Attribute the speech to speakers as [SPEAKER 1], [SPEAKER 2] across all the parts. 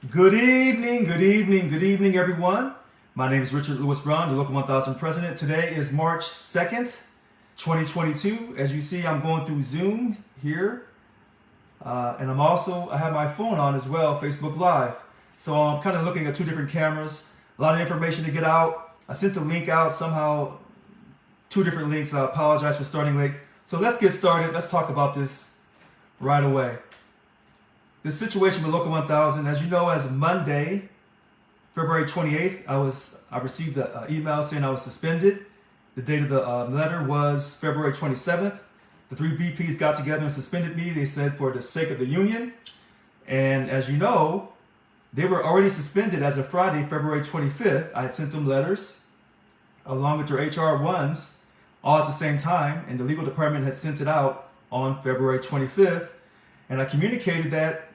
[SPEAKER 1] Good evening, good evening, good evening, everyone. My name is Richard Lewis Brown, the Local 1000 President. Today is March 2nd, 2022. As you see, I'm going through Zoom here. And I have my phone on as well, Facebook Live. So I'm kind of looking at two different cameras, a lot of information to get out. I sent the link out somehow, two different links. I apologize for starting late. So let's get started. Let's talk about this right away. The situation with Local 1000, as you know, as of Monday, February 28th, I received an email saying I was suspended. The date of the letter was February 27th. The three VPs got together and suspended me. They said for the sake of the union. And as you know, they were already suspended as of Friday, February 25th. I had sent them letters along with their HR ones all at the same time. And the legal department had sent it out on February 25th. And I communicated that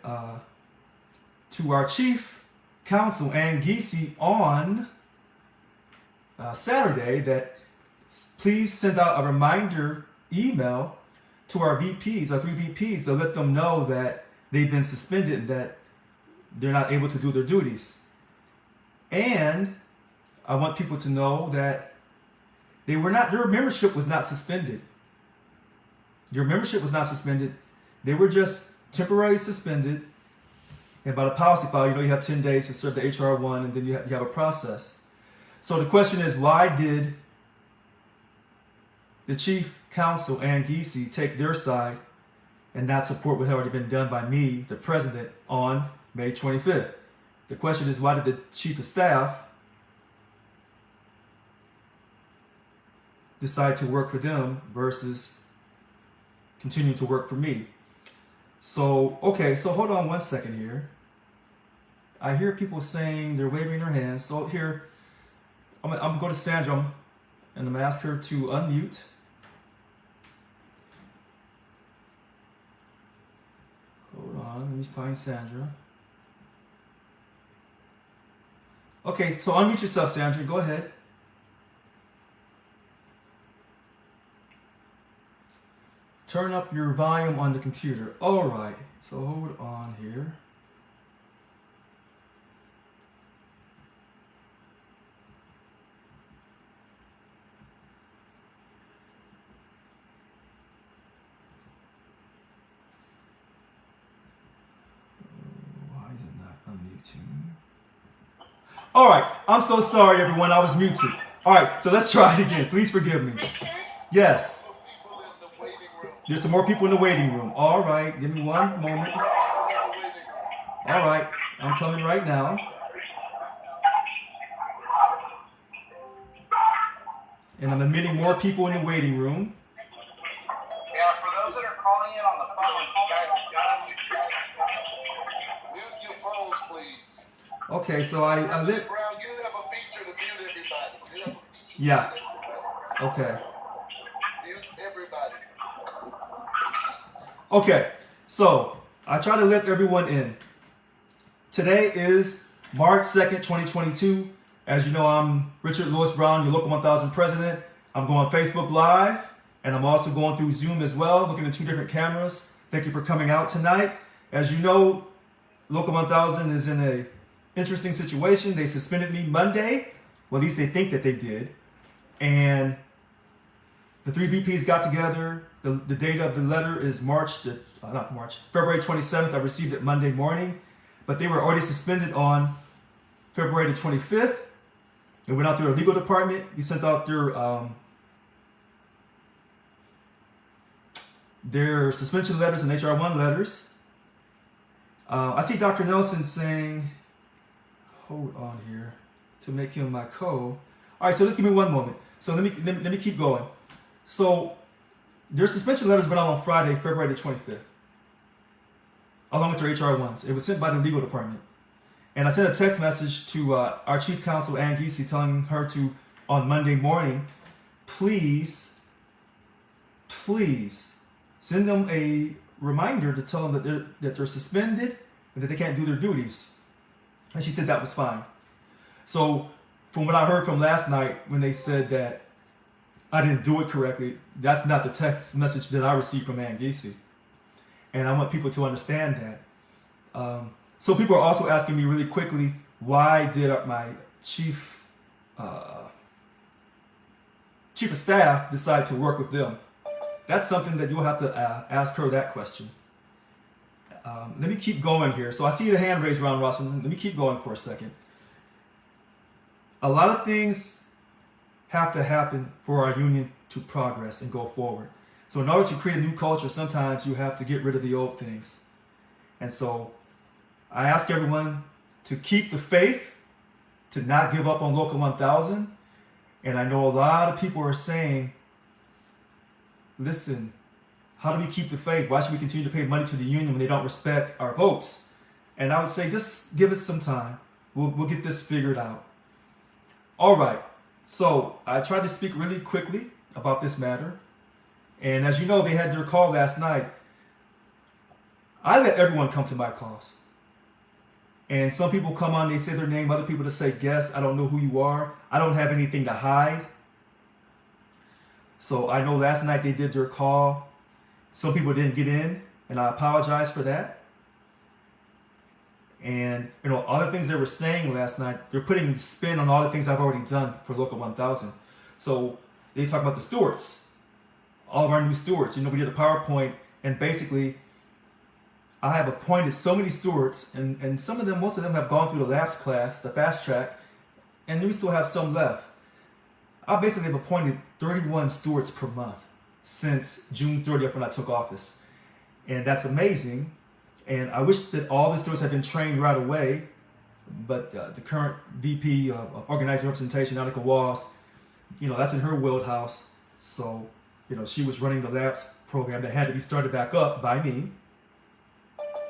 [SPEAKER 1] to our chief counsel, Ann Giese, on Saturday that please send out a reminder email to our VPs, our three VPs, to let them know that they've been suspended and that they're not able to do their duties. And I want people to know that their membership was not suspended. Your membership was not suspended. They were just temporarily suspended. And by the policy file, you have 10 days to serve the HR one, and then you have a process. So the question is, why did the chief counsel, Ann Giese, take their side and not support what had already been done by me, the president, on May 25th? The question is, why did the chief of staff decide to work for them versus continue to work for me? So, okay, so hold on one second here. I hear people saying they're waving their hands. So here, I'm going to go to Sandra and I'm going to ask her to unmute. Hold on, let me find Sandra. Okay, so unmute yourself, Sandra. Go ahead. Turn up your volume on the computer. All right, so hold on here. Why is it not unmuting? All right, I'm so sorry, everyone. I was muted. All right, so let's try it again. Please forgive me. Yes. There's some more people in the waiting room. All right, give me one moment. All right, I'm coming right now. And I'm admitting more people in the waiting room.
[SPEAKER 2] Yeah, for those that are calling in on the phone, you guys gotta mute your phones, please.
[SPEAKER 1] Okay, so I lit.
[SPEAKER 2] Brown, you have a feature to mute everybody. You have a feature.
[SPEAKER 1] Yeah.
[SPEAKER 2] To mute everybody.
[SPEAKER 1] Okay.
[SPEAKER 2] Mute everybody.
[SPEAKER 1] Okay, so I try to let everyone in. Today is March 2nd, 2022. As you know, I'm Richard Lewis Brown, your Local 1000 President. I'm going Facebook Live, and I'm also going through Zoom as well, looking at two different cameras. Thank you for coming out tonight. As you know, Local 1000 is in an interesting situation. They suspended me Monday. Well, at least they think that they did. And the three VPs got together. The date of the letter is February 27th. I received it Monday morning, but they were already suspended on February the 25th. It went out through a legal department. We sent out their suspension letters and HR1 letters. I see Dr. Nelson saying, hold on here, to make him my co. All right, so just give me one moment. So let me keep going. So their suspension letters went out on Friday, February the 25th, along with their HR ones. It was sent by the legal department. And I sent a text message to our chief counsel, Ann Giese, telling her to, on Monday morning, please send them a reminder to tell them that they're suspended and that they can't do their duties. And she said that was fine. So from what I heard from last night when they said that I didn't do it correctly, that's not the text message that I received from Ann Giese. And I want people to understand that. So people are also asking me really quickly, why did my chief of staff decide to work with them? That's something that you'll have to ask her that question. Let me keep going here. So I see the hand raised, Ron Rossman. Let me keep going for a second. A lot of things have to happen for our union to progress and go forward. So in order to create a new culture, sometimes you have to get rid of the old things. And so I ask everyone to keep the faith, to not give up on Local 1000. And I know a lot of people are saying, listen, how do we keep the faith? Why should we continue to pay money to the union when they don't respect our votes? And I would say, just give us some time. We'll get this figured out. All right. So I tried to speak really quickly about this matter. And as you know, they had their call last night. I let everyone come to my calls. And some people come on, they say their name, other people just say guess. I don't know who you are. I don't have anything to hide. So I know last night they did their call. Some people didn't get in, and I apologize for that. And other things they were saying last night, they're putting spin on all the things I've already done for Local 1000. So they talk about the stewards, all of our new stewards. We did a PowerPoint, and basically I have appointed so many stewards, and some of them, most of them have gone through the LAPS class, the fast track, and we still have some left. I basically have appointed 31 stewards per month since June 30th when I took office. And that's amazing. And I wish that all the stewards had been trained right away, but the current VP of Organizing Representation, Annika Walls, that's in her wheelhouse. So, she was running the LAPS program that had to be started back up by me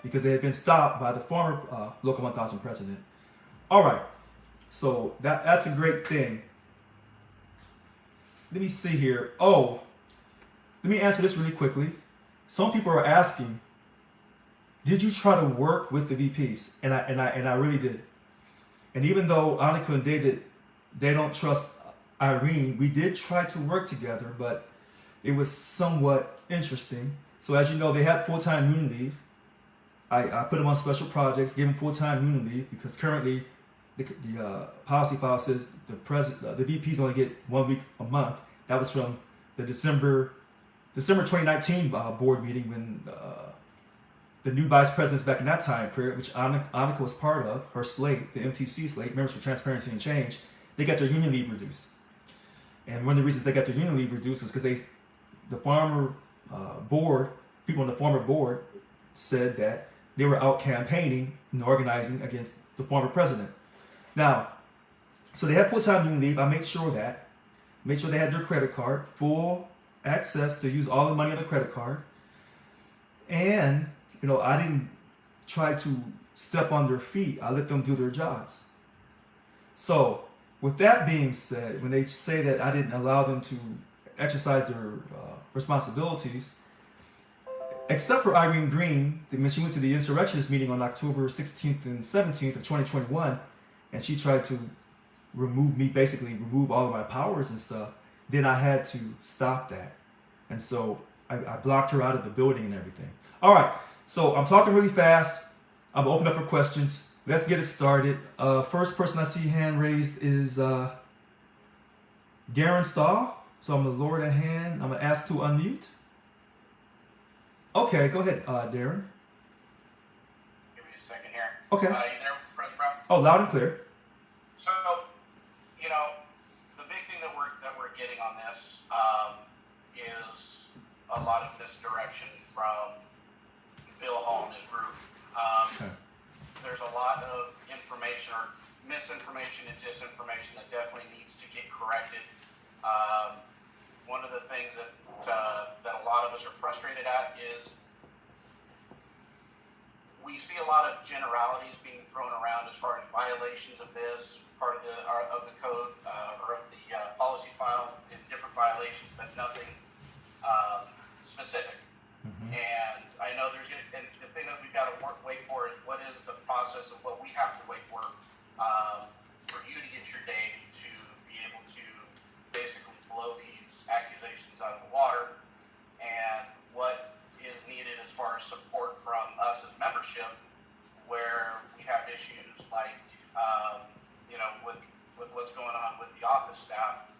[SPEAKER 1] because they had been stopped by the former Local 1000 president. All right, so that's a great thing. Let me see here. Oh, let me answer this really quickly. Some people are asking, did you try to work with the VPs? And I really did. And even though Annika and David, they don't trust Irene, we did try to work together, but it was somewhat interesting. So as you know, they had full-time union leave. I put them on special projects, gave them full-time union leave because currently the policy file says the VPs only get 1 week a month. That was from the December 2019 board meeting when the new vice presidents back in that time period, which Annika was part of, her slate, the MTC slate, Members for Transparency and Change, they got their union leave reduced. And one of the reasons they got their union leave reduced was because the former board, people on the former board said that they were out campaigning and organizing against the former president. Now, so they had full-time union leave. I made sure they had their credit card, full access to use all the money on the credit card. And, I didn't try to step on their feet. I let them do their jobs. So, with that being said, when they say that I didn't allow them to exercise their responsibilities, except for Irene Green, when she went to the insurrectionist meeting on October 16th and 17th of 2021, and she tried to remove all of my powers and stuff, then I had to stop that. And so I blocked her out of the building and everything. All right, so I'm talking really fast. I'm open up for questions. Let's get it started. First person I see hand raised is Darren Stahl. So I'm going to lower the hand. I'm going to ask to unmute. Okay, go ahead, Darren.
[SPEAKER 2] Give me a second here.
[SPEAKER 1] Okay.
[SPEAKER 2] You there, President Brown?
[SPEAKER 1] Oh, loud and clear.
[SPEAKER 2] So, the big thing that we're getting on this is a lot of misdirection from Bill Hall and his group.
[SPEAKER 1] Okay.
[SPEAKER 2] There's a lot of information or misinformation and disinformation that definitely needs to get corrected. One of the things that a lot of us are frustrated at is we see a lot of generalities being thrown around as far as violations of this part of the code or of the policy file and different violations, but nothing specific. Mm-hmm. And I know and the thing that we've got to wait for is what is the process of what we have to wait for you to get your day to be able to basically blow these accusations out of the water, and what is needed as far as support from us as membership, where office staff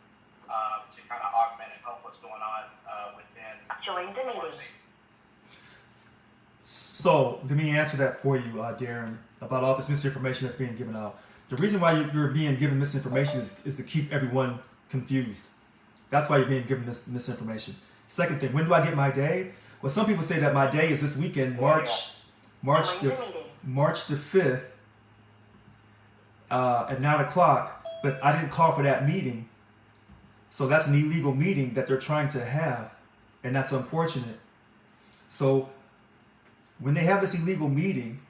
[SPEAKER 2] to kind of augment and help what's going on within
[SPEAKER 3] Join the meeting.
[SPEAKER 1] So let me answer that for you, Darren, about all this misinformation that's being given out. The reason why you're being given misinformation is to keep everyone confused. That's why you're being given this misinformation. Second thing, when do I get my day? Well, some people say that my day is this weekend, March the 5th at 9 o'clock, but I didn't call for that meeting. So that's an illegal meeting that they're trying to have, and that's unfortunate. So when they have this illegal meeting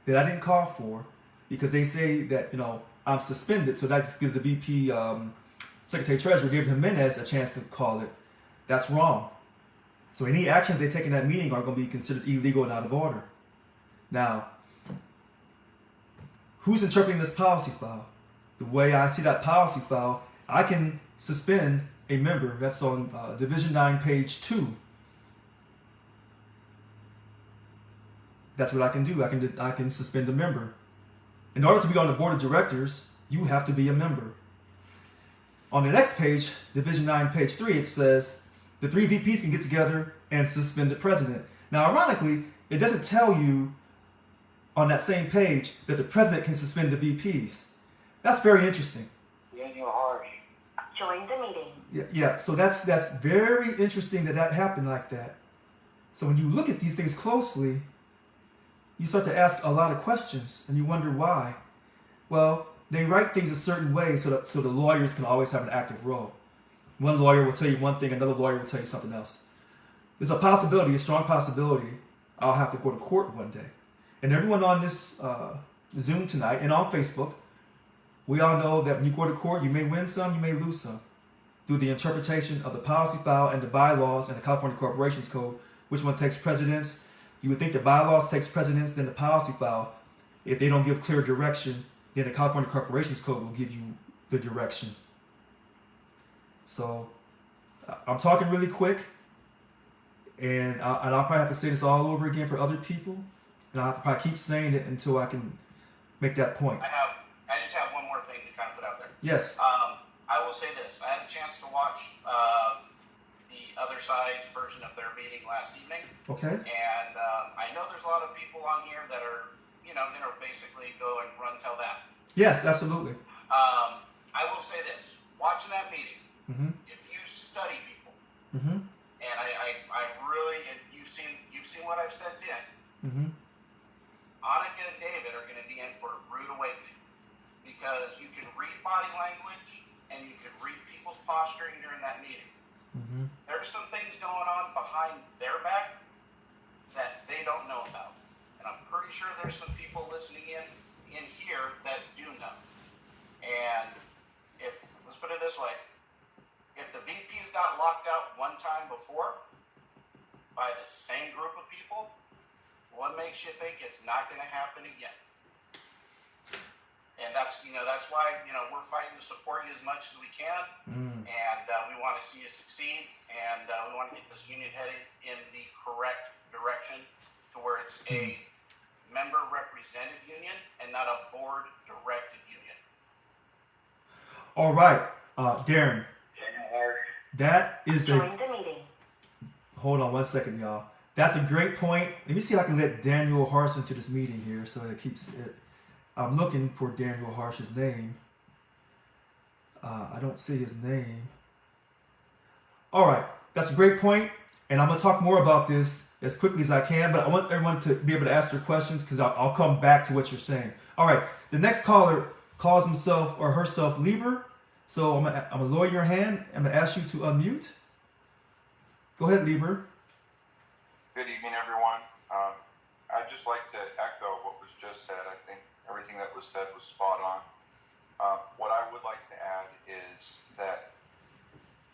[SPEAKER 1] that I didn't call for, because they say that, I'm suspended, so that gives the VP, Secretary Treasurer, David Jimenez, a chance to call it. That's wrong. So any actions they take in that meeting are going to be considered illegal and out of order. Now, who's interpreting this policy file? The way I see that policy file, I can suspend a member. That's on Division 9, page 2. That's what I can do. I can suspend a member. In order to be on the board of directors, you have to be a member. On the next page, Division 9, page 3, it says the 3 VPs can get together and suspend the president. Now, ironically, it doesn't tell you on that same page that the president can suspend the VPs. That's very interesting.
[SPEAKER 3] Join the meeting.
[SPEAKER 1] Yeah. So that's very interesting that happened like that. So when you look at these things closely, you start to ask a lot of questions, and you wonder why. Well, they write things a certain way so the lawyers can always have an active role. One lawyer will tell you one thing, another lawyer will tell you something else. There's a possibility, a strong possibility, I'll have to go to court one day. And everyone on this Zoom tonight and on Facebook, we all know that when you go to court, you may win some, you may lose some, through the interpretation of the policy file and the bylaws and the California Corporations Code, which one takes precedence. You would think the bylaws takes precedence than the policy file. If they don't give clear direction, then the California Corporations Code will give you the direction. So I'm talking really quick, and I'll probably have to say this all over again for other people, and I'll have to probably keep saying it until I can make that point.
[SPEAKER 2] I just have one more thing to kind of put out there.
[SPEAKER 1] Yes.
[SPEAKER 2] I will say this. I had a chance to watch the other side's version of their meeting last evening.
[SPEAKER 1] Okay.
[SPEAKER 2] And I know there's a lot of people on here that are, going to basically go and run tell that.
[SPEAKER 1] Yes, absolutely.
[SPEAKER 2] I will say this. Watching that meeting, if you study people, and I really, and you've seen what I've said then, Annika and David are going to be in for a rude awakening, because you can read body language and you can read people's posturing during that meeting. There's some things going on behind their back that they don't know about, and I'm pretty sure there's some people listening in here that do know. And let's put it this way, if the VPs got locked out one time before by the same group of people, what makes you think it's not going to happen again? And that's why we're fighting to support you as much as we can, and we want to see you succeed, and we want to get this union headed in the correct direction to where it's a member represented union and not a board directed union.
[SPEAKER 1] All right, Darren. That is
[SPEAKER 3] Join the meeting.
[SPEAKER 1] Hold on one second, y'all. That's a great point. Let me see if I can let Daniel Harsh into this meeting here so it keeps it. I'm looking for Daniel Harsh's name. I don't see his name. All right, that's a great point, and I'm going to talk more about this as quickly as I can, but I want everyone to be able to ask their questions because I'll come back to what you're saying. All right, the next caller calls himself or herself Lieber, so I'm going to lower your hand. I'm going to ask you to unmute. Go ahead, Lieber.
[SPEAKER 4] Good evening, everyone. I'd just like to echo what was just said. I think everything that was said was spot on. What I would like to add is that,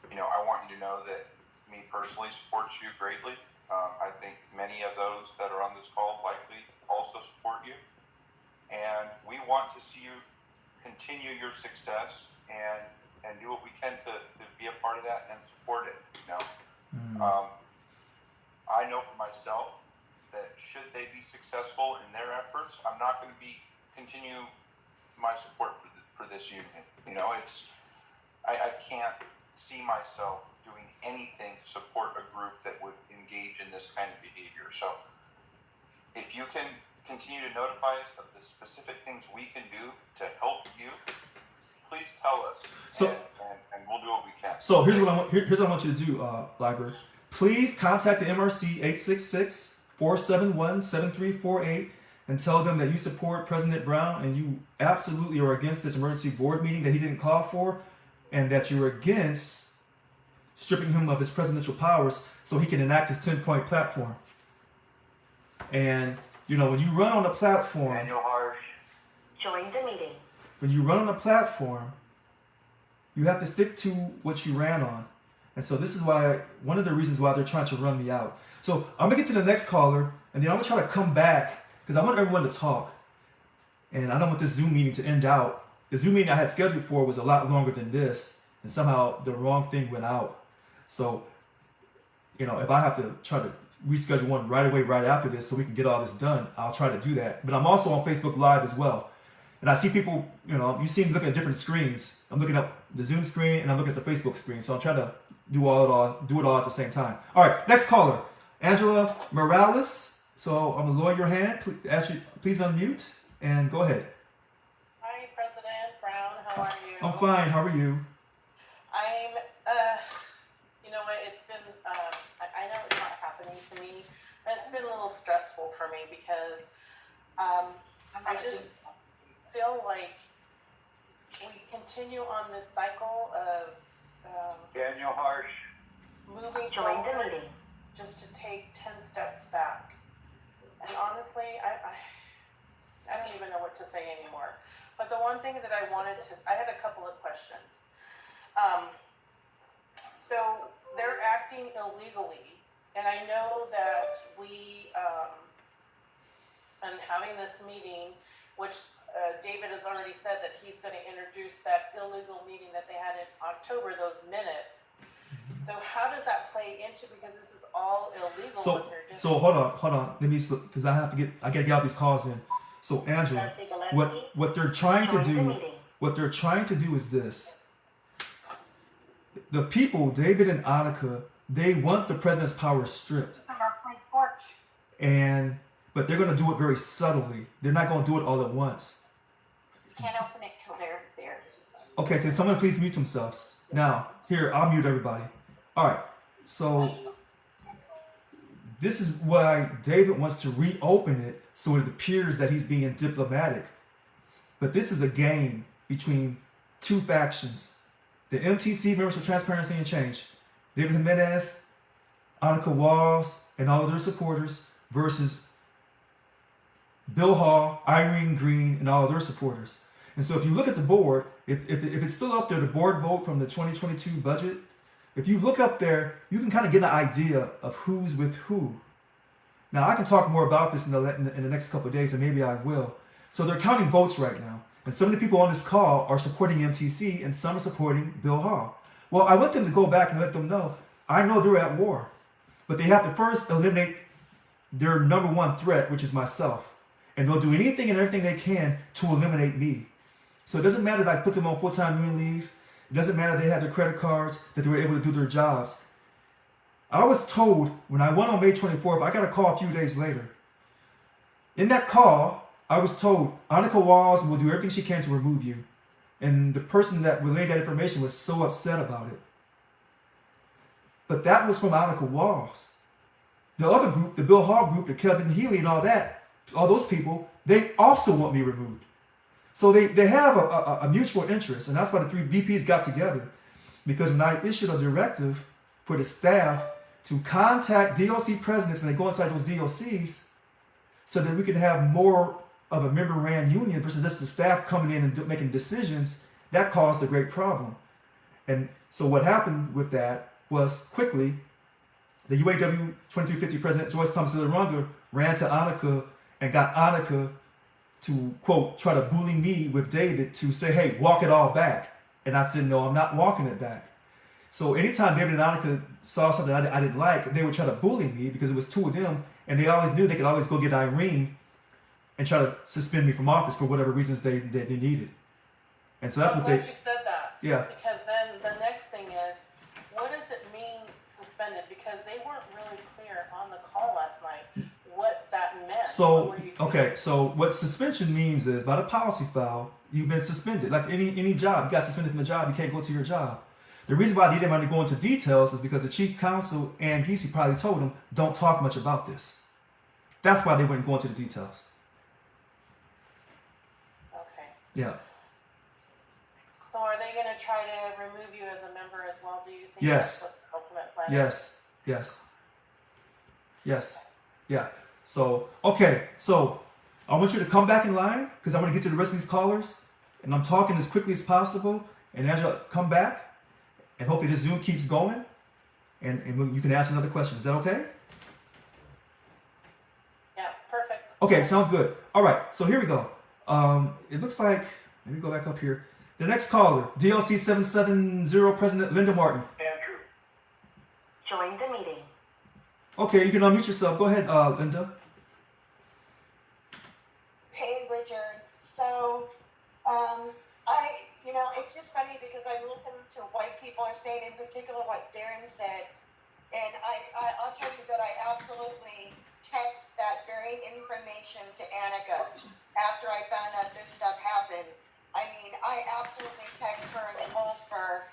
[SPEAKER 4] I want you to know that me personally supports you greatly. I think many of those that are on this call likely also support you. And we want to see you continue your success and do what we can to be a part of that and support it, I know for myself that should they be successful in their efforts, I'm not going to continue my support for this union. I can't see myself doing anything to support a group that would engage in this kind of behavior. So if you can continue to notify us of the specific things we can do to help you, please tell us,
[SPEAKER 1] So-
[SPEAKER 4] and we'll do what we can.
[SPEAKER 1] So here's what I want you to do, Library. Please contact the MRC 866-471-7348 and tell them that you support President Brown and you absolutely are against this emergency board meeting that he didn't call for, and that you're against stripping him of his presidential powers so he can enact his 10-point platform. And when you run on a platform,
[SPEAKER 4] Daniel Harsh.
[SPEAKER 3] Join the meeting.
[SPEAKER 1] when you run on a platform, you have to stick to what you ran on. And so this is why, one of the reasons why they're trying to run me out. So I'm gonna get to the next caller, and then I'm gonna try to come back, because I want everyone to talk. And I don't want this Zoom meeting to end out. The Zoom meeting I had scheduled for was a lot longer than this, and somehow the wrong thing went out. So, if I have to try to reschedule one right away, right after this, so we can get all this done, I'll try to do that. But I'm also on Facebook Live as well. And I see people, you see me looking at different screens. I'm looking at the Zoom screen and I'm looking at the Facebook screen. So I'm trying to do it all at the same time. All right, next caller, Angela Morales. So I'm gonna lower your hand. Please unmute and go ahead.
[SPEAKER 5] Hi, President Brown. How are you?
[SPEAKER 1] I'm fine. How are you?
[SPEAKER 5] You know what? It's been, I know it's not happening to me, but it's been a little stressful for me because I just feel like we continue on this cycle of
[SPEAKER 4] Daniel Harsh.
[SPEAKER 5] moving
[SPEAKER 3] Join the
[SPEAKER 5] forward
[SPEAKER 3] meeting.
[SPEAKER 5] just to take 10 steps back. And honestly, I don't even know what to say anymore. But the one thing that I had a couple of questions. So they're acting illegally, and I know that we, and having this meeting, which David has already said that he's going to introduce that illegal meeting that they had in October, those minutes. So how does that play into, because this is all illegal
[SPEAKER 1] So
[SPEAKER 5] what they're doing?
[SPEAKER 1] so hold on. Let me, because I gotta get all these calls in. So Angela, what they're trying to
[SPEAKER 3] Join the
[SPEAKER 1] do,
[SPEAKER 3] meeting.
[SPEAKER 1] is this. The people, David and Annika, they want the president's power stripped.
[SPEAKER 5] On our front porch.
[SPEAKER 1] But they're going to do it very subtly. They're not going to do it all at once.
[SPEAKER 5] You can't open it till they're there.
[SPEAKER 1] Okay, can someone please mute themselves? Now, here, I'll mute everybody. All right, so this is why David wants to reopen it so it appears that he's being diplomatic. But this is a game between two factions. The MTC, Members for Transparency and Change, David Jimenez, Annika Walls, and all of their supporters, versus Bill Hall, Irene Green, and all of their supporters. And so if you look at the board, if it's still up there, the board vote from the 2022 budget, if you look up there, you can kind of get an idea of who's with who. Now, I can talk more about this in the next couple of days, and maybe I will. So they're counting votes right now. And some of the people on this call are supporting MTC, and some are supporting Bill Hall. Well, I want them to go back and let them know, I know they're at war. But they have to first eliminate their number one threat, which is myself. And they'll do anything and everything they can to eliminate me. So it doesn't matter if I put them on full-time union leave. It doesn't matter if they had their credit cards, that they were able to do their jobs. I was told when I went on May 24th, I got a call a few days later. In that call, I was told, Annika Walls will do everything she can to remove you. And the person that relayed that information was so upset about it. But that was from Annika Walls. The other group, the Bill Hall group, the Kevin Healy and all those people, they also want me removed. So they have a mutual interest, and that's why the three VPs got together. Because when I issued a directive for the staff to contact DOC presidents when they go inside those DOCs, so that we can have more of a member-ran union versus just the staff coming in and making decisions, that caused a great problem. And so what happened with that was quickly, the UAW 2350 President Joyce Thomas Illaranga ran to Annika and got Annika to, quote, try to bully me with David to say, hey, walk it all back. And I said, no, I'm not walking it back. So anytime David and Annika saw something I didn't like, they would try to bully me because it was two of them, and they always knew they could always go get Irene and try to suspend me from office for whatever reasons they needed. And so that's
[SPEAKER 5] I'm
[SPEAKER 1] what
[SPEAKER 5] glad
[SPEAKER 1] they...
[SPEAKER 5] you said that.
[SPEAKER 1] Yeah.
[SPEAKER 5] Because then because they weren't really clear on the call last night what that meant.
[SPEAKER 1] So, okay, so what suspension means is by the policy foul, you've been suspended. Like any job, you got suspended from the job, you can't go to your job. The reason why they didn't want to go into details is because the chief counsel and Giese probably told them, don't talk much about this. That's why they wouldn't go into the details.
[SPEAKER 5] Okay.
[SPEAKER 1] Yeah.
[SPEAKER 5] So are they going to try to remove you as a member as well, do you think?
[SPEAKER 1] Yes.
[SPEAKER 5] That's the ultimate plan?
[SPEAKER 1] Yes. Yeah. So, okay. So, I want you to come back in line because I want to get to the rest of these callers. And I'm talking as quickly as possible. And as you come back, and hopefully this Zoom keeps going, and you can ask another question. Is that okay?
[SPEAKER 5] Yeah, perfect.
[SPEAKER 1] Okay, sounds good. All right, so here we go. It looks like, let me go back up here. The next caller, DLC 770, President Linda Martin.
[SPEAKER 2] Andrew.
[SPEAKER 3] Join the meeting.
[SPEAKER 1] Okay, you can unmute yourself. Go ahead, Linda.
[SPEAKER 6] Hey, Richard. So, it's just funny because I listened to what people are saying, in particular what Darren said, and I'll tell you that I absolutely text that very information to Annika after I found out this stuff happened. I mean, I absolutely text her and told her,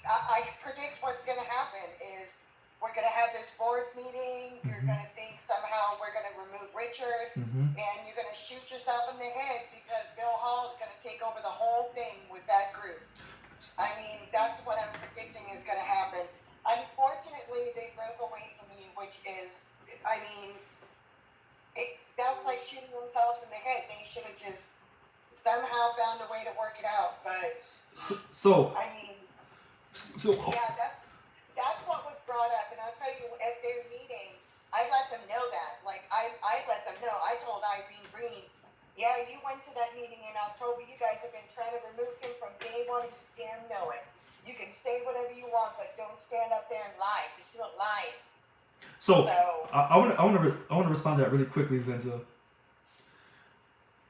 [SPEAKER 6] I predict what's going to happen is we're going to have this board meeting, you're going to think somehow we're going to remove Richard, and you're going to shoot yourself in the head because Bill Hall is going to take over the whole thing with that group. I mean, that's what I'm predicting is going to happen. Unfortunately, they broke away from me, which is, I mean, that's like shooting themselves in the head. They should have just somehow found a way to work it out. But,
[SPEAKER 1] So
[SPEAKER 6] I mean, yeah, that's what was brought up. And I'll tell you, at their meeting, I let them know that. Like, I let them know. I told Irene Green, yeah, you went to that meeting in October. You guys have been trying to remove him from day one, and you damn know it. You can say whatever you want, but don't stand up there and lie, because you don't lie.
[SPEAKER 1] So I want to respond to that really quickly, Linda.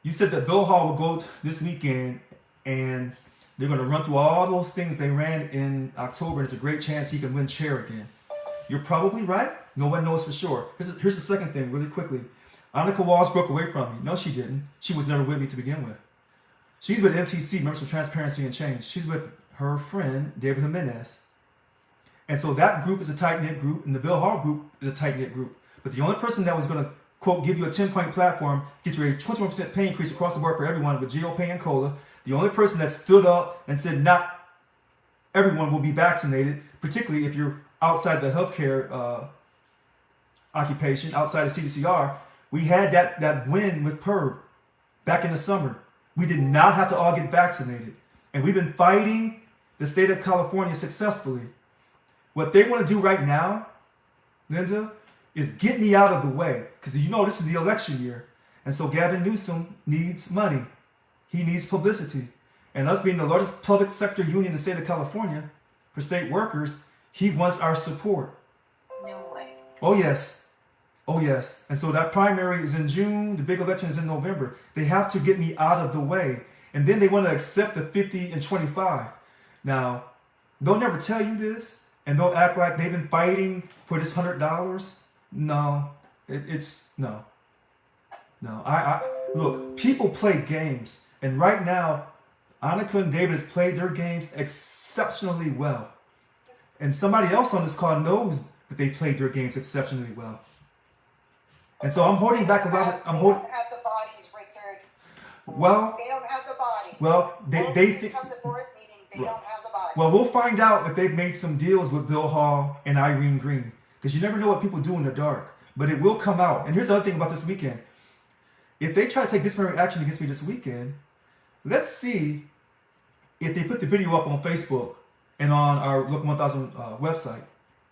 [SPEAKER 1] You said that Bill Hall will go this weekend, and they're going to run through all those things they ran in October. And there's a great chance he can win chair again. You're probably right. No one knows for sure. Here's the second thing, really quickly. Annika Walls broke away from me. No, she didn't. She was never with me to begin with. She's with MTC, Members for Transparency and Change. She's with her friend, David Jimenez. And so that group is a tight-knit group, and the Bill Hall group is a tight-knit group. But the only person that was going to, quote, give you a 10-point platform, get you a 21% pay increase across the board for everyone with GO pay and COLA, the only person that stood up and said not everyone will be vaccinated, particularly if you're outside the healthcare occupation, outside of CDCR, we had that win with PERB back in the summer. We did not have to all get vaccinated. And we've been fighting the state of California successfully. What they want to do right now, Linda, is get me out of the way. Because this is the election year. And so Gavin Newsom needs money. He needs publicity. And us being the largest public sector union in the state of California for state workers, he wants our support.
[SPEAKER 6] No way.
[SPEAKER 1] Oh, yes. And so that primary is in June. The big election is in November. They have to get me out of the way. And then they want to accept the 50 and 25. Now, they'll never tell you this. And they'll act like they've been fighting for this $100. No. No. Look, people play games. And right now, Annika and David has played their games exceptionally well. And somebody else on this call knows that they played their games exceptionally well. And so I'm holding back a lot of...
[SPEAKER 6] They don't have the bodies, Richard.
[SPEAKER 1] Well...
[SPEAKER 6] They don't have the bodies.
[SPEAKER 1] Well, they think...
[SPEAKER 6] Come to board meeting, they don't have the bodies.
[SPEAKER 1] Well, we'll find out if they've made some deals with Bill Hall and Irene Green. Because you never know what people do in the dark. But it will come out. And here's the other thing about this weekend. If they try to take disciplinary action against me this weekend, let's see if they put the video up on Facebook and on our Local 1000 website,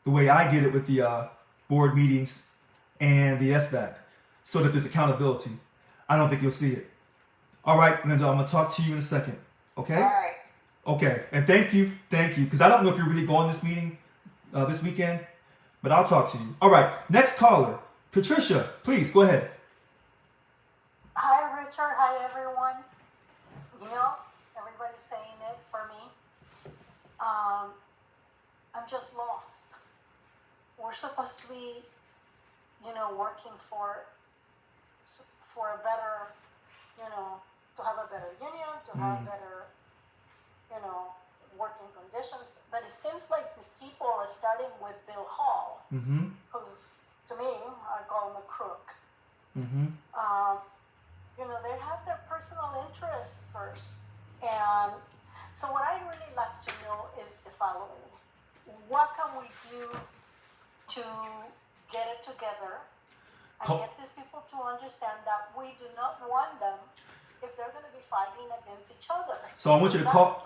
[SPEAKER 1] the way I did it with the board meetings and the SBAC, so that there's accountability. I don't think you'll see it. All right, Linda, I'm going to talk to you in a second. Okay?
[SPEAKER 6] All right.
[SPEAKER 1] Okay, and thank you, because I don't know if you're really going to this meeting this weekend, but I'll talk to you. All right, next caller, Patricia, please, go ahead.
[SPEAKER 7] Hi, Richard. Hi, everyone. Everybody's saying it for me. I'm just lost. we're supposed to be, working for a better, to have a better union, to have better, working conditions. But it seems like these people are starting with Bill Hall, who's, to me, I call him a crook. They have their personal interests first. And so what I really like to know is the following. What can we do to get it together and get these people to understand that we do not want them if they're going to be fighting against each other?
[SPEAKER 1] So I want you to call.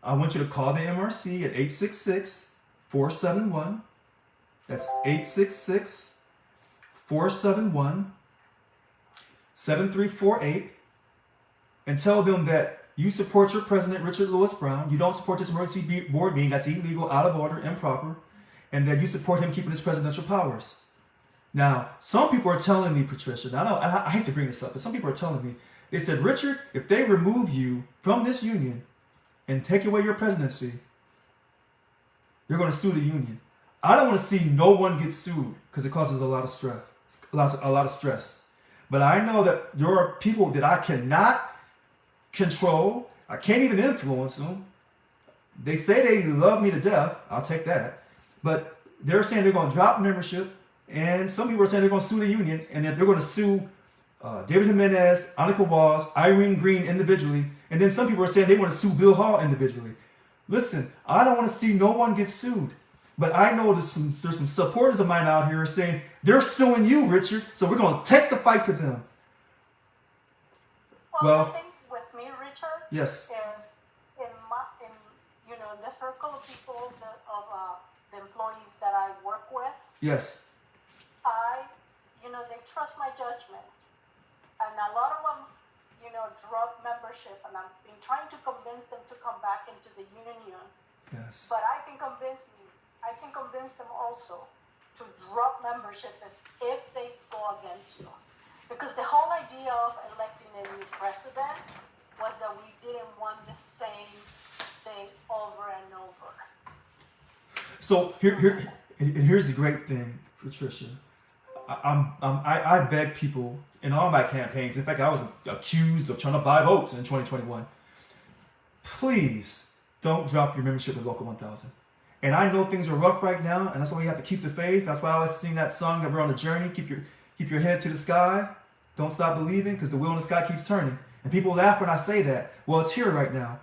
[SPEAKER 1] I want you to call the MRC at 866-471. That's 866-471-7348, and tell them that you support your president, Richard Lewis Brown. You don't support this emergency board meeting. That's illegal, out of order, improper, and that you support him keeping his presidential powers. Now, some people are telling me, Patricia, now I hate to bring this up, but some people are telling me, they said, Richard, if they remove you from this union and take away your presidency, you're going to sue the union. I don't want to see no one get sued because it causes a lot of stress. A lot of stress. But I know that there are people that I cannot control. I can't even influence them. They say they love me to death. I'll take that. But they're saying they're going to drop membership. And some people are saying they're going to sue the union. And that they're going to sue David Jimenez, Annika Walls, Irene Green individually. And then some people are saying they want to sue Bill Hall individually. Listen, I don't want to see no one get sued. But I know there's some supporters of mine out here saying they're suing you, Richard. So we're going to take the fight to them.
[SPEAKER 7] Well, I think with me, Richard,
[SPEAKER 1] yes,
[SPEAKER 7] is in the circle of people the employees that I work with.
[SPEAKER 1] Yes.
[SPEAKER 7] They trust my judgment, and a lot of them, drop membership, and I've been trying to convince them to come back into the union.
[SPEAKER 1] Yes.
[SPEAKER 7] But I can convince them also to drop membership if they go against you. Because the whole idea of electing a new president was that we didn't want the same thing over and over.
[SPEAKER 1] So here's the great thing, Patricia. I beg people in all my campaigns. In fact, I was accused of trying to buy votes in 2021. Please don't drop your membership at Local 1000. And I know things are rough right now, and that's why we have to keep the faith. That's why I always sing that song that we're on a journey. Keep your head to the sky. Don't stop believing, because the wheel in the sky keeps turning. And people laugh when I say that. Well, it's here right now.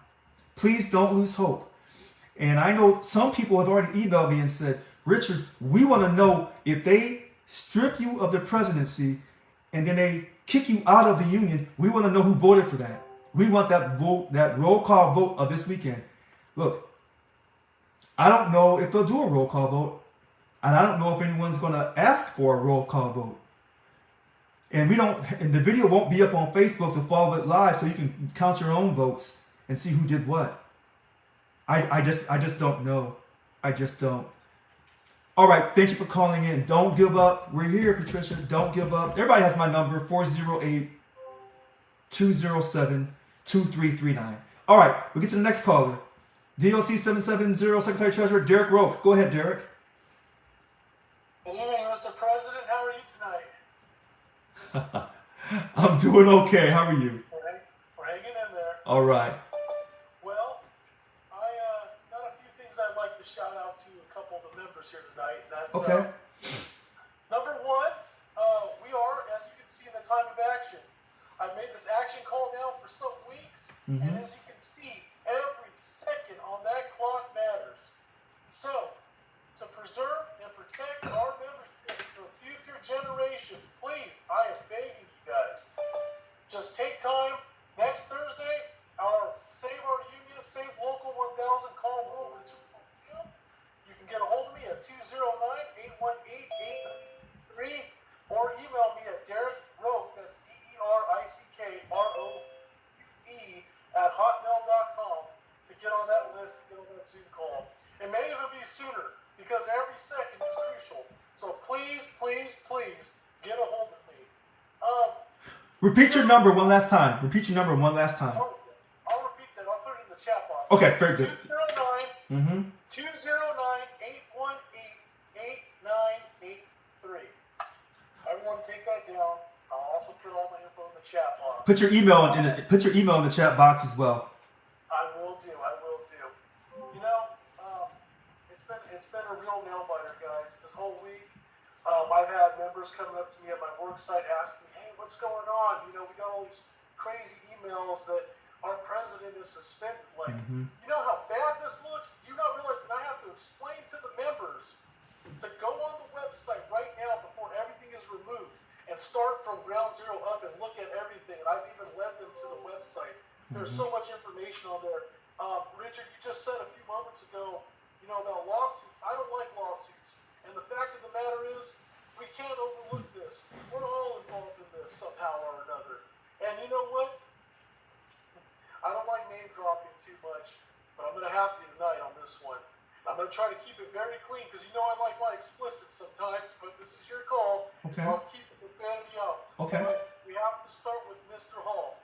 [SPEAKER 1] Please don't lose hope. And I know some people have already emailed me and said, Richard, we want to know if they strip you of the presidency and then they kick you out of the union, we want to know who voted for that. We want that vote, that roll call vote of this weekend. Look, I don't know if they'll do a roll call vote, and I don't know if anyone's going to ask for a roll call vote. And the video won't be up on Facebook to follow it live, so you can count your own votes and see who did what. I just don't know. I just don't. All right, thank you for calling in. Don't give up. We're here, Patricia. Don't give up. Everybody has my number, 408-207-2339. All right, we'll get to the next caller. DOC 770, Secretary Treasurer Derek Roque. Go ahead, Derek.
[SPEAKER 8] Good evening, Mr. President. How are you tonight?
[SPEAKER 1] I'm doing okay. How are you?
[SPEAKER 8] We're hanging in there.
[SPEAKER 1] All right.
[SPEAKER 8] Well, I got a few things I'd like to shout out to a couple of the members here tonight. That's,
[SPEAKER 1] okay.
[SPEAKER 8] Number one, we are, as you can see, in the time of action. I've made this action call now for some weeks, and as you can see, every second on that clock matters. So, to preserve and protect our membership for future generations, please, I am begging you guys, just take time. Next Thursday, our Save Our Union, Save Local 1000 call will resume. You can get a hold of me at 209-818-893 or email me at Derek Roque, that's DERICKROUE @hotmail.com to get on that list, to get on that Zoom call. It may even be sooner because every second is crucial. So please, please, please get a hold of me.
[SPEAKER 1] Repeat your number one last time. Repeat your number one last time.
[SPEAKER 8] I'll repeat that. I'll put it in the chat box.
[SPEAKER 1] Okay, very good.
[SPEAKER 8] 209-209-818-893. chat box.
[SPEAKER 1] Put your email in the chat box as well.
[SPEAKER 8] I will do. You know, it's been a real nail biter, guys. This whole week, I've had members coming up to me at my work site asking, "Hey, what's going on? You know, we got all these crazy emails that our president is suspended. Like, you know how bad this looks? Do you not realize that I have to explain to the members to go on the website right now before everything is removed and start from ground zero up and look at everything? And I've even led them to the website. There's so much information on there. Richard, you just said a few moments ago, you know, about lawsuits. I don't like lawsuits. And the fact of the matter is, we can't overlook this. We're all involved in this somehow or another. And you know what? I don't like name dropping too much, but I'm going to have to tonight on this one. I'm going to try to keep it very clean because you know I like my explicit sometimes, but this is your call.
[SPEAKER 1] Okay.
[SPEAKER 8] I'll keep the profanity out.
[SPEAKER 1] Okay.
[SPEAKER 8] But we have to start with Mr. Hall.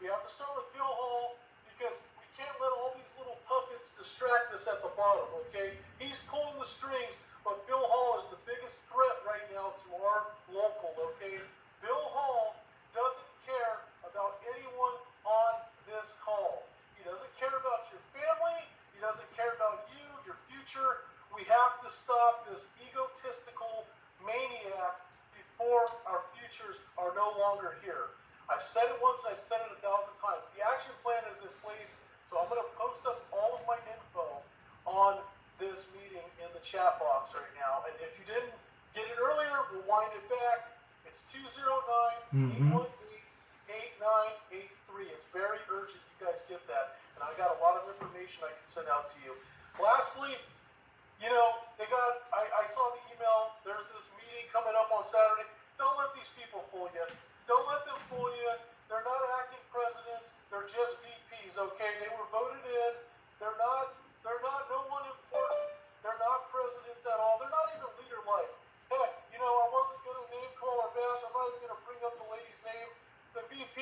[SPEAKER 8] We have to start with Bill Hall because we can't let all these little puppets distract us at the bottom, okay? He's pulling the strings, but Bill Hall is the biggest threat right now to our local, okay? Bill Hall doesn't care about anyone on this call. He doesn't care about your family. He doesn't care about you, your future. We have to stop this egotistical maniac before our futures are no longer here. I've said it once and I've said it 1,000 times. The action plan is in place, so I'm going to post up all of my info on this meeting in the chat box right now. And if you didn't get it earlier, we'll wind it back. It's 209-818-8983. It's very urgent you guys get that. And I got a lot of information I can send out to you. Lastly, you know, I saw the email. There's this meeting coming up on Saturday. Don't let these people fool you. Don't let them fool you. They're not acting presidents. They're just VPs, okay? They were voted in. They're not no one important. They're not presidents at all. They're not even leader-like. Heck, you know, I wasn't going to name call or bash. I'm not even going to bring up the lady's name. The VP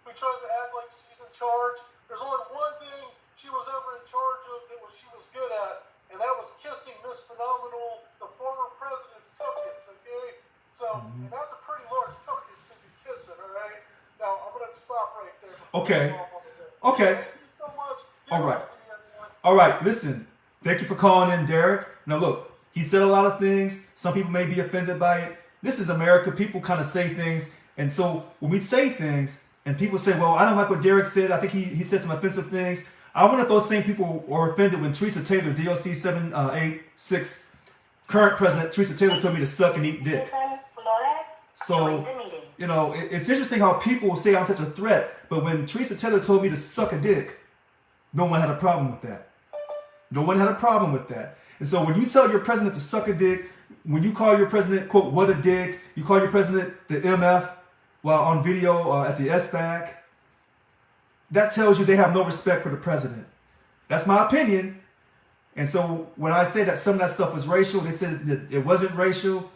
[SPEAKER 8] who tries to act like she's in charge. There's only one thing she was ever in charge of that she was good at, and that was kissing Miss Phenomenal, the former president's tuchus, okay? So, and that's a pretty large tuchus to be kissing, all right? Now, I'm going to stop right there.
[SPEAKER 1] Okay. Okay.
[SPEAKER 8] Thank you so much.
[SPEAKER 1] All right. All right, listen. Thank you for calling in, Derek. Now, look, he said a lot of things. Some people may be offended by it. This is America. People kind of say things. And so when we say things and people say, well, I don't like what Derek said. I think he said some offensive things. I wonder if those same people were offended when Teresa Taylor, DOC 786, current president, Teresa Taylor told me to suck and eat dick. So, you know, it's interesting how people will say I'm such a threat. But when Teresa Taylor told me to suck a dick, no one had a problem with that. No one had a problem with that. And so when you tell your president to suck a dick, when you call your president, quote, what a dick, you call your president the MF while on video at the SBAC, that tells you they have no respect for the president. That's my opinion. And so when I say that some of that stuff was racial, they said that it wasn't racial.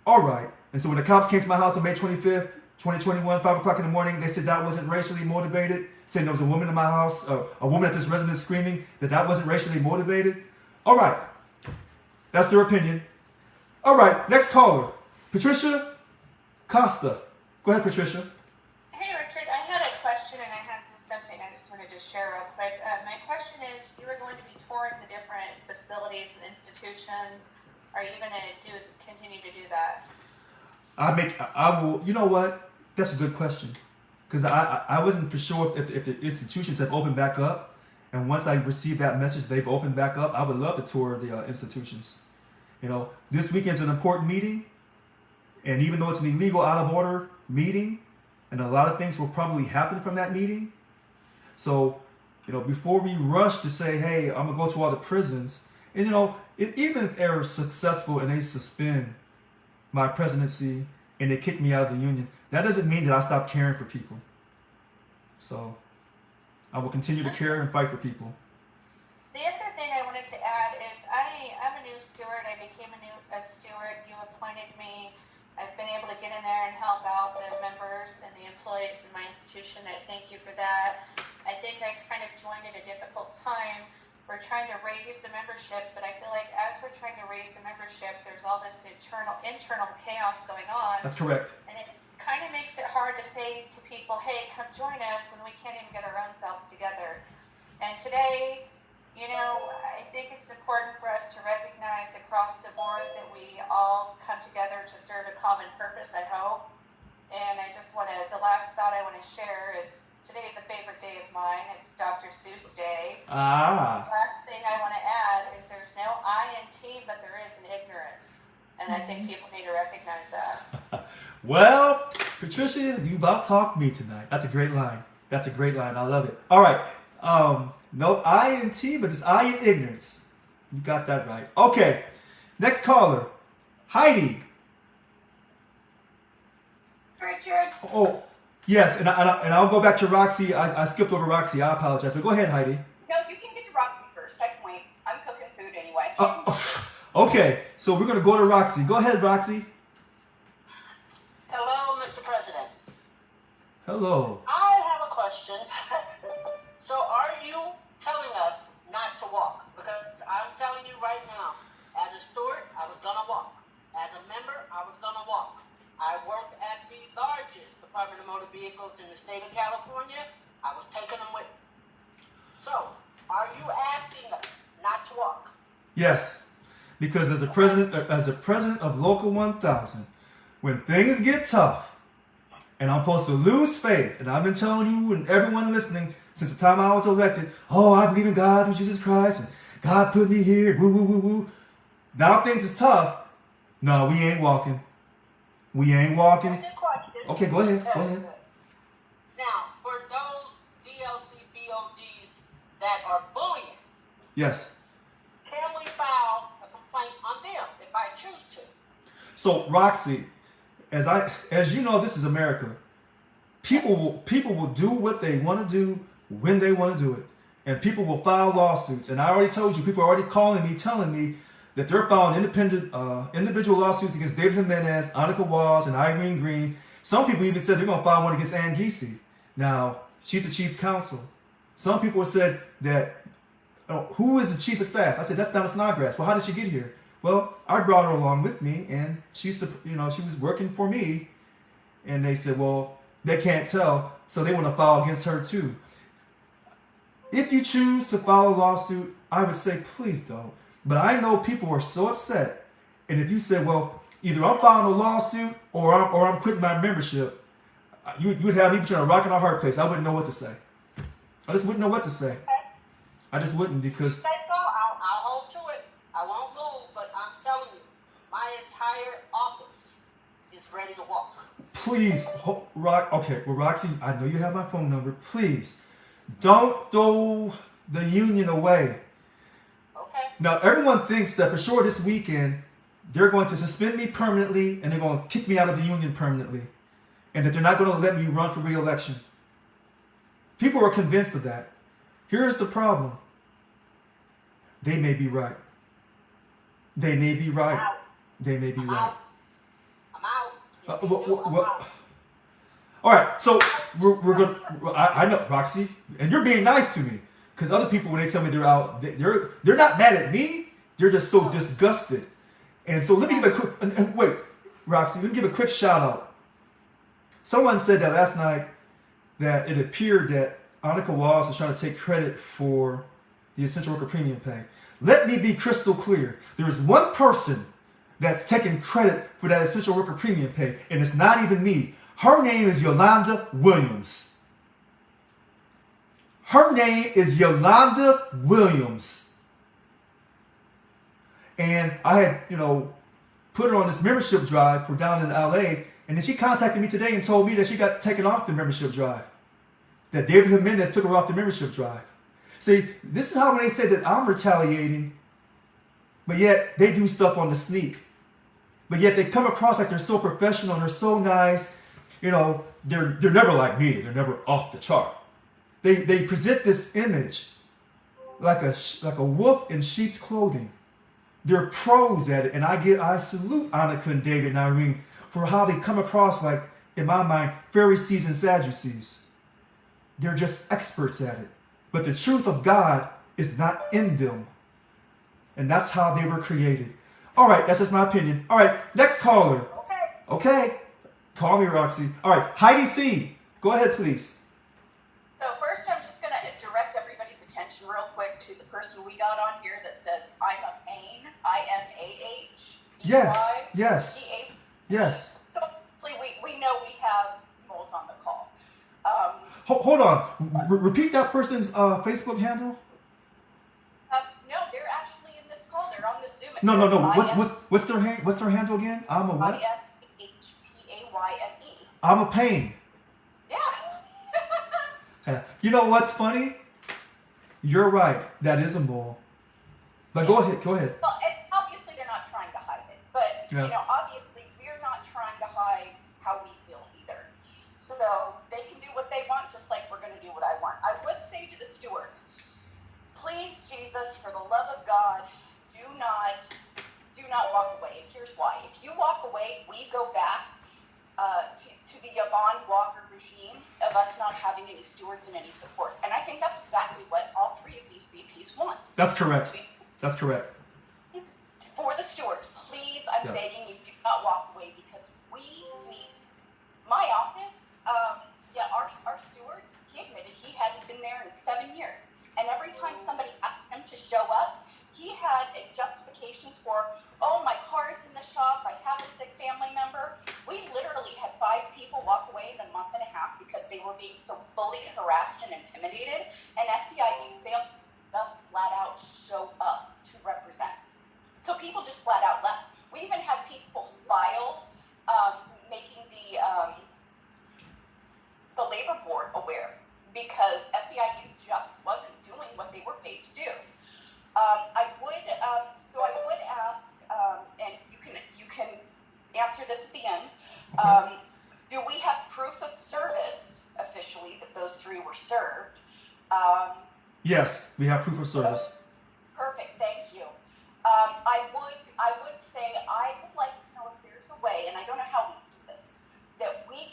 [SPEAKER 1] All right. And so when the cops came to my house on May 25th, 2021, 5 o'clock in the morning, they said that wasn't racially motivated, saying there was a woman in my house, a woman at this residence screaming that wasn't racially motivated. All right. That's their opinion. All right. Next caller, Patricia Costa. Go ahead, Patricia.
[SPEAKER 9] Hey, Richard. I had a question and I had just something I just wanted to share real quick. My question is, you are going to be touring the different facilities and institutions. Are you going to continue to do that?
[SPEAKER 1] I will, you know what? That's a good question. Because I wasn't for sure if the institutions have opened back up. And once I received that message, they've opened back up. I would love to tour the institutions. You know, this weekend's an important meeting. And even though it's an illegal, out of order meeting, and a lot of things will probably happen from that meeting. So, you know, before we rush to say, hey, I'm going to go to all the prisons. And, you know, even if they're successful and they suspend my presidency and they kick me out of the union, that doesn't mean that I stop caring for people. So I will continue to care and fight for people.
[SPEAKER 9] The other thing I wanted to add is I'm a new steward. I became a steward. You appointed me. I've been able to get in there and help out the members and the employees in my institution. I thank you for that. I think I kind of joined at a difficult time. We're trying to raise the membership, but I feel like as we're trying to raise the membership, there's all this internal chaos going on.
[SPEAKER 1] That's correct.
[SPEAKER 9] And kind of makes it hard to say to people, hey, come join us when we can't even get our own selves together. And today, I think it's important for us to recognize across the board that we all come together to serve a common purpose, I hope. And the last thought I want to share is today is a favorite day of mine. It's Dr. Seuss Day. Last thing I want to add is there's no I in tea, but there is in ignorance. And I think people need to recognize that.
[SPEAKER 1] Well, Patricia, you about talked me tonight. That's a great line. I love it. All right. No I in tea, but it's I in ignorance. You got that right. Okay. Next caller, Heidi.
[SPEAKER 6] Richard.
[SPEAKER 1] Oh, yes, and I'll go back to Roxy. I skipped over Roxy. I apologize. But go ahead, Heidi.
[SPEAKER 10] No, you can get to Roxy first. I can wait. I'm cooking food anyway.
[SPEAKER 1] Okay, so we're going to go to Roxy. Go ahead, Roxy.
[SPEAKER 11] Hello, Mr. President.
[SPEAKER 1] Hello.
[SPEAKER 11] I have a question. So are you telling us not to walk? Because I'm telling you right now, as a steward, I was going to walk. As a member, I was going to walk. I worked at the largest Department of Motor Vehicles in the state of California. I was taking them with me. So, are you asking us not to walk?
[SPEAKER 1] Yes, because as a president of Local 1000, when things get tough, and I'm supposed to lose faith, and I've been telling you and everyone listening since the time I was elected, oh, I believe in God through Jesus Christ, and God put me here, woo, woo, woo, woo. Now things is tough. No, we ain't walking. Okay, go ahead.
[SPEAKER 11] Now, for those DLC BODs that are bullying,
[SPEAKER 1] Yes.
[SPEAKER 11] can we file a complaint on them if I choose to?
[SPEAKER 1] So Roxy, as you know, this is America. People will do what they want to do when they want to do it, and people will file lawsuits. And I already told you, people are already calling me, telling me that they're filing individual lawsuits against David Jimenez, Annika Walls, and Irene Green. Some people even said they're going to file one against Ann Giese. Now, she's the chief counsel. Some people have said that, who is the chief of staff? I said, that's Donna Snodgrass. Well, how did she get here? Well, I brought her along with me, and she was working for me. And they said, well, they can't tell, so they want to file against her too. If you choose to file a lawsuit, I would say, please don't. But I know people are so upset. And if you say, well, either I'm filing a lawsuit or I'm quitting my membership, you would have me between a rock and a hard place. I wouldn't know what to say. I just wouldn't know what to say. I just wouldn't, because...
[SPEAKER 11] Say so, I'll hold to it. I won't move, but I'm telling you, my entire office is ready to walk.
[SPEAKER 1] Please, Roxy, I know you have my phone number. Please, don't throw the union away.
[SPEAKER 11] Okay.
[SPEAKER 1] Now, everyone thinks that for sure this weekend, they're going to suspend me permanently and they're going to kick me out of the union permanently. And that they're not going to let me run for re-election. People are convinced of that. Here's the problem. They may be right.
[SPEAKER 11] I'm out.
[SPEAKER 1] I'm
[SPEAKER 11] out.
[SPEAKER 1] All right, so we're going to, I know, Roxy, and you're being nice to me. Because other people, when they tell me they're out, they're not mad at me. They're just so disgusted. And so let me give a quick, wait, Roxy, let me give a quick shout out. Someone said that last night that it appeared that Annika Walls is trying to take credit for the essential worker premium pay. Let me be crystal clear. There is one person that's taking credit for that essential worker premium pay, and it's not even me. Her name is Yolanda Williams. Her name is Yolanda Williams. And I had, put her on this membership drive for down in LA, and then she contacted me today and told me that she got taken off the membership drive. That David Jimenez took her off the membership drive. See, this is how when they say that I'm retaliating, but yet they do stuff on the sneak. But yet they come across like they're so professional and they're so nice. They're never like me. They're never off the chart. They present this image like a wolf in sheep's clothing. They're pros at it, and I salute Annika and David and Irene for how they come across like, in my mind, Pharisees and Sadducees. They're just experts at it. But the truth of God is not in them. And that's how they were created. All right, that's just my opinion. All right, next caller. Okay. Call me, Roxy. All right, Heidi C. Go ahead, please.
[SPEAKER 10] So first, I'm just going to direct everybody's attention real quick to the person we got on here that says, I'm a pain, IMAH.
[SPEAKER 1] Yes.
[SPEAKER 10] So obviously we know we have moles on the call.
[SPEAKER 1] Hold on. Repeat that person's Facebook handle.
[SPEAKER 10] No, they're actually in this call. They're on this Zoom. It
[SPEAKER 1] No.
[SPEAKER 10] says
[SPEAKER 1] What's their handle again? I'm a what?
[SPEAKER 10] IMAHPAYNE.
[SPEAKER 1] I'm a pain.
[SPEAKER 10] Yeah.
[SPEAKER 1] You know what's funny? You're right. That is a mole. But go ahead.
[SPEAKER 10] Well, and obviously they're not trying to hide it, but
[SPEAKER 1] Yeah.
[SPEAKER 10] Obviously we're not trying to hide how we feel either. So they can do what they want, just like we're going to do what I want. I would say to the stewards, please, Jesus, for the love of God, do not walk away. And here's why: if you walk away, we go back to the Yvonne Walker regime of us not having any stewards and any support. And I think that's exactly what all three of these VPs want.
[SPEAKER 1] That's correct.
[SPEAKER 10] For the stewards, please, I'm begging you, do not walk away, because we need my office. Our steward, he admitted he hadn't been there in 7 years. And every time somebody asked him to show up, he had justifications for, oh, my car's in the shop, I have a sick family member. We literally had 5 people walk away in a month and a half because they were being so bullied, harassed, and intimidated. And SEIU failed to just flat out show up to represent. So people just flat out left. We even had people file making the labor board aware, because SEIU just wasn't doing what they were paid to do. I would ask, and you can answer this at the end.
[SPEAKER 1] Okay.
[SPEAKER 10] Do we have proof of service officially that those 3 were served?
[SPEAKER 1] Yes, we have proof of service.
[SPEAKER 10] Perfect, thank you. I would say I would like to know if there's a way, and I don't know how we can do this, that we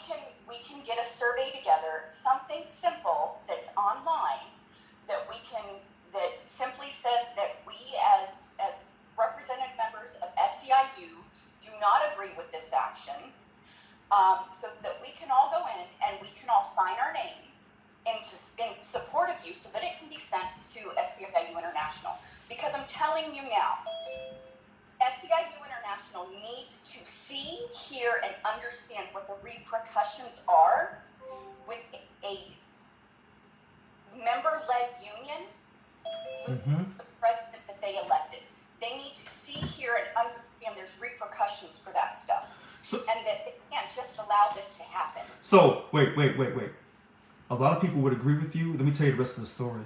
[SPEAKER 10] can get a survey together, something simple that's online, that simply says that we as represented members of SEIU do not agree with this action, so that we can all go in and we can all sign our names in support of you, so that it can be sent to SEIU International. Because I'm telling you now, SEIU International needs to see, hear, and understand what the repercussions are with a member-led union losing the president that they elected. They need to see, hear, and understand there's repercussions for that stuff. And that they can't just allow this to happen.
[SPEAKER 1] So, wait. A lot of people would agree with you. Let me tell you the rest of the story.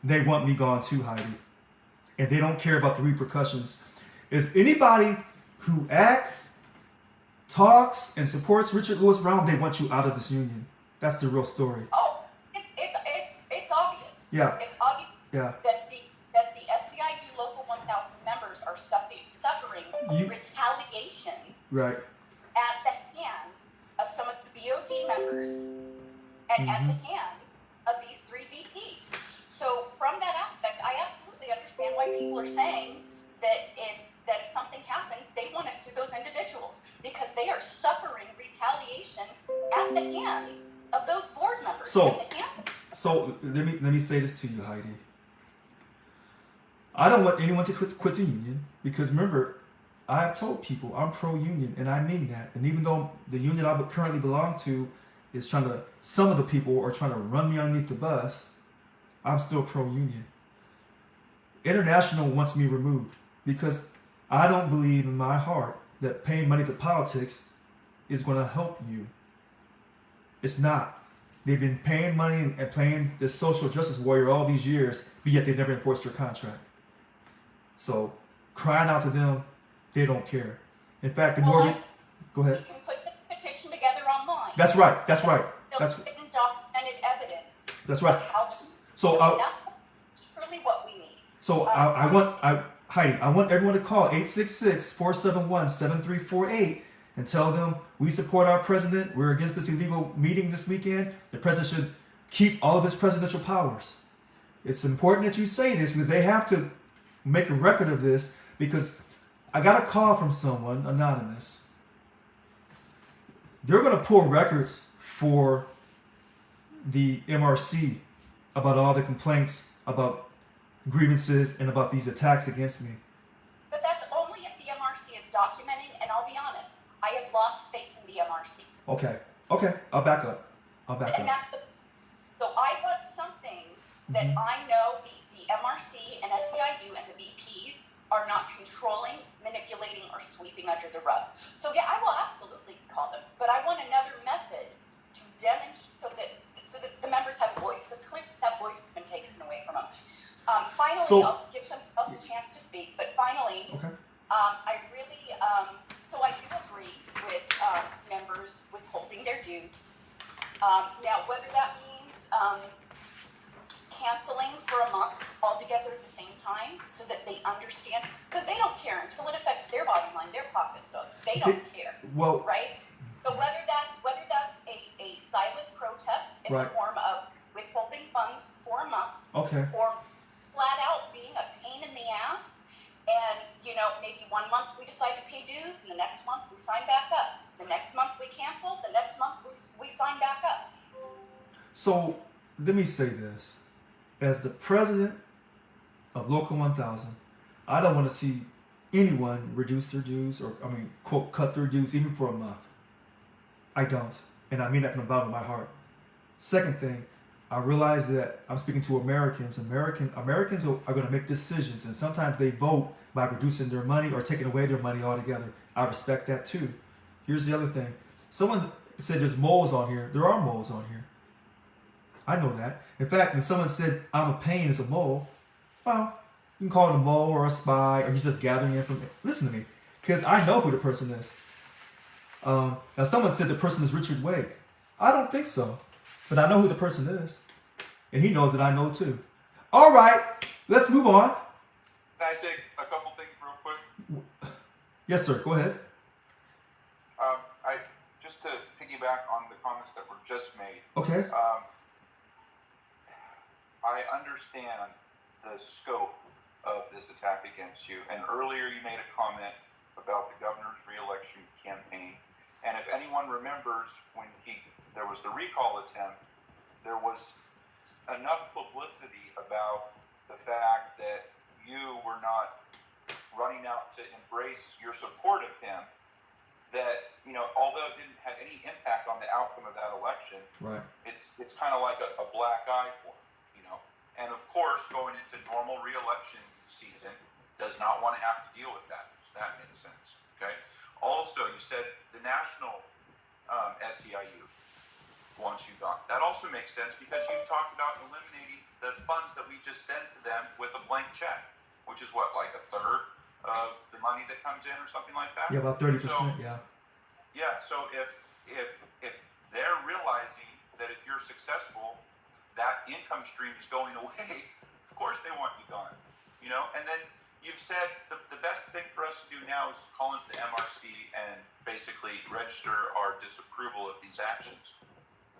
[SPEAKER 1] They want me gone too, Heidi. And they don't care about the repercussions. Is anybody who acts, talks, and supports Richard Lewis Brown, they want you out of this union. That's the real story.
[SPEAKER 10] Oh, it's obvious.
[SPEAKER 1] Yeah.
[SPEAKER 10] It's obvious
[SPEAKER 1] Yeah.
[SPEAKER 10] that the SEIU Local 1000 members are suffering retaliation
[SPEAKER 1] Right.
[SPEAKER 10] at the hands of some of the BOD members and at the hands of these 3 VPs. So from that aspect, I absolutely understand why people are saying that if something happens, they want to sue those individuals, because they are suffering retaliation at the hands of those board members.
[SPEAKER 1] So let me say this to you, Heidi. I don't want anyone to quit the union, because remember, I have told people I'm pro-union, and I mean that. And even though the union I currently belong to is some of the people are trying to run me underneath the bus, I'm still pro-union. International wants me removed, because I don't believe in my heart that paying money to politics is going to help you. It's not. They've been paying money and playing the social justice warrior all these years, but yet they've never enforced their contract. So, crying out to them, they don't care. In fact, the more go ahead.
[SPEAKER 10] We can put the petition together online.
[SPEAKER 1] That's right. That's
[SPEAKER 10] Documented evidence.
[SPEAKER 1] That's right. So
[SPEAKER 10] that's truly what we need.
[SPEAKER 1] So Heidi, I want everyone to call 866-471-7348 and tell them we support our president. We're against this illegal meeting this weekend. The president should keep all of his presidential powers. It's important that you say this, because they have to make a record of this, because I got a call from someone, anonymous, they're going to pull records for the MRC about all the complaints, about grievances, and about these attacks against me.
[SPEAKER 10] But that's only if the MRC is documenting, and I'll be honest, I have lost faith in the MRC.
[SPEAKER 1] Okay, I'll back up.
[SPEAKER 10] And that's so I want something that I know the MRC and SEIU and the VPs are not controlling, manipulating, or sweeping under the rug. So yeah, I will absolutely call them, but I want another method to demonstrate so that the members have a voice, because clearly that voice has been taken away from them. Finally, I'll give someone else a chance to speak, but finally, I really, so I do agree with members withholding their dues. Now, whether that means canceling for a month altogether at the same time so that they understand, because they don't care until it affects their bottom line, their pocketbook. They don't care, right? So whether that's a silent protest in the form of withholding funds for a month, or flat out being a pain in the ass, and maybe 1 month we decide to pay dues, and the next month we sign back up. The next month we cancel. The next month we sign back up. So
[SPEAKER 1] let me say this. As the president of Local 1000, I don't want to see anyone reduce their dues or, quote, cut their dues even for a month. I don't. And I mean that from the bottom of my heart. Second thing, I realize that I'm speaking to Americans. Americans are going to make decisions, and sometimes they vote by reducing their money or taking away their money altogether. I respect that too. Here's the other thing. Someone said there's moles on here. There are moles on here. I know that. In fact, when someone said I'm a pain as a mole, well, you can call it a mole or a spy, or he's just gathering information. Listen to me, because I know who the person is. Now, someone said the person is Richard Wake. I don't think so, but I know who the person is, and he knows that I know too. All right, let's move on.
[SPEAKER 4] Can I say a couple things real quick?
[SPEAKER 1] Yes, sir. Go ahead.
[SPEAKER 4] Just to piggyback on the comments that were just made.
[SPEAKER 1] Okay.
[SPEAKER 4] I understand the scope of this attack against you. And earlier you made a comment about the governor's re-election campaign. And if anyone remembers, when there was the recall attempt, there was enough publicity about the fact that you were not running out to embrace your support of him, that, although it didn't have any impact on the outcome of that election, it's kind of like a black eye for him. And of course, going into normal re-election season, does not want to have to deal with that. So that makes sense. Okay. Also, you said the national SEIU wants you gone. That also makes sense because you talked about eliminating the funds that we just send to them with a blank check, which is what, like a third of the money that comes in, or something like that.
[SPEAKER 1] Yeah, about 30%.
[SPEAKER 4] Yeah. So if they're realizing that if you're successful, that income stream is going away, of course they want you gone, and then you've said the best thing for us to do now is to call into the MRC and basically register our disapproval of these actions.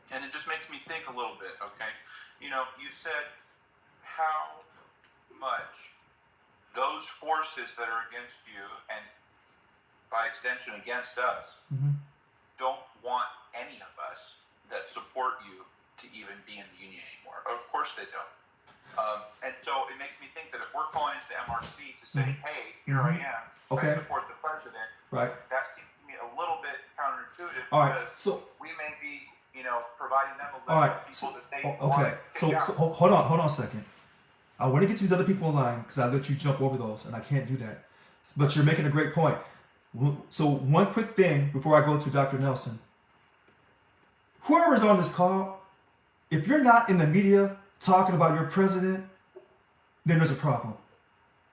[SPEAKER 4] And it just makes me think a little bit, okay? You said how much those forces that are against you, and by extension against us, don't want any of us that support you to even be in the union anymore. Of course they don't. And so it makes me think that if we're calling into the MRC to say, hey, here I am, I support the president, that seems to me a little bit counterintuitive, because we may be, providing them a list of people that they want to kick out.
[SPEAKER 1] So hold on a second. I want to get to these other people in line because I let you jump over those, and I can't do that. But you're making a great point. So one quick thing before I go to Dr. Nelson. Whoever's on this call, if you're not in the media talking about your president, then there's a problem.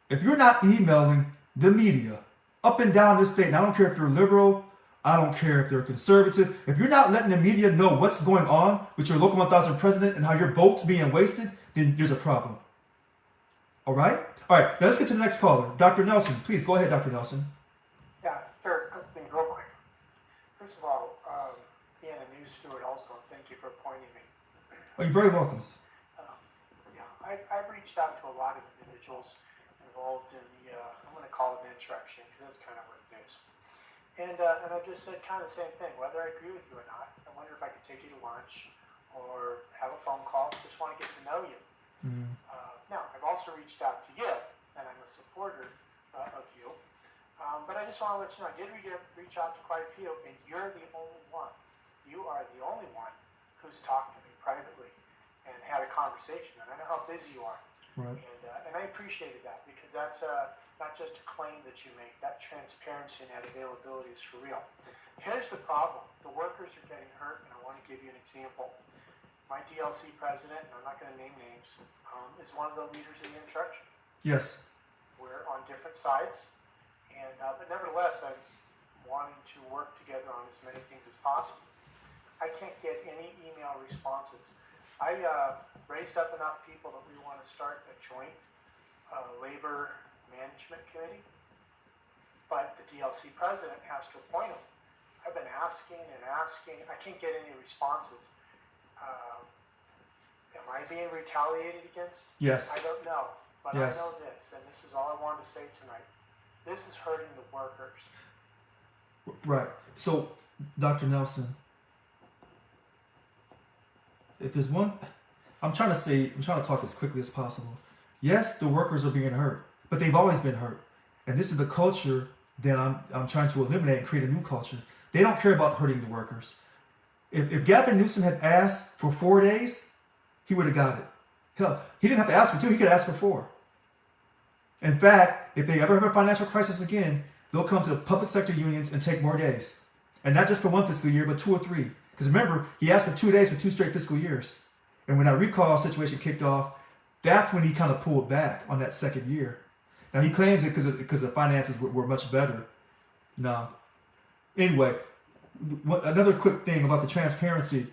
[SPEAKER 1] If you're not emailing the media up and down this state, and I don't care if they're liberal, I don't care if they're conservative, if you're not letting the media know what's going on with your Local 1000 president and how your vote's being wasted, then there's a problem. All right? All right, now let's get to the next caller. Dr. Nelson, please go ahead, Dr. Nelson.
[SPEAKER 12] Yeah, sure. Real quick. First of all, being a news steward also, thank you for appointing me.
[SPEAKER 1] Oh, you're very welcome.
[SPEAKER 12] I've reached out to a lot of individuals involved in the, I'm going to call it an insurrection, because that's kind of what it is. And I just said kind of the same thing, whether I agree with you or not. I wonder if I could take you to lunch or have a phone call. Just want to get to know you. Now, I've also reached out to you, and I'm a supporter of you. But I just want to let you know, I did reach out to quite a few, and you're the only one. You are the only one who's talked to me privately and had a conversation. And I know how busy you are.
[SPEAKER 1] Right.
[SPEAKER 12] And I appreciated that, because that's not just a claim that you make. That transparency and that availability is for real. Here's the problem. The workers are getting hurt, and I want to give you an example. My DLC president, and I'm not going to name names, is one of the leaders in the instruction.
[SPEAKER 1] Yes.
[SPEAKER 12] We're on different sides, and but nevertheless, I'm wanting to work together on as many things as possible. I can't get any email responses. I raised up enough people that we want to start a joint labor management committee, but the DLC president has to appoint them. I've been asking and asking. I can't get any responses. Am I being retaliated against?
[SPEAKER 1] Yes.
[SPEAKER 12] I don't know, but
[SPEAKER 1] Yes.
[SPEAKER 12] I know this, and this is all I wanted to say tonight. This is hurting the workers.
[SPEAKER 1] Right. So, Dr. Nelson, if there's one, I'm trying to talk as quickly as possible. Yes, the workers are being hurt, but they've always been hurt. And this is the culture that I'm trying to eliminate and create a new culture. They don't care about hurting the workers. If Gavin Newsom had asked for 4 days, he would have got it. Hell, he didn't have to ask for 2, he could have asked for 4. In fact, if they ever have a financial crisis again, they'll come to the public sector unions and take more days. And not just for 1 fiscal year, but 2 or 3. Because remember, he asked for 2 days for 2 straight fiscal years. And when that recall situation kicked off, that's when he kind of pulled back on that second year. Now, he claims it because the finances were much better. No. Anyway, another quick thing about the transparency.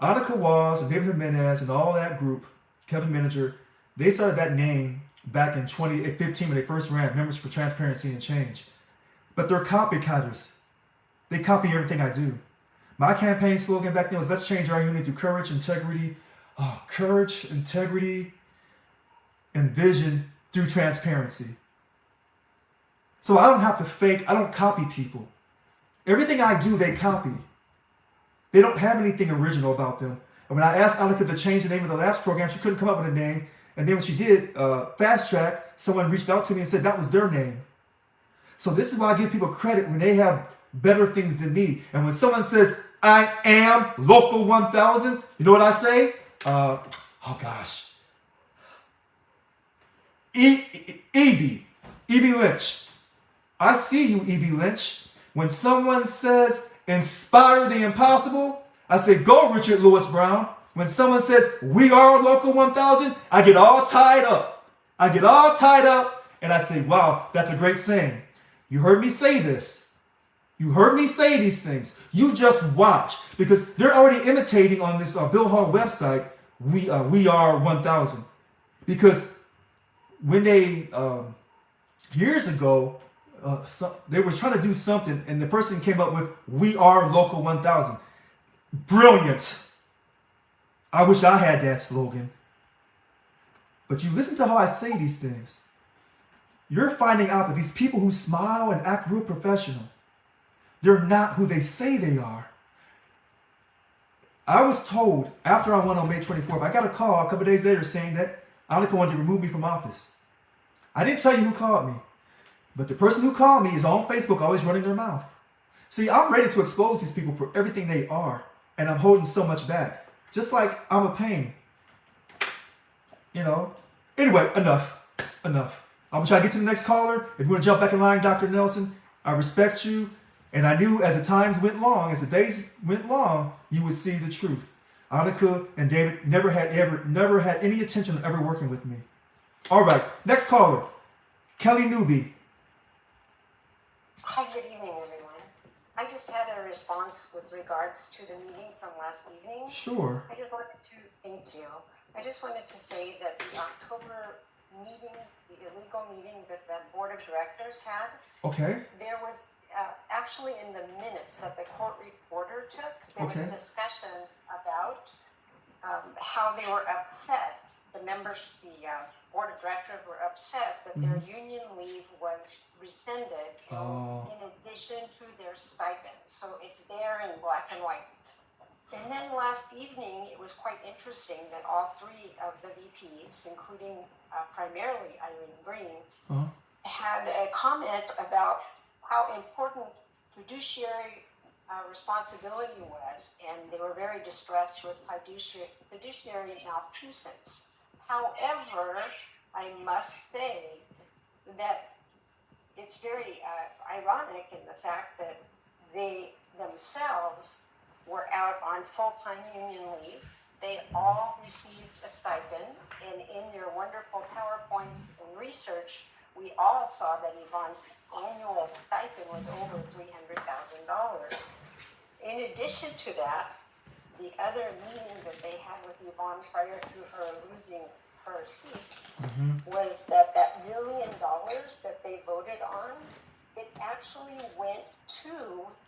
[SPEAKER 1] Annika Waz and David Jimenez and all that group, Kevin Manager, they started that name back in 2015 when they first ran Members for Transparency and Change. But they're copycatters. They copy everything I do. My campaign slogan back then was, let's change our union through courage, integrity, and vision through transparency. So I don't have to fake, I don't copy people. Everything I do, they copy. They don't have anything original about them. And when I asked Annika to change the name of the labs program, she couldn't come up with a name. And then when she did Fast Track, someone reached out to me and said that was their name. So this is why I give people credit when they have better things than me. And when someone says, I am Local 1000, you know what I say? E.B. Lynch. I see you, E.B. Lynch. When someone says, inspire the impossible, I say, go, Richard Lewis Brown. When someone says, we are Local 1000, I get all tied up. And I say, wow, that's a great saying. You heard me say this. You heard me say these things. You just watch. Because they're already imitating on this Bill Hall website, we are 1000. Because when they, years ago, they were trying to do something, and the person came up with, we are Local 1000. Brilliant. I wish I had that slogan. But you listen to how I say these things. You're finding out that these people who smile and act real professional, they're not who they say they are. I was told after I won on May 24th, I got a call a couple days later saying that Annika wanted to remove me from office. I didn't tell you who called me, but the person who called me is on Facebook always running their mouth. See, I'm ready to expose these people for everything they are, and I'm holding so much back. Just like I'm a pain. You know? Anyway, enough. I'm going to try to get to the next caller. If you want to jump back in line, Dr. Nelson, I respect you. And I knew as the times went long, as the days went long, you would see the truth. Annika and David never had any intention of ever working with me. All right, next caller, Kelly Newby.
[SPEAKER 13] Hi, good evening, everyone. I just had a response with regards to the meeting from last evening.
[SPEAKER 1] Sure.
[SPEAKER 13] I just wanted to say that the October meeting, the illegal meeting that the board of directors had,
[SPEAKER 1] Okay.
[SPEAKER 13] there was actually in the minutes that the court reporter took, there was a discussion about how they were upset the members, the board of directors were upset that their union leave was rescinded in addition to their stipend. So it's there in black and white. And then last evening, it was quite interesting that all three of the VPs, including primarily Irene Green, had a comment about how important fiduciary responsibility was, and they were very distressed with fiduciary malfeasance. However, I must say that it's very ironic in the fact that they themselves were out on full-time union leave. They all received a stipend, and in their wonderful PowerPoints and research, we all saw that Yvonne's annual stipend was over $300,000. In addition to that, the other meeting that they had with Yvonne prior to her losing her seat was that $1 million that they voted on, it actually went to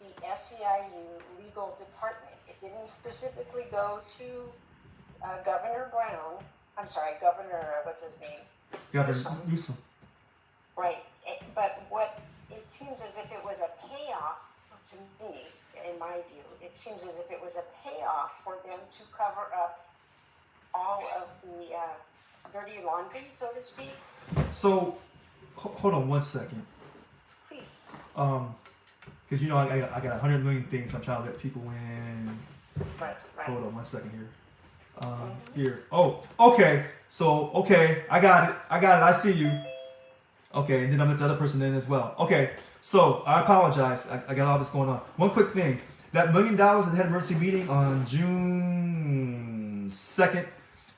[SPEAKER 13] the SEIU legal department. It didn't specifically go to Governor Brown. I'm sorry, Governor, what's his name?
[SPEAKER 1] Governor Newsom.
[SPEAKER 13] Right, but what it seems as if it was a payoff to me, in my view, it seems as if it was a payoff for them to cover up all of the dirty laundry, so to speak.
[SPEAKER 1] So, hold on one second.
[SPEAKER 13] Please.
[SPEAKER 1] Because you know I got 100 million things I'm trying to let people in.
[SPEAKER 13] Right.
[SPEAKER 1] Hold on one second here. Here. Oh, okay. So, okay, I got it. I see you. Okay, and then I'm let the other person in as well. Okay, so I apologize. I got all this going on. One quick thing. That $1 million that had emergency meeting on June 2nd,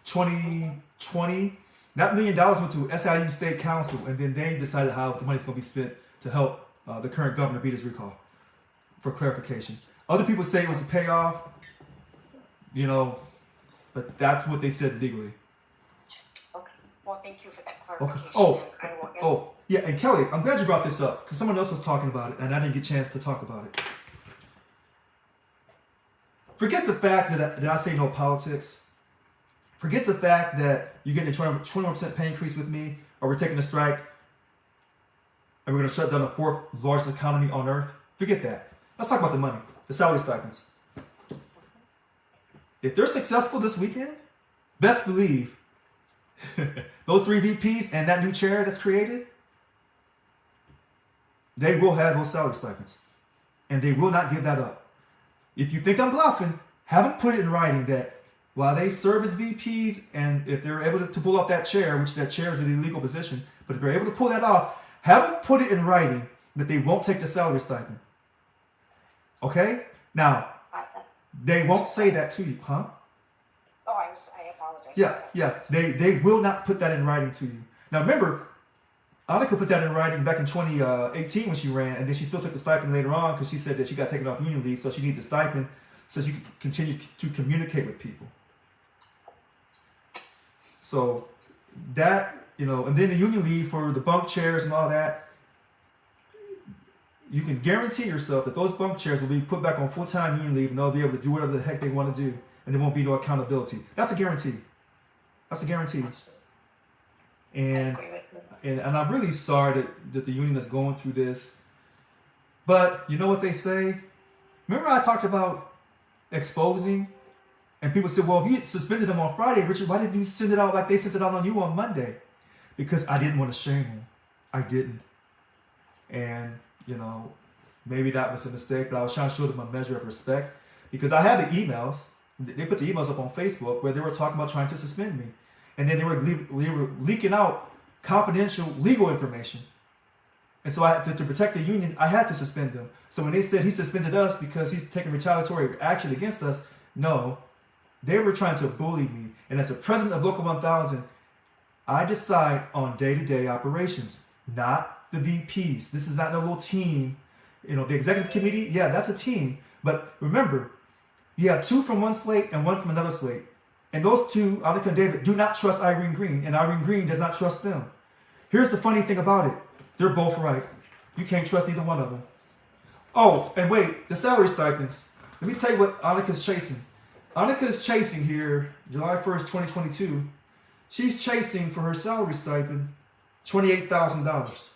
[SPEAKER 1] 2020, that $1 million went to SIU State Council, and then they decided how the money's going to be spent to help the current governor beat his recall, for clarification. Other people say it was a payoff, you know, but that's what they said legally.
[SPEAKER 13] Okay. Well, thank you for that clarification.
[SPEAKER 1] Okay. Yeah, and Kelly, I'm glad you brought this up because someone else was talking about it and I didn't get a chance to talk about it. Forget the fact that I say no politics. Forget the fact that you're getting a 21% pay increase with me, or we're taking a strike and we're going to shut down the fourth largest economy on earth. Forget that. Let's talk about the money, the salary stipends. If they're successful this weekend, best believe those 3 VPs and that new chair that's created, they will have those salary stipends. And they will not give that up. If you think I'm bluffing, have them put it in writing that while they serve as VPs, and if they're able to pull off that chair, which that chair is an illegal position, but if they're able to pull that off, have them put it in writing that they won't take the salary stipend. Okay? Now, they won't say that to you, huh?
[SPEAKER 13] Oh, I apologize.
[SPEAKER 1] Yeah. They will not put that in writing to you. Now remember, Annika put that in writing back in 2018 when she ran, and then she still took the stipend later on because she said that she got taken off union leave, so she needed the stipend so she could continue to communicate with people. So that, you know, and then the union leave for the bunk chairs and all that, you can guarantee yourself that those bunk chairs will be put back on full-time union leave and they'll be able to do whatever the heck they want to do, and there won't be no accountability. That's a guarantee. That's a guarantee. And I'm really sorry that the union is going through this. But you know what they say? Remember I talked about exposing? And people said, well, if you suspended them on Friday, Richard, why didn't you send it out like they sent it out on you on Monday? Because I didn't want to shame them. I didn't. And, you know, maybe that was a mistake, but I was trying to show them a measure of respect. Because I had the emails. They put the emails up on Facebook where they were talking about trying to suspend me. And then they were leaking out confidential legal information. And so to protect the union, I had to suspend them. So when they said he suspended us because he's taking retaliatory action against us, no, they were trying to bully me. And as a president of Local 1000, I decide on day-to-day operations, not the VPs. This is not a little team. You know, the executive committee, yeah, that's a team. But remember, you have 2 from one slate and 1 from another slate. And those 2, Annika and David, do not trust Irene Green, and Irene Green does not trust them. Here's the funny thing about it. They're both right. You can't trust either one of them. Oh, and wait, the salary stipends. Let me tell you what Annika's chasing. Annika's chasing here, July 1st, 2022, She's chasing for her salary stipend $28,000.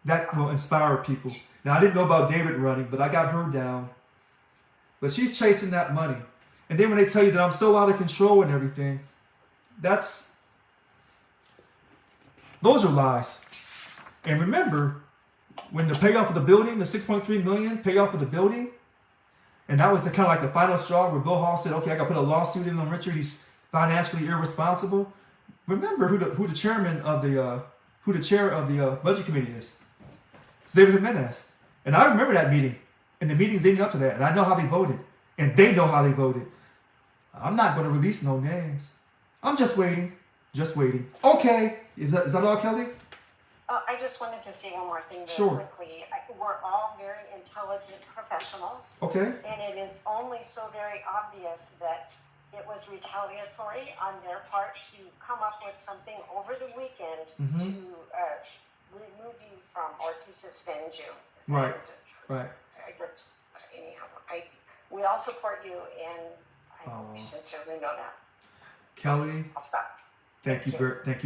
[SPEAKER 1] That will inspire people. Now, I didn't know about David running, but I got her down. But she's chasing that money. And then when they tell you that I'm so out of control and everything, those are lies. And remember, when the payoff of the building, the $6.3 million payoff of the building, and that was the kind of like the final straw where Bill Hall said, okay, I got to put a lawsuit in on Richard. He's financially irresponsible. Remember who the chair of the budget committee is. It's David Jimenez. And I remember that meeting and the meetings leading up to that. And I know how they voted. And they know how they voted. I'm not going to release no names. I'm just waiting. Just waiting. Okay. Is that all, Kelly?
[SPEAKER 13] I just wanted to say one more thing very
[SPEAKER 1] Sure.
[SPEAKER 13] quickly. We're all very intelligent professionals.
[SPEAKER 1] Okay.
[SPEAKER 13] And it is only so very obvious that it was retaliatory on their part to come up with something over the weekend to remove you from or to suspend you.
[SPEAKER 1] Right.
[SPEAKER 13] And,
[SPEAKER 1] Right.
[SPEAKER 13] I guess, anyhow, we all support you, and I hope you sincerely know that.
[SPEAKER 1] Kelly,
[SPEAKER 13] I'll stop.
[SPEAKER 1] thank you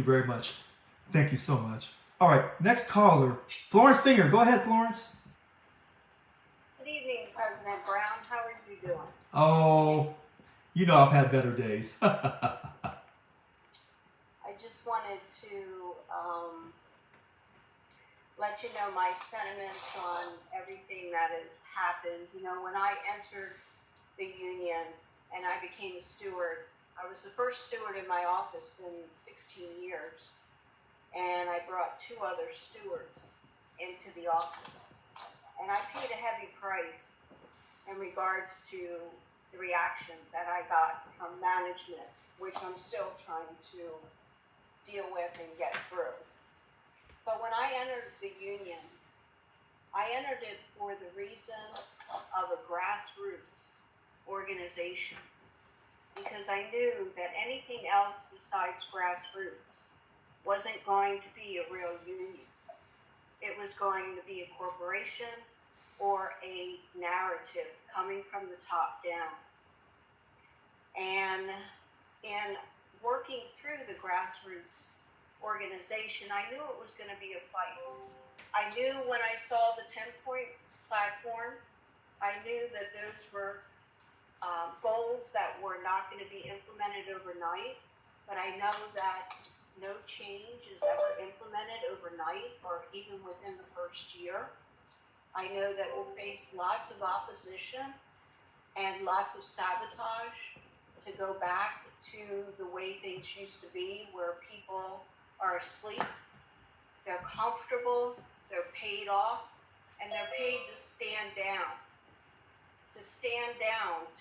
[SPEAKER 1] very much. Thank you so much. All right, next caller, Florence Stinger. Go ahead, Florence.
[SPEAKER 14] Good evening, President Brown. How are you doing?
[SPEAKER 1] Oh, you know I've had better days.
[SPEAKER 14] I just wanted to let you know my sentiments on everything that has happened. You know, when I entered the union and I became a steward, I was the first steward in my office in 16 years. And I brought 2 other stewards into the office. And I paid a heavy price in regards to the reaction that I got from management, which I'm still trying to deal with and get through. But when I entered the union, I entered it for the reason of a grassroots organization, because I knew that anything else besides grassroots wasn't going to be a real union. It was going to be a corporation or a narrative coming from the top down. And in working through the grassroots organization, I knew it was going to be a fight. I knew when I saw the 10-point platform, I knew that those were goals that were not going to be implemented overnight, but I know that no change is ever implemented overnight or even within the first year. I know that we'll face lots of opposition and lots of sabotage to go back to the way things used to be, where people are asleep, they're comfortable, they're paid off, and they're paid to stand down.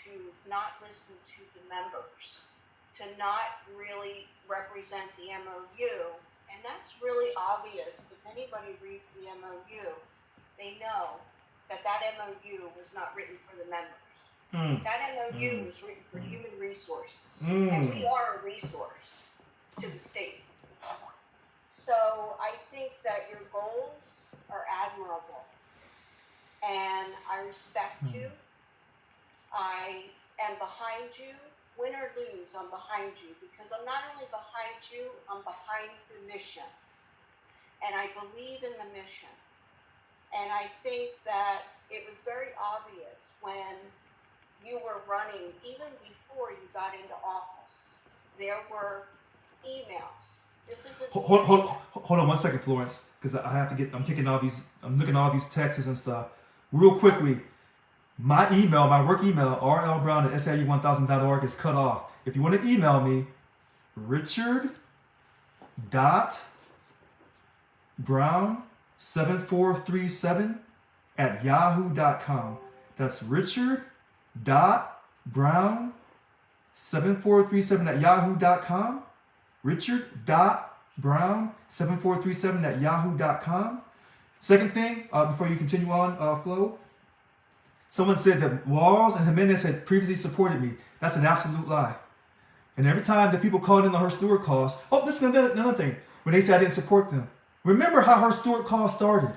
[SPEAKER 14] To not listen to the members, to not really represent the MOU. And that's really obvious. If anybody reads the MOU, they know that MOU was not written for the members. That MOU was written for human resources. And we are a resource to the state. So I think that your goals are admirable. And I respect you. I am behind you. Win or lose, I'm behind you, because I'm not only behind you, I'm behind the mission. And I believe in the mission. And I think that it was very obvious when you were running, even before you got into office, there were emails. This is a
[SPEAKER 1] Hold on 1 second, Florence, because I have to I'm looking at all these texts and stuff. Real quickly, my work email, rlbrown@siu1000.org is cut off. If you want to email me, richard.brown7437@yahoo.com. That's richard.brown7437@yahoo.com. richard.brown7437@yahoo.com. Second thing, before you continue on, Flo, someone said that Walls and Jimenez had previously supported me. That's an absolute lie. And every time that people called in on her steward calls, this is another thing, when they say I didn't support them. Remember how her steward call started.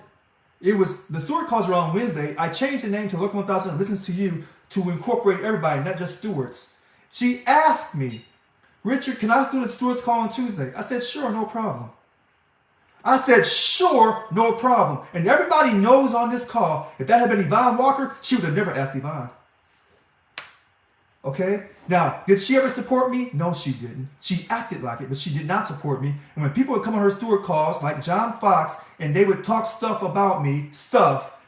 [SPEAKER 1] The steward calls were on Wednesday. I changed the name to Local 1000 Listens to You to incorporate everybody, not just stewards. She asked me, Richard, can I do the stewards call on Tuesday? I said, sure, no problem. I said, sure, no problem. And everybody knows on this call, if that had been Yvonne Walker, she would have never asked Yvonne. Okay? Now, did she ever support me? No, she didn't. She acted like it, but she did not support me. And when people would come on her steward calls, like John Fox, and they would talk stuff about me,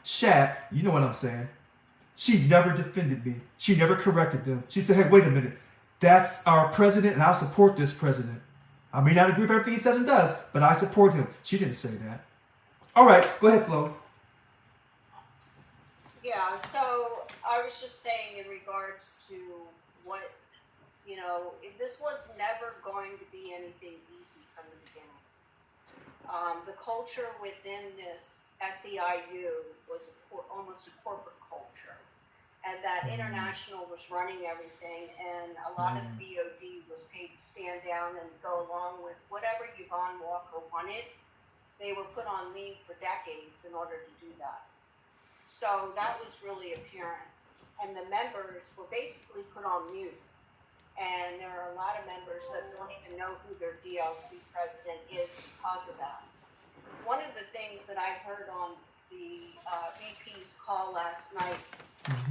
[SPEAKER 1] Shat, you know what I'm saying. She never defended me. She never corrected them. She said, hey, wait a minute. That's our president, and I support this president. I may not agree with everything he says and does, but I support him. She didn't say that. All right, go ahead, Flo.
[SPEAKER 14] Yeah, so I was just saying in regards to what, this was never going to be anything easy from the beginning. The culture within this SEIU was almost a corporate culture. And that international was running everything, and a lot of the BOD was paid to stand down and go along with whatever Yvonne Walker wanted. They were put on leave for decades in order to do that. So that was really apparent. And the members were basically put on mute. And there are a lot of members that don't even know who their DLC president is because of that. One of the things that I heard on the VP's call last night,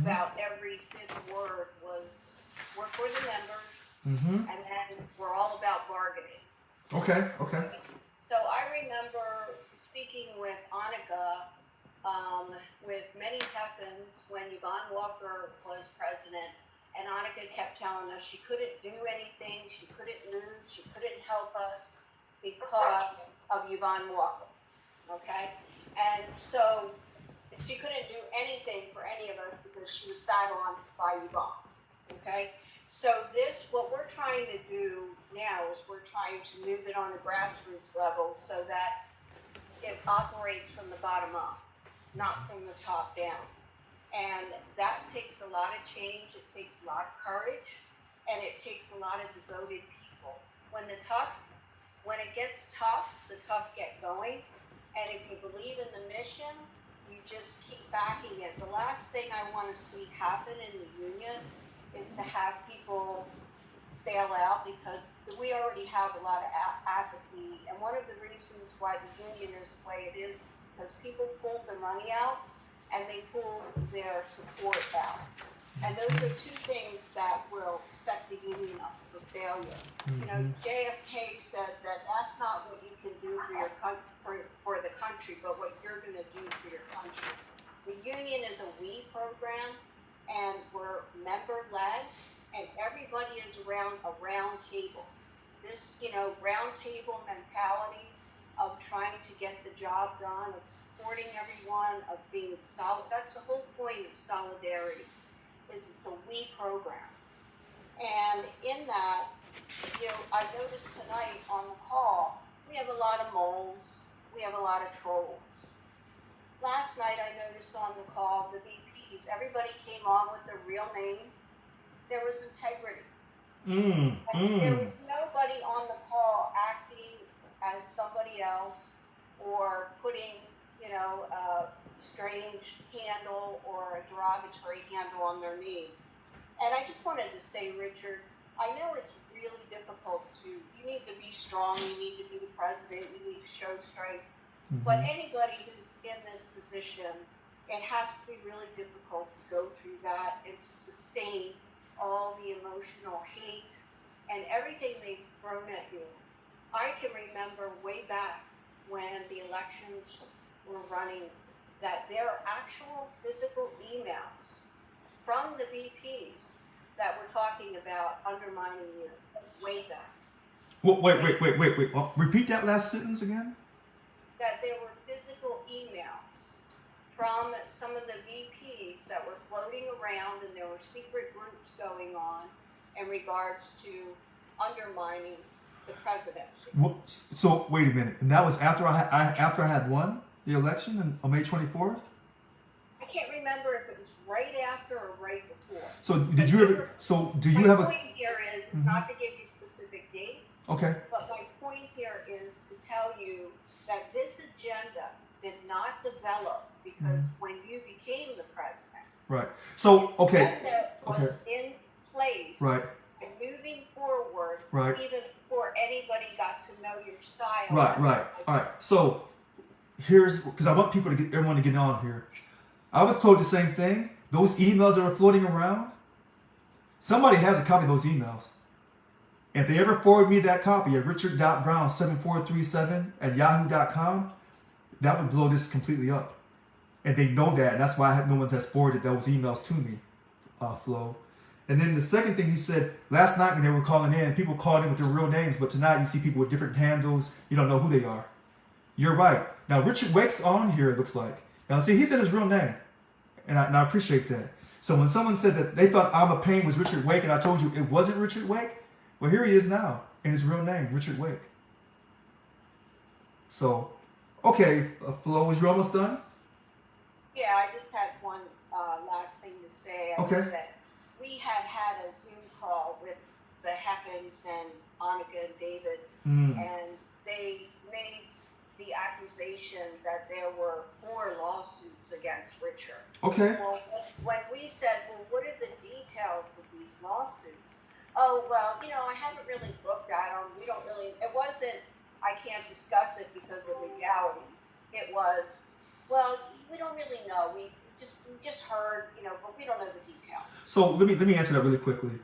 [SPEAKER 14] about every fifth word was, we're for the members, and then we're all about bargaining.
[SPEAKER 1] Okay.
[SPEAKER 14] So I remember speaking with Annika, with many Pepins when Yvonne Walker was president, and Annika kept telling us she couldn't do anything, she couldn't move, she couldn't help us because of Yvonne Walker, okay? And so she couldn't do anything for any of us because she was sat on by Yvonne, okay? So what we're trying to do now is we're trying to move it on a grassroots level so that it operates from the bottom up, not from the top down. And that takes a lot of change, it takes a lot of courage, and it takes a lot of devoted people. When it gets tough, the tough get going. And if you believe in the mission, you just keep backing it. The last thing I want to see happen in the union is to have people bail out, because we already have a lot of apathy. And one of the reasons why the union is the way it is because people pulled their money out and they pulled their support out. And those are two things that will set the union up for failure. JFK said that that's not what you can do for the country, but what you're going to do for your country. The union is a we program, and we're member-led, and everybody is around a round table. This, round table mentality of trying to get the job done, of supporting everyone, of being solid. That's the whole point of solidarity, is it's a we program. And in that, I noticed tonight on the call, we have a lot of moles, we have a lot of trolls. Last night I noticed on the call, the VPs, everybody came on with their real name. There was integrity. There was nobody on the call acting as somebody else or putting, a strange handle or a derogatory handle on their name. And I just wanted to say, Richard, I know it's really difficult you need to be strong, you need to be the president, you need to show strength. But anybody who's in this position, it has to be really difficult to go through that and to sustain all the emotional hate and everything they've thrown at you. I can remember way back when the elections were running that there are actual physical emails from the VPs that were talking about undermining you way back.
[SPEAKER 1] Well, wait. Repeat that last sentence again.
[SPEAKER 14] That there were physical emails from some of the VPs that were floating around, and there were secret groups going on in regards to undermining the presidency.
[SPEAKER 1] So wait a minute, and that was after I had won the election on May 24th?
[SPEAKER 14] I can't remember if it was right after or right before.
[SPEAKER 1] So did you ever? So do you have a?
[SPEAKER 14] My point here is not to give you specific dates.
[SPEAKER 1] Okay.
[SPEAKER 14] But my point here is to tell you that this agenda did not develop because when you became the president.
[SPEAKER 1] Right. So okay.
[SPEAKER 14] The agenda was in place.
[SPEAKER 1] Right.
[SPEAKER 14] And moving forward
[SPEAKER 1] Right.
[SPEAKER 14] even before anybody got to know your style.
[SPEAKER 1] Right. All right. So here's, because I want people to get, everyone to get on here. I was told the same thing. Those emails that are floating around, somebody has a copy of those emails. If they ever forward me that copy at richard.brown7437@yahoo.com, that would blow this completely up. And they know that, and that's why I have no one has forwarded those emails to me, Flo. And then the second thing you said, last night when they were calling in, people called in with their real names, but tonight you see people with different handles. You don't know who they are. You're right. Now, Richard Wake's on here, it looks like. Now, see, he said his real name, and I appreciate that. So when someone said that they thought I'm a Pain was Richard Wake, and I told you it wasn't Richard Wake, well, here he is now, in his real name, Richard Wake. So, okay, Flo, was you almost done?
[SPEAKER 14] Yeah, I just had one last thing to say. I
[SPEAKER 1] Okay.
[SPEAKER 14] know that we had a Zoom call with the Heppens and Annika and David, and they made the accusation that there were 4 lawsuits against Richard.
[SPEAKER 1] Okay.
[SPEAKER 14] Well, when we said, well, what are the details of these lawsuits? Oh, well, I haven't really looked at them. We don't really, it wasn't, I can't discuss it because of legalities. It was, well, we don't really know. We just heard, but we don't know the details.
[SPEAKER 1] So let me answer that really quickly.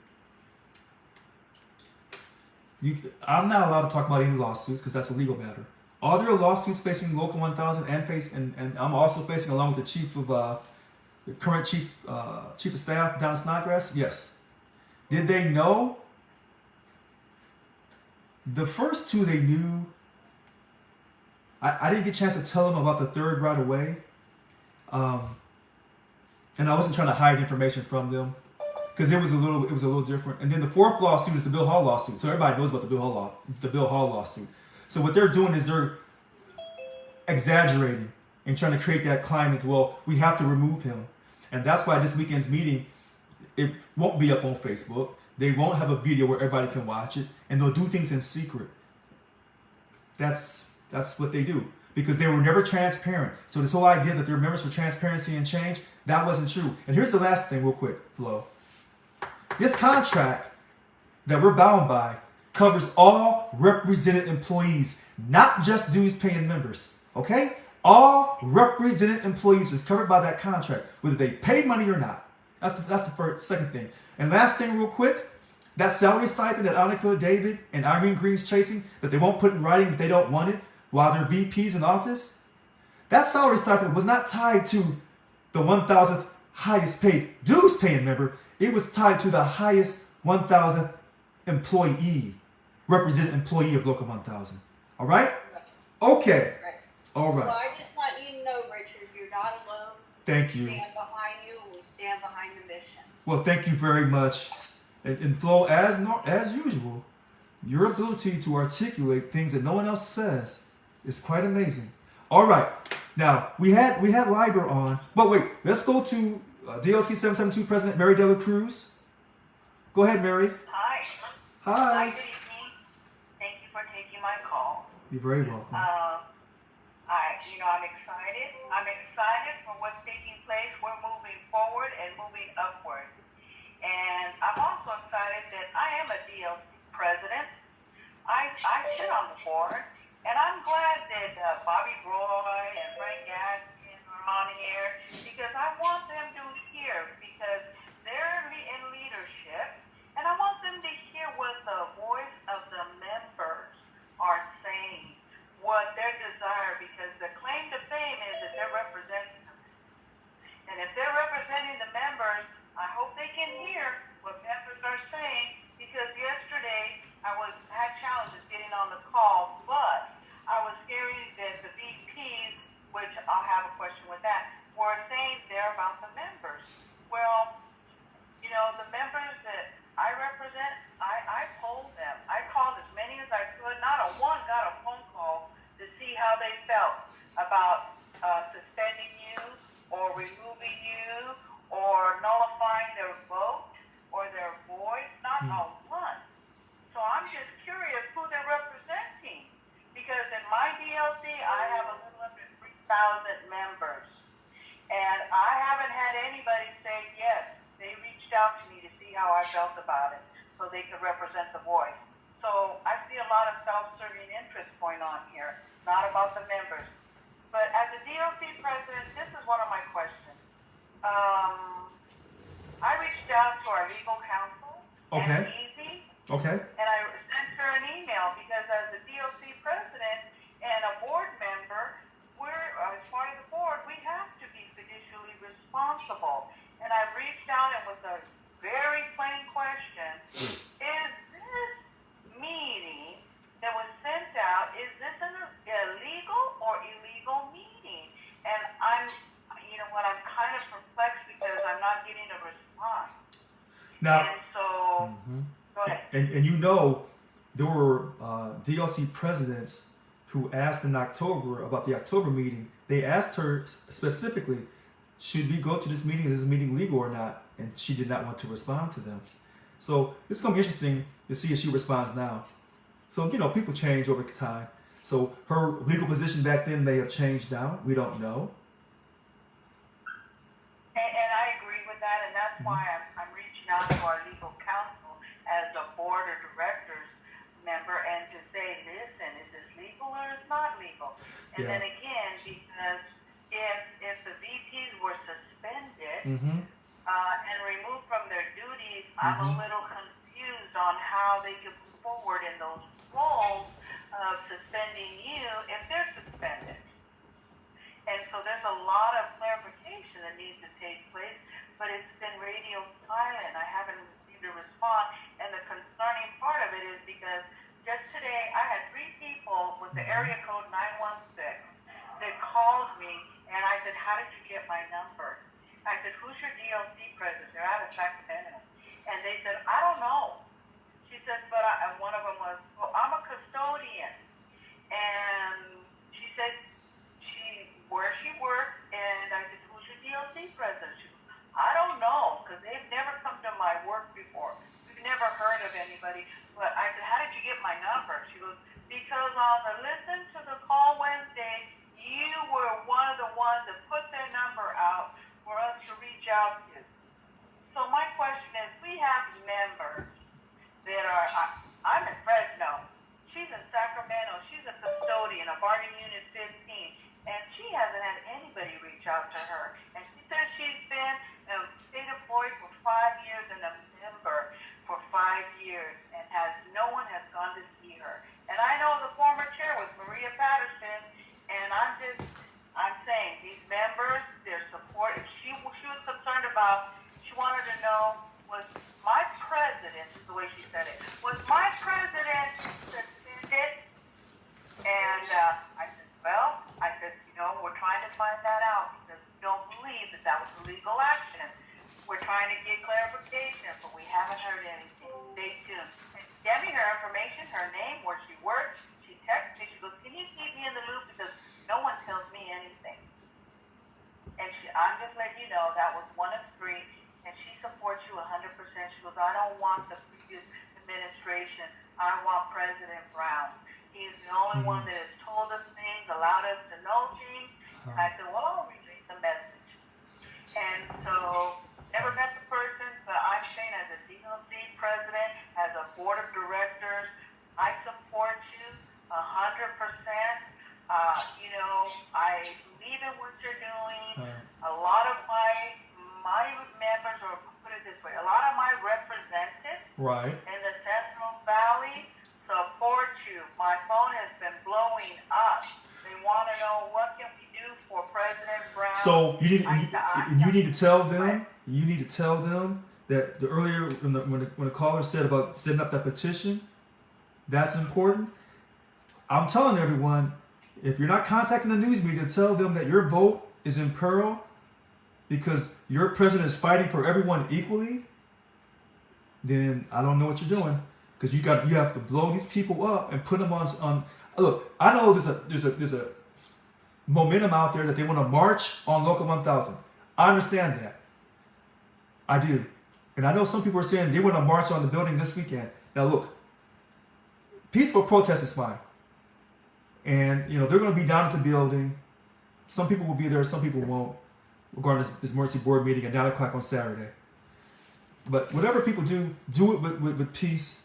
[SPEAKER 1] I'm not allowed to talk about any lawsuits because that's a legal matter. Are there lawsuits facing Local 1000 and I'm also facing, along with the current chief of staff down in Snodgrass? Yes. Did they know? The first 2 they knew. I didn't get a chance to tell them about the third right away. And I wasn't trying to hide information from them because it was a little different. And then the 4th lawsuit is the Bill Hall lawsuit. So everybody knows about the Bill Hall lawsuit. So what they're doing is they're exaggerating and trying to create that climate. Well, we have to remove him. And that's why this weekend's meeting, it won't be up on Facebook. They won't have a video where everybody can watch it. And they'll do things in secret. That's what they do. Because they were never transparent. So this whole idea that they're members for transparency and change, that wasn't true. And here's the last thing real quick, Flo. This contract that we're bound by covers all represented employees, not just dues paying members. Okay? All represented employees is covered by that contract, whether they pay money or not. That's the second thing. And last thing real quick, that salary stipend that Annika, David, and Irene Green's chasing, that they won't put in writing that they don't want it while they're VPs in office, that salary stipend was not tied to the 1,000th highest paid dues paying member. It was tied to the highest 1,000th employee, represented employee of Local 1000. All right? Okay. All right.
[SPEAKER 14] So I just want you to know, Richard, you're not alone.
[SPEAKER 1] Thank you.
[SPEAKER 14] We stand behind you, and we stand behind the mission.
[SPEAKER 1] Well, thank you very much. And Flo, as usual, your ability to articulate things that no one else says is quite amazing. All right. Now, we had Liber on. But wait, let's go to DLC 772 President Mary Dela Cruz. Go ahead, Mary.
[SPEAKER 15] Hi.
[SPEAKER 1] Hi.
[SPEAKER 15] Good evening. Thank you for taking my call.
[SPEAKER 1] You're very welcome.
[SPEAKER 15] I'm excited. I'm excited for what's taking place. We're moving forward and moving upward. And I'm also excited that I am a DLC president. I sit on the board, and I'm glad that Bobby Roy and Frank Gadsden are on here because I want them to hear because they're in leadership, and I want them to hear what the voice of the members are saying, what their desire, because the claim to fame is that they're representing them. And if they're representing the members, I hope they can hear what members are saying, because yesterday I had challenges getting on the call, but I was hearing that the VPs, which I'll have a question with that, were saying they're about the members. Well, the members that I represent, I polled them. I called as many as I could. Not a one got a phone call to see how they felt about suspending you or removing you or nullifying their vote or their voice. Not a one. So I'm just curious who they're representing. Because in my DLC, I have a little under 3,000 members. And I haven't had anybody say yes. They reached out to me to see how I felt about it so they could represent the voice. So self-serving interest going on here, not about the members. But as a DOC president, this is one of my questions. I reached out to our legal counsel,
[SPEAKER 1] Okay.
[SPEAKER 15] Easy,
[SPEAKER 1] Okay.
[SPEAKER 15] and I sent her an email because as a DOC president and a board member, as part of the board, we have to be fiducially responsible. And I reached out and with a very plain question, is this meeting that was sent out, is this an illegal or illegal meeting? And I'm kind of perplexed because I'm not getting a response.
[SPEAKER 1] Now,
[SPEAKER 15] and so, go ahead.
[SPEAKER 1] And you know, there were DLC presidents who asked in October about the October meeting. They asked her specifically, should we go to this meeting? Is this meeting legal or not? And she did not want to respond to them. So it's going to be interesting to see if she responds now. So, people change over time. So her legal position back then may have changed now. We don't know.
[SPEAKER 15] And I agree with that, and that's why I'm reaching out to our legal counsel as a board of directors member and to say, listen, is this legal or is not legal? And then again, because if the VPs were suspended and removed from their duties, I'm a little confused on how they could move forward in those roles of suspending you if they're suspended. And so there's a lot of clarification that needs to take place, but it's been radio silent. I haven't received a response. And the concerning part of it is because just today I had 3 people with the area code 916 that called me, and I said, how did you get my number? I said, who's your DLC president? They're out of Sacramento. And they said, I don't know. She said, but one of them was, well, I'm a custodian. And she said, where she worked, and I said, who's your DLC president? She goes, I don't know, because they've never come to my work before. We've never heard of anybody. But I said, how did you get my number? She goes, because on the Listen to the Call Wednesday, you were one of the ones that put their number out for us to reach out to. So my question is, we have members that are, I'm in Fresno. She's in Sacramento. She's a custodian, a bargaining unit 15. And she hasn't had anybody reach out to her. And she says she's been state employed for 5 years and a member for 5 years, and no one has gone to see her. And I know the former chair was Maria Patterson, and I'm saying these members, their support. She was concerned about. She wanted to know, was my president, is the way she said it, was my president suspended? And I said, well, we're trying to find that out because we don't believe that was a legal action. We're trying to get clarification, but we haven't heard anything. Stay tuned. And get me her information, her name, where she works. She texts me. She goes, can you keep me in the loop because no one tells me anything. And I'm just letting you know that was one of 3, and she supports you 100%. She goes, I don't want the previous administration. I want President Brown. He's the only one that has told us things, allowed us to know things. And I said, well, I'll relay the message. And so, never met the person, but I'm saying as a DOC president, as a board of directors, I support you 100%. I believe in what you're doing. A lot of my members, or put it this way, a lot of my representatives in the Central Valley support you. My phone has been blowing up. They want to know what can we do for President Brown.
[SPEAKER 1] So you need to tell them. You need to tell them that earlier when the caller said about setting up that petition, that's important. I'm telling everyone, if you're not contacting the news media, tell them that your vote is in peril because your president is fighting for everyone equally. Then I don't know what you're doing. Because you have to blow these people up and put them on. Look, I know there's a momentum out there that they want to march on Local 1000. I understand that. I do, and I know some people are saying they want to march on the building this weekend. Now look, peaceful protest is fine, and they're going to be down at the building. Some people will be there, some people won't, regarding this emergency board meeting at 9 o'clock on Saturday. But whatever people do it with peace.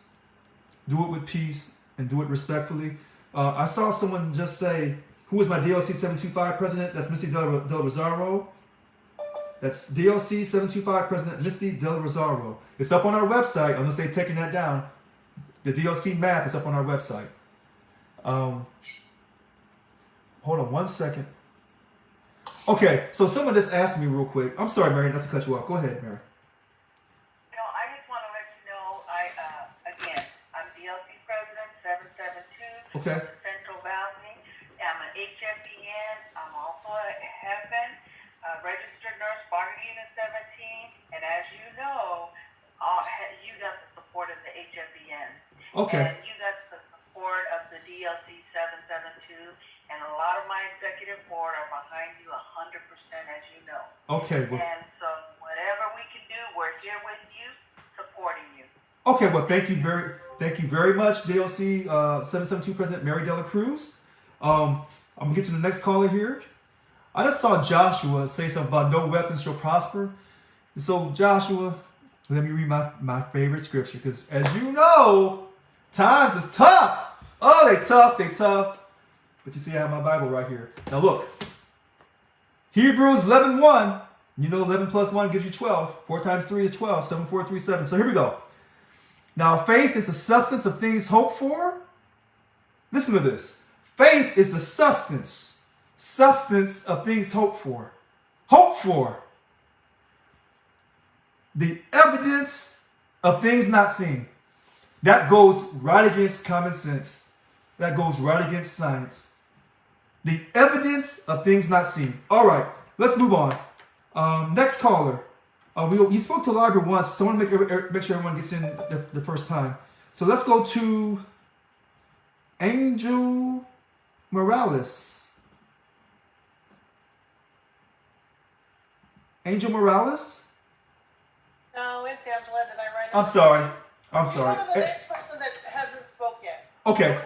[SPEAKER 1] Do it with peace. and do it respectfully. I saw someone just say, who is my DLC 725 president? That's Misty Del Rosario. That's DLC 725 president Misty Del Rosario. It's up on our website, unless they've taken that down. The DLC map is up on our website. Hold on one second. Okay, so someone just asked me real quick. I'm sorry, Mary, not to cut you off. Go ahead, Mary.
[SPEAKER 15] No, I just want to let you know, again, I'm DLC President 772
[SPEAKER 1] Okay.
[SPEAKER 15] for the Central Valley. I'm an HFEN. I'm also a HEFN, registered nurse bargaining unit 17. And as you know, you got the support of the HFEN.
[SPEAKER 1] Okay.
[SPEAKER 15] And you got the support of the DLC 772. And a lot of my executive board are behind you 100%, as you know.
[SPEAKER 1] Okay. Well,
[SPEAKER 15] And so whatever we can do, we're here with you, supporting you.
[SPEAKER 1] okay. Well, thank you very much, DLC 772 President Mary Dela Cruz. I'm gonna get to the next caller here. I just saw Joshua say something about no weapons shall prosper. So Joshua, let me read my favorite scripture, because as you know, times is tough. Oh, they tough. But you see, I have my Bible right here. Now look, Hebrews 11:1. You know 11 plus 1 gives you 12. 4 times 3 is 12. 7, 4, 3, 7. So here we go. Now faith is the substance of things hoped for. Listen to this. Faith is the substance of things hoped for. Hope for. The evidence of things not seen. That goes right against common sense. That goes right against science. The evidence of things not seen. All right, let's move on. Next caller. You spoke to Larger once, so I want to make sure everyone gets in the first time. So let's go to Angel Morales. Angel Morales?
[SPEAKER 5] No, it's Angela. Did I write it?
[SPEAKER 1] I'm sorry.
[SPEAKER 5] You're one of the next person that hasn't spoke yet.
[SPEAKER 1] Okay.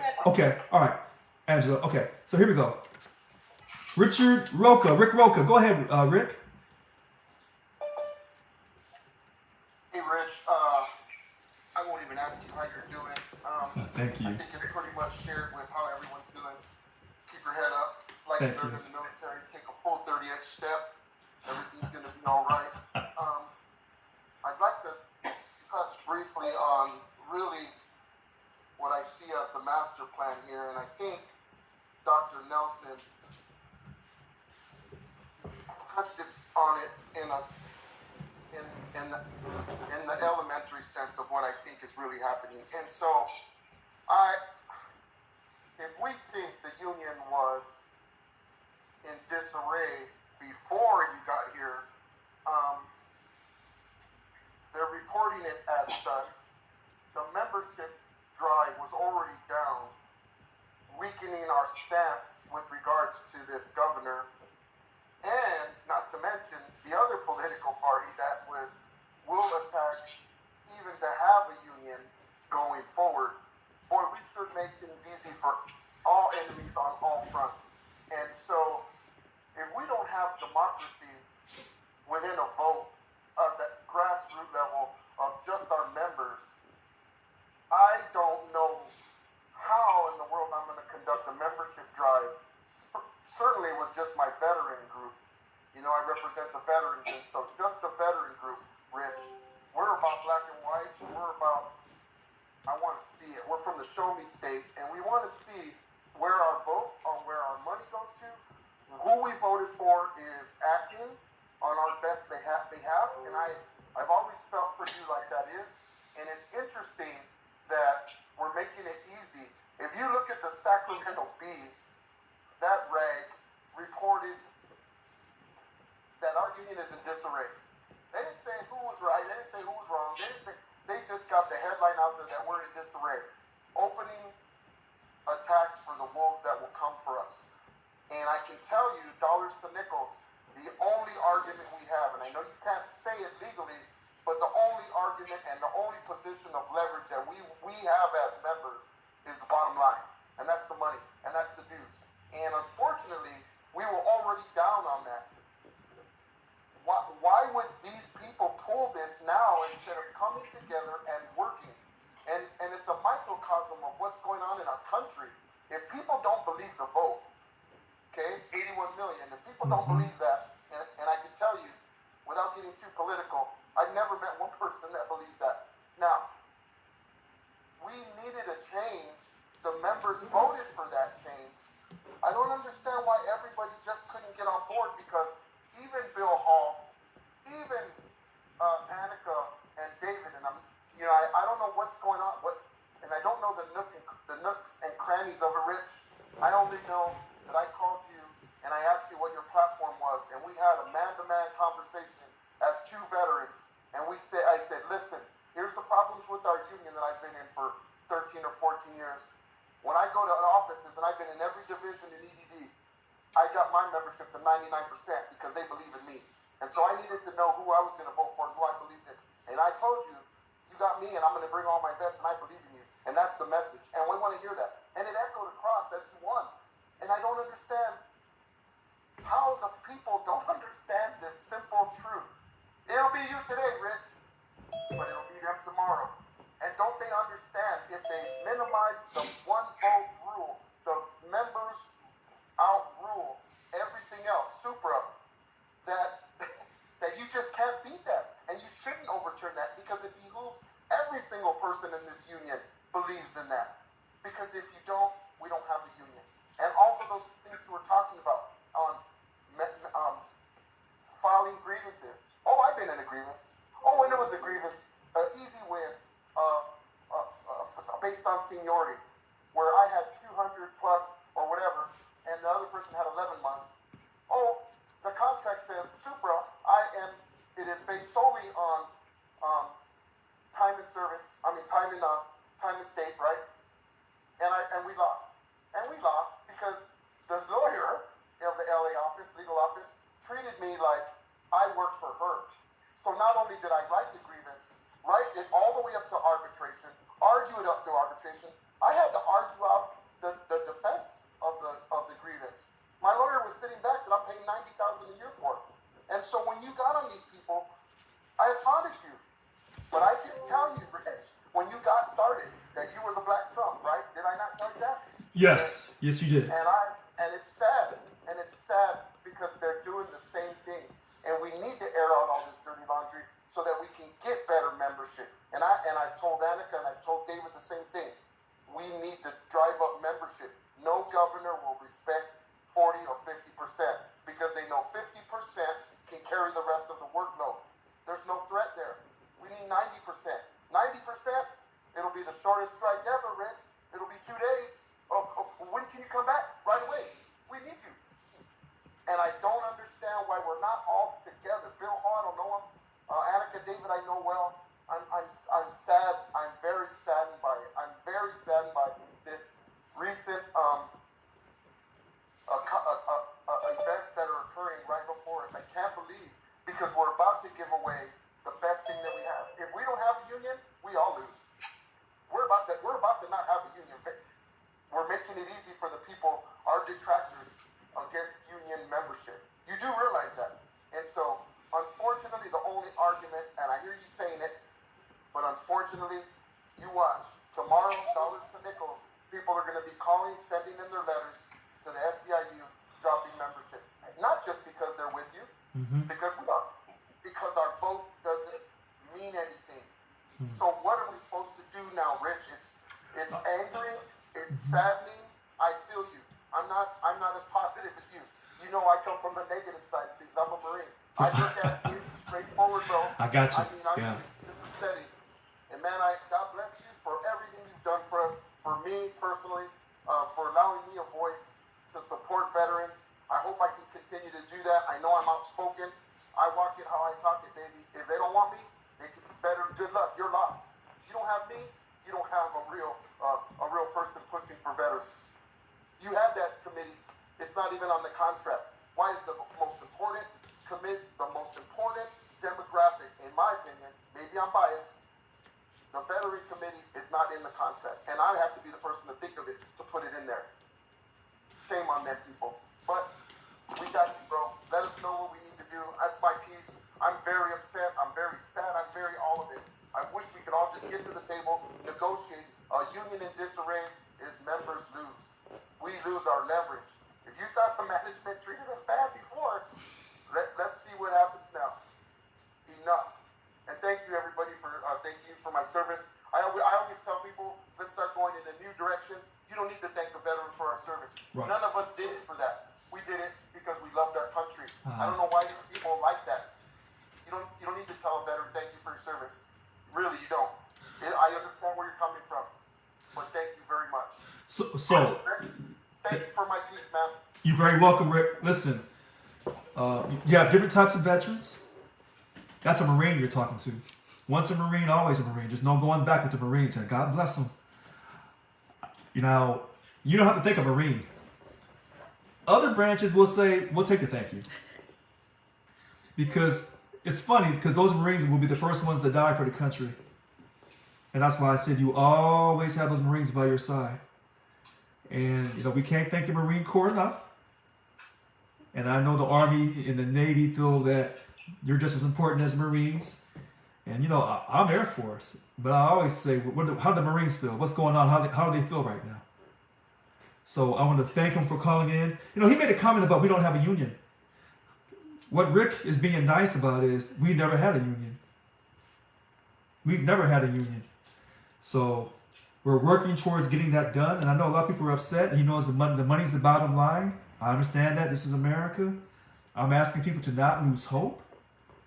[SPEAKER 1] All right. Angela. Okay. So here we go. Rick Roca. Go ahead, Rick.
[SPEAKER 16] Hey, Rich. I won't even ask you how you're doing.
[SPEAKER 1] Thank you.
[SPEAKER 16] I think it's pretty much shared with how everyone's doing. Keep your head up. Like
[SPEAKER 1] Thank
[SPEAKER 16] you're
[SPEAKER 1] you.
[SPEAKER 16] in the military, take a full 30-inch step. Everything's going to be all right. I'd like to touch briefly on really what I see as the master plan here, and I think Dr. Nelson touched on it in the elementary sense of what I think is really happening. And so, if we think the union was in disarray before you got here, they're reporting it as such. The membership drive was already down, weakening our stance with regards to this governor, and not to mention the other political party that will attack even to have a union going forward. Boy, we should make things easy for all enemies on all fronts. And so, if we don't have democracy within a vote at the grassroots level of just our members, I don't know how in the world I'm going to conduct a membership drive, certainly with just my veteran group. You know, I represent the veterans, and so just the veteran group, Rich, we're about black and white. We're about, I want to see it. We're from the show me state, and we want to see where our vote or where our money goes to. Who we voted for is acting on our best behalf, and I've always felt for you like that is. And it's interesting that we're making it easy. If you look at the Sacramento Bee, that rag reported that our union is in disarray. They didn't say who was right, they didn't say who was wrong, they just got the headline out there that we're in disarray. Opening attacks for the wolves that will come for us. And I can tell you, dollars to nickels, the only argument we have, and I know you can't say it legally, but the only argument and the only position of leverage that we have as members is the bottom line. And that's the money, and that's the dues. And unfortunately, we were already down on that. Why would these people pull this now instead of coming together and working? and it's a microcosm of what's going on in our country. If people don't believe the vote, okay, 81 million, if people don't believe that, and I can tell you, without getting too political, I've never met one person that believed that. Now, we needed a change. The members voted for that change. I don't understand why everybody just couldn't get on board, because even Bill Hall, even Annika and David, and I don't know what's going on, and I don't know the nooks and crannies of it, Rich. I only know that I called you and I asked you what your platform was, and we had a man-to-man conversation as two veterans, and I said, listen, here's the problems with our union that I've been in for 13 or 14 years. When I go to offices, and I've been in every division in EDD, I got my membership to 99% because they believe in me. And so I needed to know who I was going to vote for and who I believed in. And I told you, you got me, and I'm going to bring all my vets, and I believe in you. And that's the message. And we want to hear that. And it echoed across as you won. And I don't understand how the people don't understand this simple truth. It'll be you today, Rich, but it'll be them tomorrow. And don't they understand, if they minimize the one vote rule, the members outrule everything else, supra, that you just can't beat that. And you shouldn't overturn that, because it behooves every single person in this union believes in that. Because if you don't, we don't have a union. And all of those things we were talking about on filing grievances. Oh, I've been in a grievance. Oh, and it was a grievance, an easy win, based on seniority, where I had 200 plus or whatever, and the other person had 11 months. Oh, the contract says supra, it is based solely on time in service, time in state, right? And we lost. And we lost because the lawyer of the LA office, legal office, treated me like I worked for her. So not only did I write the grievance, write it all the way up to arbitration, argue it up to arbitration, I had to argue out the defense of the grievance. My lawyer was sitting back that I'm paying $90,000 a year for. And so when you got on these people, I applauded you. But I didn't tell you, Rich, when you got started, that you were the Black Trump, right? Did I not tell you that?
[SPEAKER 1] Yes, yes you did.
[SPEAKER 16] And it's sad. And it's sad because they're doing the same things. And we need to air out all this dirty laundry so that we can get better membership. And I've told Annika and I've told David the same thing. We need to drive up membership. No governor will respect 40 or 50% because they know 50% can carry the rest of the workload. There's no threat there. We need 90%. 90%, it'll be the shortest strike ever, Rich. It'll be 2 days. When can you come back? Right away. We need you. And I don't understand why we're not all together. Bill Hall, I don't know him. Annika, David, I know well. I'm sad. I'm very saddened by it. I'm very saddened by this recent events that are occurring right before us. I can't believe, because we're about to give away the best thing that we have. If we don't have a union, we all lose. We're about to not have a union. We're making it easy for the people, our detractors, against union membership. You do realize that. And so, unfortunately, the only argument, and I hear you saying it, but unfortunately, you watch. Tomorrow, dollars to nickels, people are going to be calling, sending in their letters to the SEIU, dropping membership. Not just because they're with you, because we are. Because our vote doesn't mean anything. So what are we supposed to do now, Rich? It's angering, it's saddening. I feel you. I'm not as positive as you. You know I come from the negative side of things. I'm a Marine. I look at it straightforward, bro.
[SPEAKER 1] I got you.
[SPEAKER 16] It's upsetting. And man, God bless you for everything you've done for us, for me personally, for allowing me a voice to support veterans. I hope I can continue to do that. I know I'm outspoken. I walk it how I talk it, baby. If they don't want me, they can better. Good luck. You're lost. You don't have me. You don't have a real person pushing for veterans. You have that committee. It's not even on the contract. Why is the most important demographic, in my opinion, maybe I'm biased, the veteran committee is not in the contract. And I have to be the person to think of it, to put it in there. Shame on them people. But we got you, bro. Let us know what we need to do. That's my piece. I'm very upset. I'm very sad. I'm very all of it. I wish we could all just get to the table, negotiate. A union in disarray is members lose. We lose our leverage. If you thought the management treated us bad before, let's see what happens now. Enough. And thank you everybody for my service. I always tell people, let's start going in a new direction. You don't need to thank a veteran for our service.
[SPEAKER 1] Right.
[SPEAKER 16] None of us did it for that. We did it because we loved our country. I don't know why these people like that. You don't need to tell a veteran thank you for your service. Really, you don't. I understand where you're coming from, but thank you very much.
[SPEAKER 1] So
[SPEAKER 16] thank you for my piece, man.
[SPEAKER 1] You're very welcome, Rick. Listen, you have different types of veterans. That's a Marine you're talking to. Once a Marine, always a Marine. There's no going back with the Marines, and God bless them. You know, you don't have to thank a Marine. Other branches will say, we'll take the thank you. Because it's funny, because those Marines will be the first ones that die for the country. And that's why I said you always have those Marines by your side. And, you know, we can't thank the Marine Corps enough. And I know the Army and the Navy feel that you're just as important as Marines. And, you know, I'm Air Force. But I always say, how do the Marines feel? What's going on? How do they feel right now? So I want to thank him for calling in. You know, he made a comment about we don't have a union. What Rick is being nice about is we never had a union. We've never had a union. So we're working towards getting that done. And I know a lot of people are upset. And he knows the money's the bottom line. I understand that. This is America. I'm asking people to not lose hope,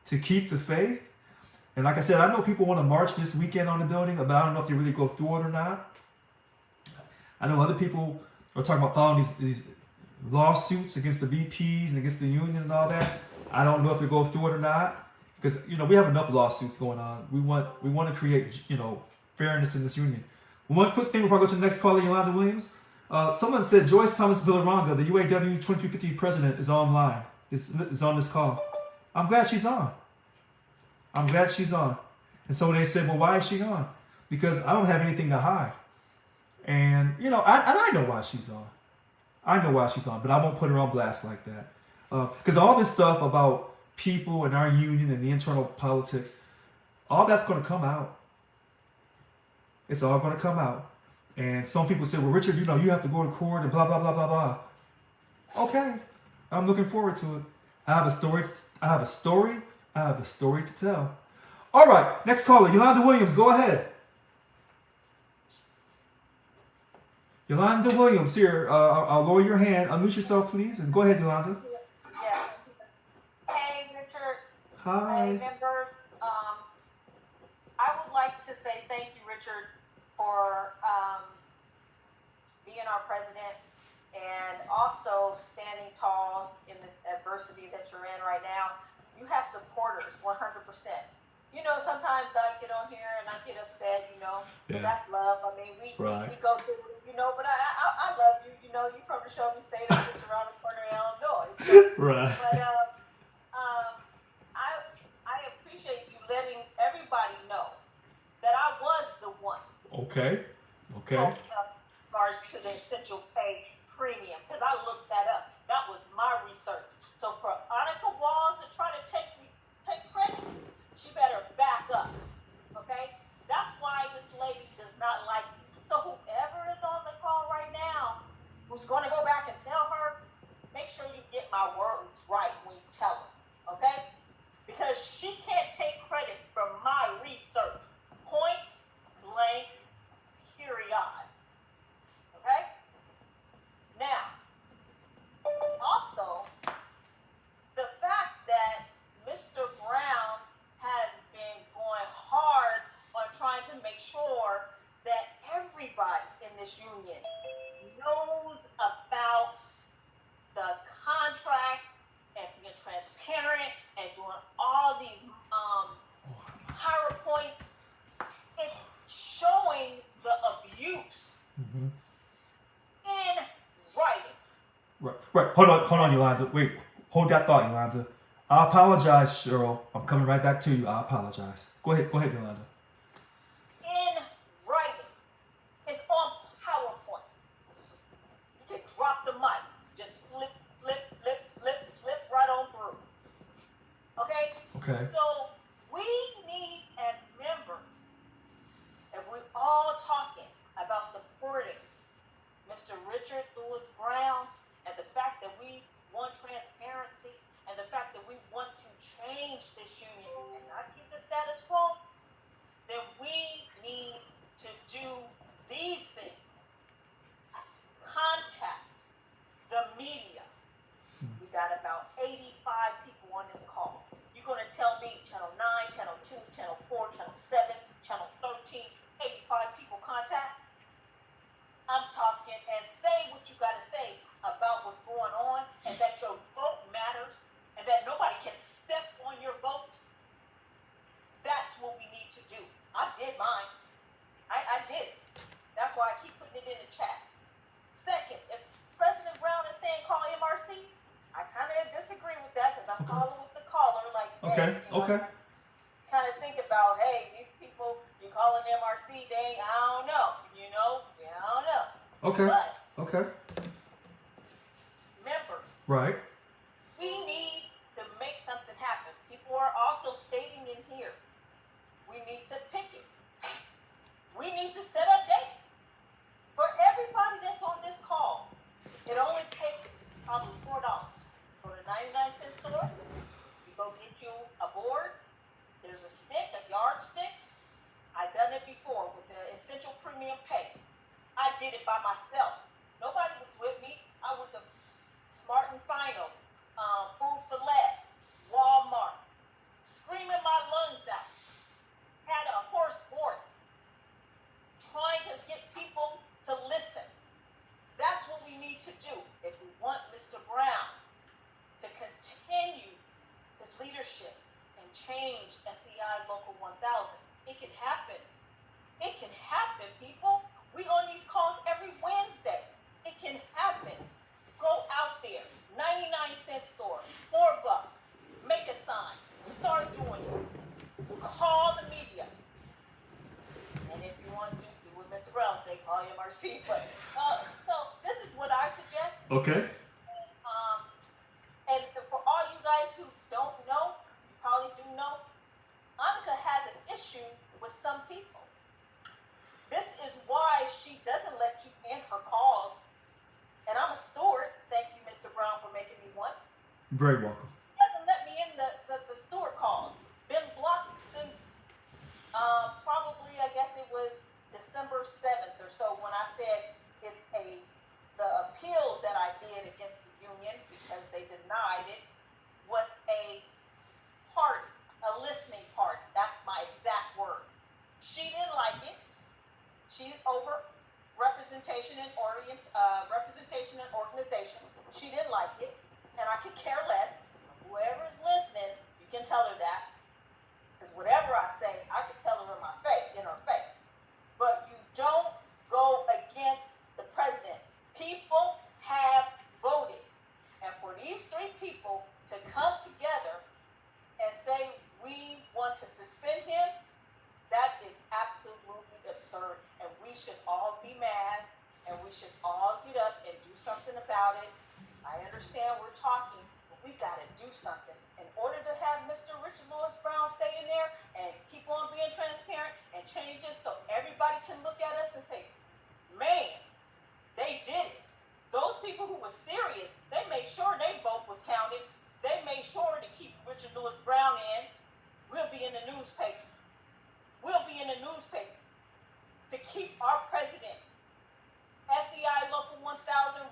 [SPEAKER 1] to keep the faith. And like I said, I know people want to march this weekend on the building, but I don't know if they really go through it or not. I know other people are talking about filing these lawsuits against the VPs and against the union and all that. I don't know if they go through it or not, because, you know, we have enough lawsuits going on. We want to create, you know, fairness in this union. One quick thing before I go to the next caller, Yolanda Williams. Someone said Joyce Thomas Villaranga, the UAW 2350 president, is online. Is on this call. I'm glad she's on. I'm glad she's on. And so they said, well, why is she on? Because I don't have anything to hide. And, you know, I know why she's on. I know why she's on, but I won't put her on blast like that. Because all this stuff about people and our union and the internal politics, all that's going to come out. It's all going to come out. And some people say, well, Richard, you know, you have to go to court and blah, blah, blah, blah, blah. Okay. I'm looking forward to it. I have a story to tell. All right. Next caller, Yolanda Williams. Go ahead. Yolanda Williams, here. I'll lower your hand. Unmute yourself, please. And go ahead, Yolanda.
[SPEAKER 5] Yeah. Hey, Richard.
[SPEAKER 1] Hi.
[SPEAKER 5] Hey, members. I would like to say thank you, Richard, for being our president and also standing tall in this adversity that you're in right now. You have supporters, 100%. You know, sometimes I get on here and I get upset, you know. Yeah. That's love. I mean, we go through, you know, but I love you. You know, you from the Shelby State, I'm just around the corner in Illinois. So, right. But I appreciate you letting everybody know that I was the one.
[SPEAKER 1] Okay. Okay.
[SPEAKER 5] In regards to the essential pay premium, because I looked that up. That was my research. So for Annika Walls to try to take credit, she better back up. Okay? That's why this lady does not like me. So whoever is on the call right now, who's going to go back and tell her, make sure you get my words right when you tell her. Okay? Because she can't take credit from my research. Point blank, period. Okay? Now, also, the fact that Mr. Brown has been going hard on trying to make sure that everybody in this union knows about the contract and being transparent and doing all these PowerPoints, it's showing the abuse in writing.
[SPEAKER 1] Right. Hold on, Yolanda. Wait. Hold that thought, Yolanda. I apologize, Cheryl. I'm coming right back to you. I apologize. Go ahead, Yolanda.
[SPEAKER 5] In writing. It's on PowerPoint. You can drop the mic. Just flip right on through. Okay?
[SPEAKER 1] Okay.
[SPEAKER 5] So we need, as members, if we all talking
[SPEAKER 11] Mr. Richard Lewis Brown, and the fact that we want transparency, and the fact that we want to change this union and not keep the status quo, then we need to do these things. Contact the media. We got about 85 people on this call. You're going to tell me Channel 9, Channel 2, Channel 4, Channel 7, Channel 13, 85 people contact? I'm talking, and say what you got to say about what's going on, and that your vote matters, and that nobody can step on your vote. That's what we need to do. I did mine. I did it. That's why I keep putting it in the chat. Second, if President Brown is saying call MRC, I kind of disagree with that because I'm calling with the caller. Like,
[SPEAKER 1] Okay.
[SPEAKER 11] hey, you know,
[SPEAKER 1] Okay.
[SPEAKER 11] kind of think about, hey, these people, you calling MRC, dang, I don't know. You know, yeah, I don't know.
[SPEAKER 1] Okay.
[SPEAKER 11] But
[SPEAKER 1] Okay.
[SPEAKER 11] members,
[SPEAKER 1] Right.
[SPEAKER 11] we need to make something happen. People are also stating in here, we need to pick it. We need to set a date for everybody that's on this call. It only takes probably $4. Go to 99-cent store. You go get you a board. There's a stick, a yardstick. I've done it before with the Essential Premium Pay. I did it by myself. Nobody was with me. I went to Smart and Final, Food for Less, Walmart, screaming my lungs out. Had a hoarse voice, trying to get people to listen. That's what we need to do if we want Mr. Brown to continue his leadership and change SEI Local 1000. It can happen. It can happen, people. We on these calls every Wednesday. It can happen. Go out there, 99-cent store, $4. Make a sign. Start doing it. Call the media. And if you want to do what Mr. Brown say, call MRC. But so this is what I suggest.
[SPEAKER 1] Okay.
[SPEAKER 11] And for all you guys who don't know, you probably do know, Annika has an issue with some people. This is why she doesn't let you in her calls. And I'm a steward. Thank you, Mr. Brown, for making me one.
[SPEAKER 1] Very welcome.
[SPEAKER 11] She doesn't let me in the steward calls. Been blocked since probably, I guess it was December 7th or so when I said the appeal that I did against the union because they denied it was a party, a listening party. That's my exact word. She didn't like it. She's over representation and organization. She didn't like it, and I could care less. Whoever's listening, you can tell her that. Because whatever I say, I can tell her in her face. But you don't go against the president. People have voted. And for these three people to come together and say we want to suspend him, that is absolutely absurd. And we should all be mad, and we should all get up and do something about it. I understand we're talking, but we got to do something. In order to have Mr. Richard Lewis Brown stay in there and keep on being transparent and change it so everybody can look at us and say, man, they did it. Those people who were serious, they made sure their vote was counted. They made sure to keep Richard Lewis Brown in. We'll be in the newspaper. We'll be in the newspaper to keep our president, SEI Local 1000,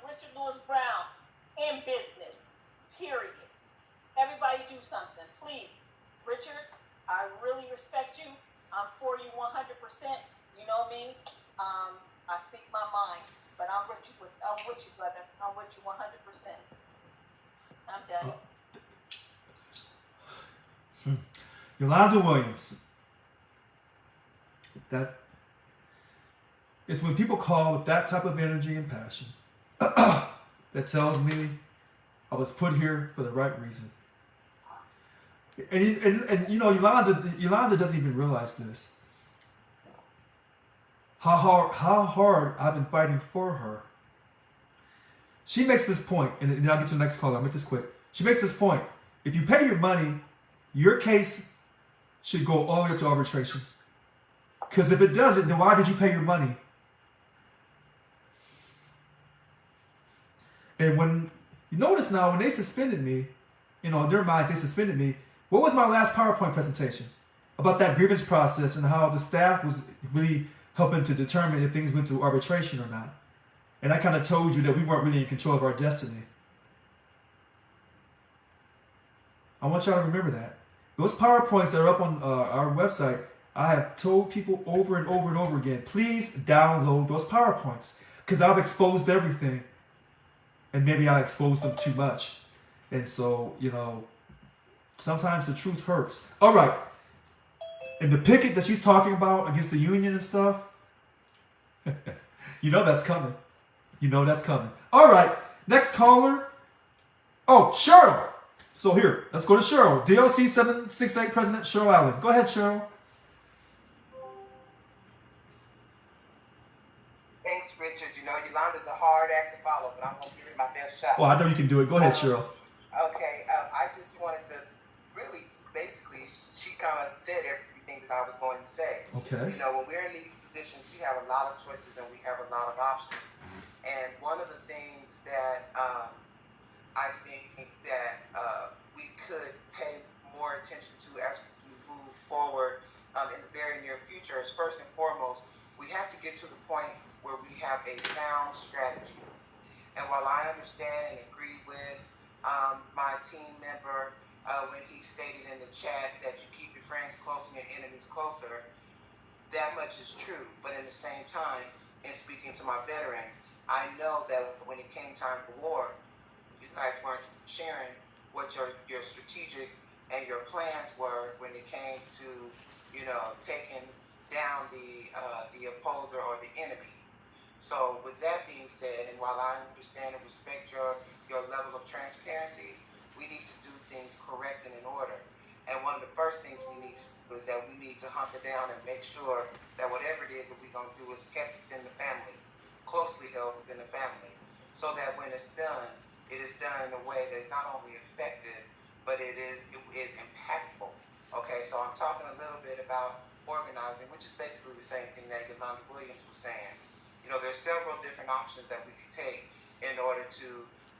[SPEAKER 11] Richard Lewis Brown, in business, period. Everybody do something, please. Richard, I really respect you. I'm for you 100%. You know me. I speak my mind, but I'm with you, brother. I'm with you 100%. I'm done.
[SPEAKER 1] Yolanda Williams. It's when people call with that type of energy and passion that tells me I was put here for the right reason. And you know, Yolanda doesn't even realize this. How hard I've been fighting for her. She makes this point, and then I'll get to the next caller. I'll make this quick. She makes this point. If you pay your money, your case should go all the way up to arbitration. Because if it doesn't, then why did you pay your money? And when you notice now, when they suspended me, in their minds, they suspended me. What was my last PowerPoint presentation about that grievance process and how the staff was really helping to determine if things went to arbitration or not? And I kind of told you that we weren't really in control of our destiny. I want y'all to remember that. Those PowerPoints that are up on our website, I have told people over and over and over again, please download those PowerPoints, because I've exposed everything, and maybe I exposed them too much. And so, sometimes the truth hurts. All right. And the picket that she's talking about against the union and stuff, that's coming. That's coming. All right. Next caller. Oh, Cheryl. So here, let's go to Cheryl. DLC 768 President Cheryl Allen. Go ahead, Cheryl.
[SPEAKER 17] Thanks, Richard. Yolanda's a hard act to follow, but I'm going to give it my best shot.
[SPEAKER 1] Well, I know you can do it. Go ahead, Cheryl.
[SPEAKER 17] Okay. I just wanted to really, basically, she kind of said everything that I was going to say.
[SPEAKER 1] Okay.
[SPEAKER 17] When we're in these positions, we have a lot of choices and we have a lot of options. And one of the things that I think that we could pay more attention to as we move forward in the very near future is, first and foremost, we have to get to the point where we have a sound strategy. And while I understand and agree with my team member when he stated in the chat that you keep your friends close and your enemies closer, that much is true. But in the same time, in speaking to my veterans, I know that when it came time for war, you guys weren't sharing what your strategic and your plans were when it came to, taking down the opposer or the enemy. So with that being said, and while I understand and respect your level of transparency, we need to do things correct and in order. And one of the first things we need was that we need to hunker down and make sure that whatever it is that we're going to do is kept within the family, closely held within the family, so that when it's done, it is done in a way that is not only effective, but it is impactful. Okay, so I'm talking a little bit about organizing, which is basically the same thing that Yolanda Williams was saying. There's several different options that we could take in order to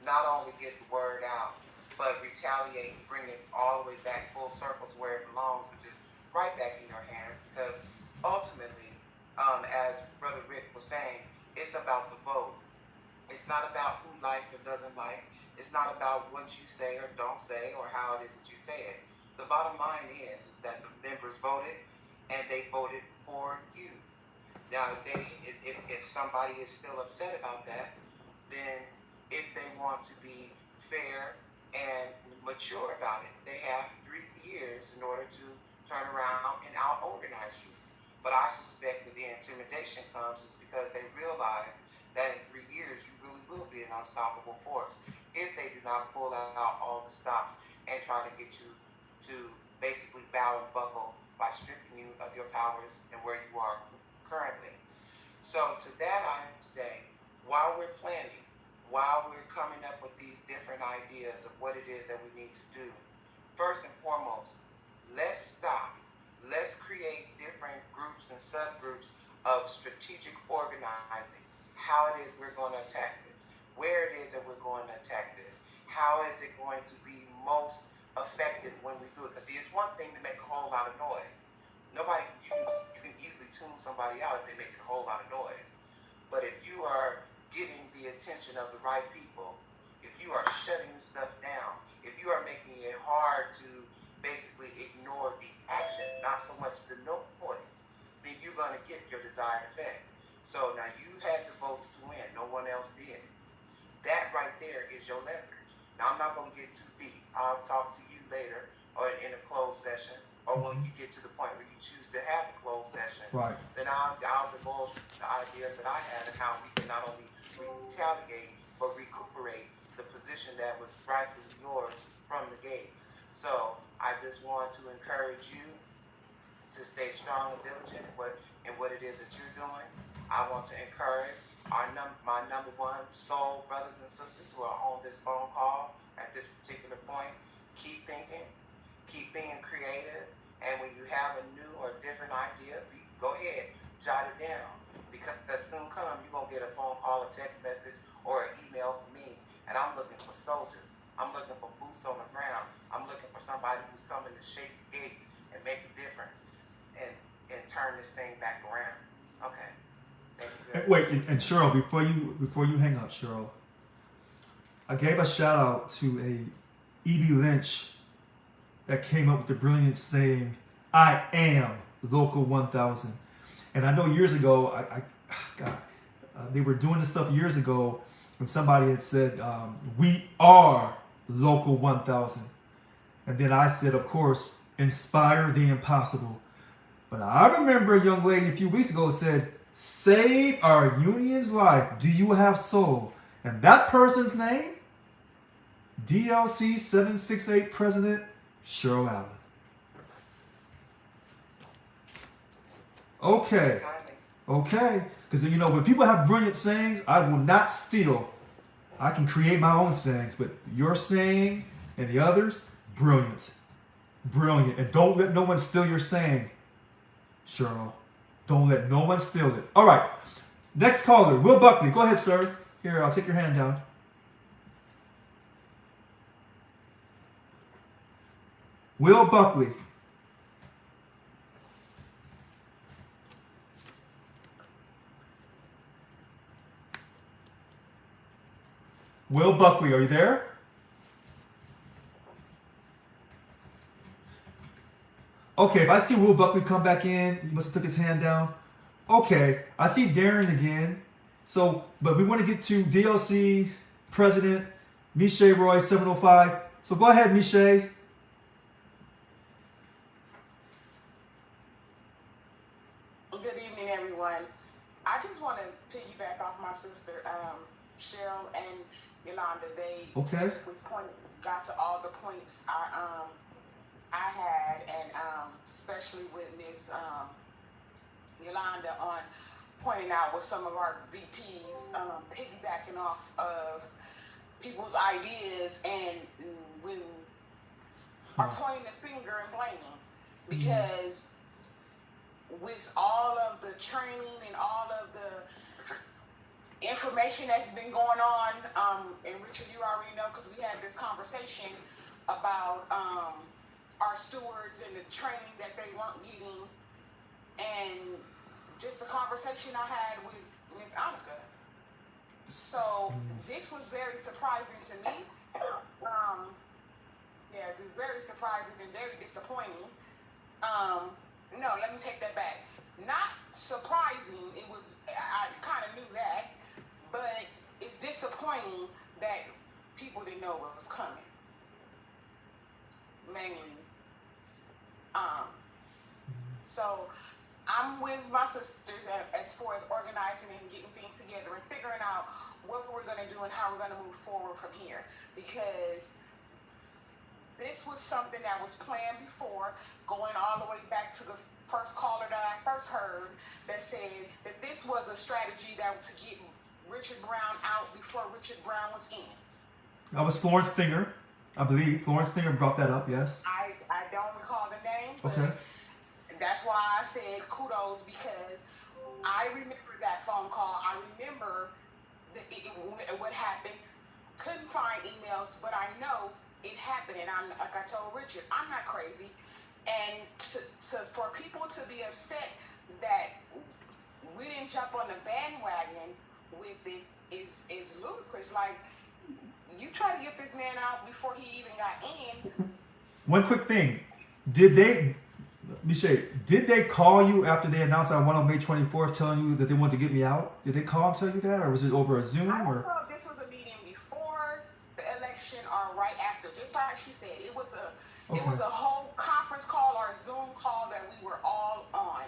[SPEAKER 17] not only get the word out, but retaliate and bring it all the way back full circle to where it belongs, which is right back in your hands. Because ultimately, as Brother Rick was saying, it's about the vote. It's not about who likes or doesn't like. It's not about what you say or don't say or how it is that you say it. The bottom line is that the members voted, and they voted for you. Now, if somebody is still upset about that, then if they want to be fair and mature about it, they have 3 years in order to turn around and out-organize you. But I suspect that the intimidation comes is because they realize that in 3 years you really will be an unstoppable force if they do not pull out all the stops and try to get you to basically bow and buckle by stripping you of your powers and where you are currently. So to that I say, while we're planning, while we're coming up with these different ideas of what it is that we need to do, first and foremost, let's stop. Let's create different groups and subgroups of strategic organizing. How it is we're going to attack this, where it is that we're going to attack this, how is it going to be most effective when we do it. Because see, it's one thing to make a whole lot of noise. You can easily tune somebody out if they make a whole lot of noise. But if you are getting the attention of the right people, if you are shutting stuff down, if you are making it hard to basically ignore the action, not so much the noise, then you're going to get your desired effect. So now you had the votes to win, no one else did. That right there is your leverage. Now I'm not going to get too deep. I'll talk to you later or in a closed session, or when you get to the point where you choose to have a closed session.
[SPEAKER 1] Right.
[SPEAKER 17] Then I'll divulge the ideas that I have and how we can not only retaliate but recuperate the position that was rightfully yours from the gates. So I just want to encourage you to stay strong and diligent in what it is that you're doing. I want to encourage my number one soul brothers and sisters who are on this phone call at this particular point. Keep thinking, keep being creative, and when you have a new or different idea, go ahead, jot it down, because soon come you're going to get a phone call, a text message, or an email from me, and I'm looking for soldiers. I'm looking for boots on the ground. I'm looking for somebody who's coming to shake the gates and make a difference and turn this thing back around. Okay. Thank you very
[SPEAKER 1] Wait,
[SPEAKER 17] much.
[SPEAKER 1] and Cheryl, before you hang up, Cheryl, I gave a shout out to a E.B. Lynch that came up with the brilliant saying, "I am Local 1000." And I know years ago, they were doing this stuff years ago when somebody had said, "We are Local 1000." And then I said, of course, inspire the impossible. But I remember a young lady a few weeks ago said, "Save our union's life. Do you have soul?" And that person's name, DLC 768 President Cheryl Allen. Okay. Because you know, when people have brilliant sayings, I will not steal. I can create my own sayings, but your saying and the others, brilliant. Brilliant. And don't let no one steal your saying, Cheryl. Don't let no one steal it. All right. Next caller, Will Buckley. Go ahead, sir. Here, I'll take your hand down. Will Buckley. Will Buckley, are you there? Okay, if I see Will Buckley come back in, he must have took his hand down. Okay, I see Darren again. So, but we want to get to DLC President Miche Roy 705. So go ahead, Miche.
[SPEAKER 18] Good evening, everyone. I just want to piggyback off my sister, Cheryl and Yolanda. They basically got to all the points I had, and especially with Ms. Yolanda on pointing out with some of our VPs piggybacking off of people's ideas and when are pointing the finger and blaming, because with all of the training and all of the information that's been going on, and Richard, you already know because we had this conversation about our stewards and the training that they weren't getting, and just a conversation I had with Ms. Annika. So this was very surprising to me. Yeah, it was very surprising and very disappointing. No, let me take that back. Not surprising, it was, I kind of knew that, but it's disappointing that people didn't know what was coming. Mainly. So I'm with my sisters as far as organizing and getting things together and figuring out what we're going to do and how we're going to move forward from here. Because this was something that was planned before, going all the way back to the first caller that I first heard that said that this was a strategy that to get Richard Brown out before Richard Brown was in.
[SPEAKER 1] That was Florence Stinger, I believe. Florence Stinger brought that up, yes.
[SPEAKER 18] I don't recall the name, but that's why I said kudos, because I remember that phone call. I remember what happened. Couldn't find emails, but I know it happened. And I'm, like I told Richard, I'm not crazy. And for people to be upset that we didn't jump on the bandwagon with it is ludicrous. Like, you try to get this man out before he even got in.
[SPEAKER 1] One quick thing. Did they call you after they announced I won on May 24th telling you that they wanted to get me out? Did they call and tell you that, or was it over a Zoom?
[SPEAKER 18] I don't know if this was a meeting before the election or right after. Just like she said, it was a whole conference call or a Zoom call that we were all on.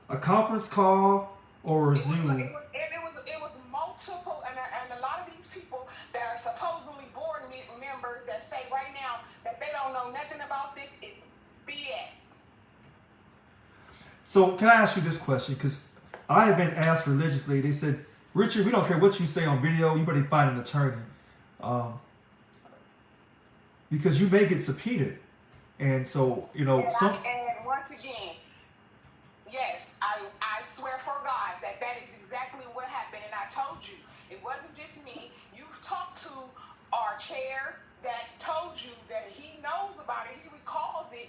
[SPEAKER 1] A conference call or a Zoom?
[SPEAKER 18] It was multiple, and a lot of these people that are supposedly board members that say right now that they don't know nothing about this is BS.
[SPEAKER 1] So can I ask you this question? Because I have been asked religiously. They said, Richard, we don't care what you say on video. You better find an attorney. Because you may get subpoenaed. And so, you know.
[SPEAKER 18] And once again, yes, I swear for God that is exactly what happened. And I I told you, it wasn't just me. You talked to our chair that told you that he knows about it. He recalls it.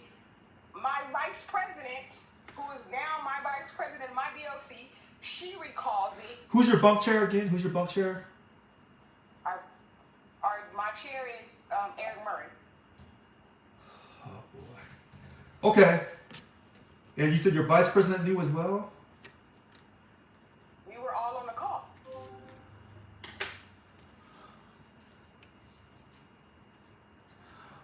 [SPEAKER 18] My vice president, who is now my vice president of my DLC, she recalls it.
[SPEAKER 1] Who's your bunk chair again? Who's your bunk chair?
[SPEAKER 18] My chair is Eric Murray.
[SPEAKER 1] Oh boy. Okay. And you said your vice president knew as well?
[SPEAKER 18] We were all on the call.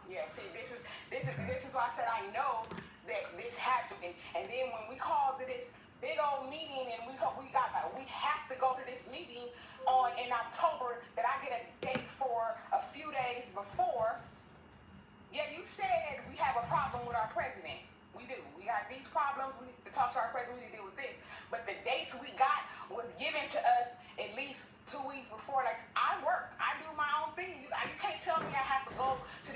[SPEAKER 18] Yeah, see, this is why I said I know that this happened. And then when we called to this big old meeting, and we have to go to this meeting in October, that I get a date for a few days before. Yeah, you said we have a problem with our president. We do. We got these problems. We need to talk to our president. We need to deal with this. But the dates we got was given to us at least 2 weeks before. Like, I worked. I do my own thing. You can't tell me I have to go to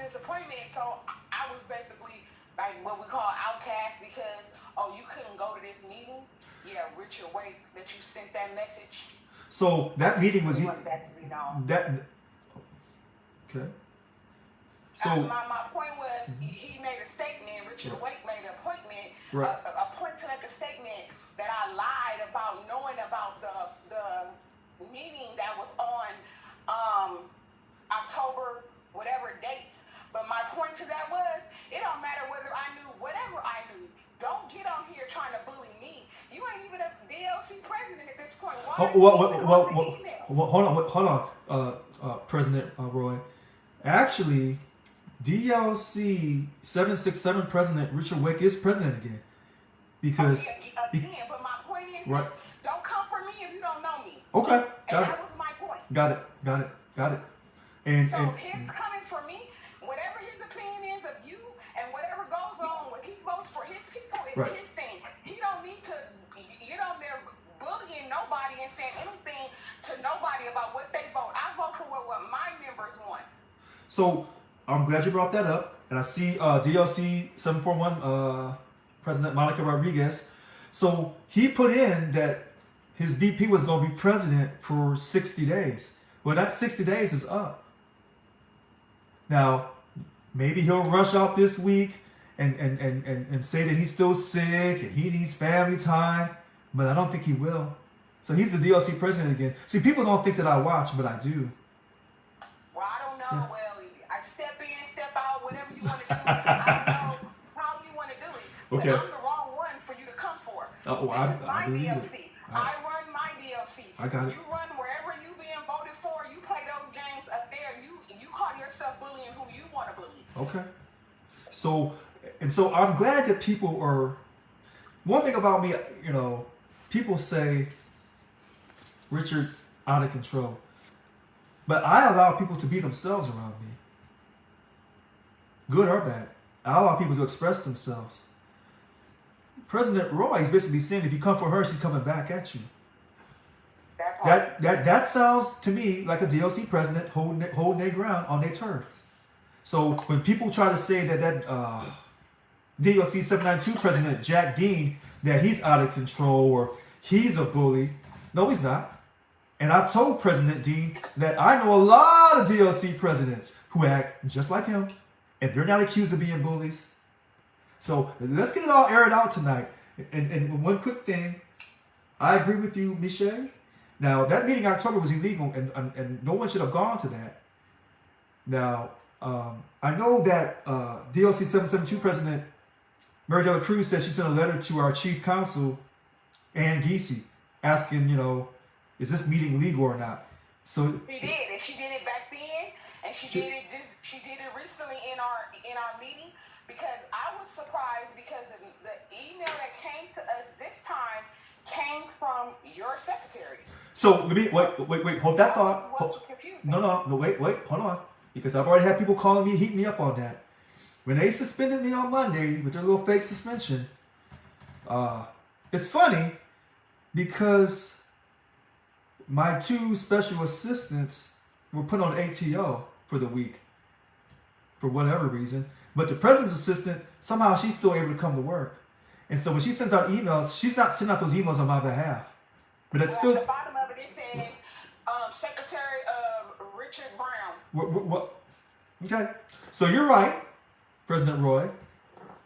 [SPEAKER 18] this appointment. So I was basically like what we call outcast because, oh, you couldn't go to this meeting? Yeah, Richard Wake, that you sent that message.
[SPEAKER 1] So that meeting was that. Okay. So
[SPEAKER 18] my point was he made a statement. Richard Wake made an appointment.
[SPEAKER 1] Right.
[SPEAKER 18] A point to make a statement that I lied about knowing about the meeting that was on October whatever dates. But my point to that was it don't matter whether I knew whatever I knew. Don't get on here trying to bully me. You ain't even a DLC president at this point. Why
[SPEAKER 1] hold on, President Roy. Actually, DLC 767 President Richard Wake is president again. Because
[SPEAKER 18] but my point is
[SPEAKER 1] right.
[SPEAKER 18] This, don't come for me if you don't know me.
[SPEAKER 1] Okay, got it.
[SPEAKER 18] That was my point.
[SPEAKER 1] Got it. And
[SPEAKER 18] his coming for me, whatever his opinion is of you and whatever goes on, when he votes for his people, it's
[SPEAKER 1] right.
[SPEAKER 18] his thing. He don't need to get on there bullying nobody and saying anything to nobody about what they vote. I vote for what my members want.
[SPEAKER 1] So I'm glad you brought that up. And I see DLC 741 President Monica Rodriguez. So he put in that his VP was going to be president for 60 days. Well, that 60 days is up. Now, maybe he'll rush out this week and say that he's still sick and he needs family time, but I don't think he will. So he's the DLC president again. See, people don't think that I watch, but I do.
[SPEAKER 18] Well, I don't know. Yeah. Well, I step in, step out, whatever you want to do. I don't know how you want to do it. Okay. But I'm the wrong one for you to come for. This is my DLC. I run my DLC.
[SPEAKER 1] I got it.
[SPEAKER 18] You run wherever you being voted for. You play those games up there. You call yourself bullying who you want to bully.
[SPEAKER 1] Okay. So I'm glad that people are. One thing about me, people say Richard's out of control, but I allow people to be themselves around me, good or bad. I allow people to express themselves. President Roy is basically saying if you come for her, she's coming back at you. That sounds to me like a DLC president holding their ground on their turf. So when people try to say that DLC 792 president Jack Dean, that he's out of control or he's a bully, no, he's not. And I've told President Dean that I know a lot of DLC presidents who act just like him, and they're not accused of being bullies. So let's get it all aired out tonight. And one quick thing, I agree with you, Michelle. Now, that meeting in October was illegal, and no one should have gone to that. Now, I know that DLC 772 President Mary Dela Cruz said she sent a letter to our chief counsel, Ann Giese, asking, is this meeting legal or not? So
[SPEAKER 18] she did, and she did it back then, and she did it recently in our meeting, because I was surprised because the email that came to us this time came from your secretary.
[SPEAKER 1] So let me wait, hold that thought. No, wait, hold on. Because I've already had people calling me, heating me up on that. When they suspended me on Monday with their little fake suspension, it's funny because my two special assistants were put on ATO for the week for whatever reason. But the president's assistant, somehow she's still able to come to work. And so when she sends out emails, she's not sending out those emails on my behalf. But it's still.
[SPEAKER 18] At the bottom of it Secretary Richard Brown.
[SPEAKER 1] What? Okay. So you're right, President Roy.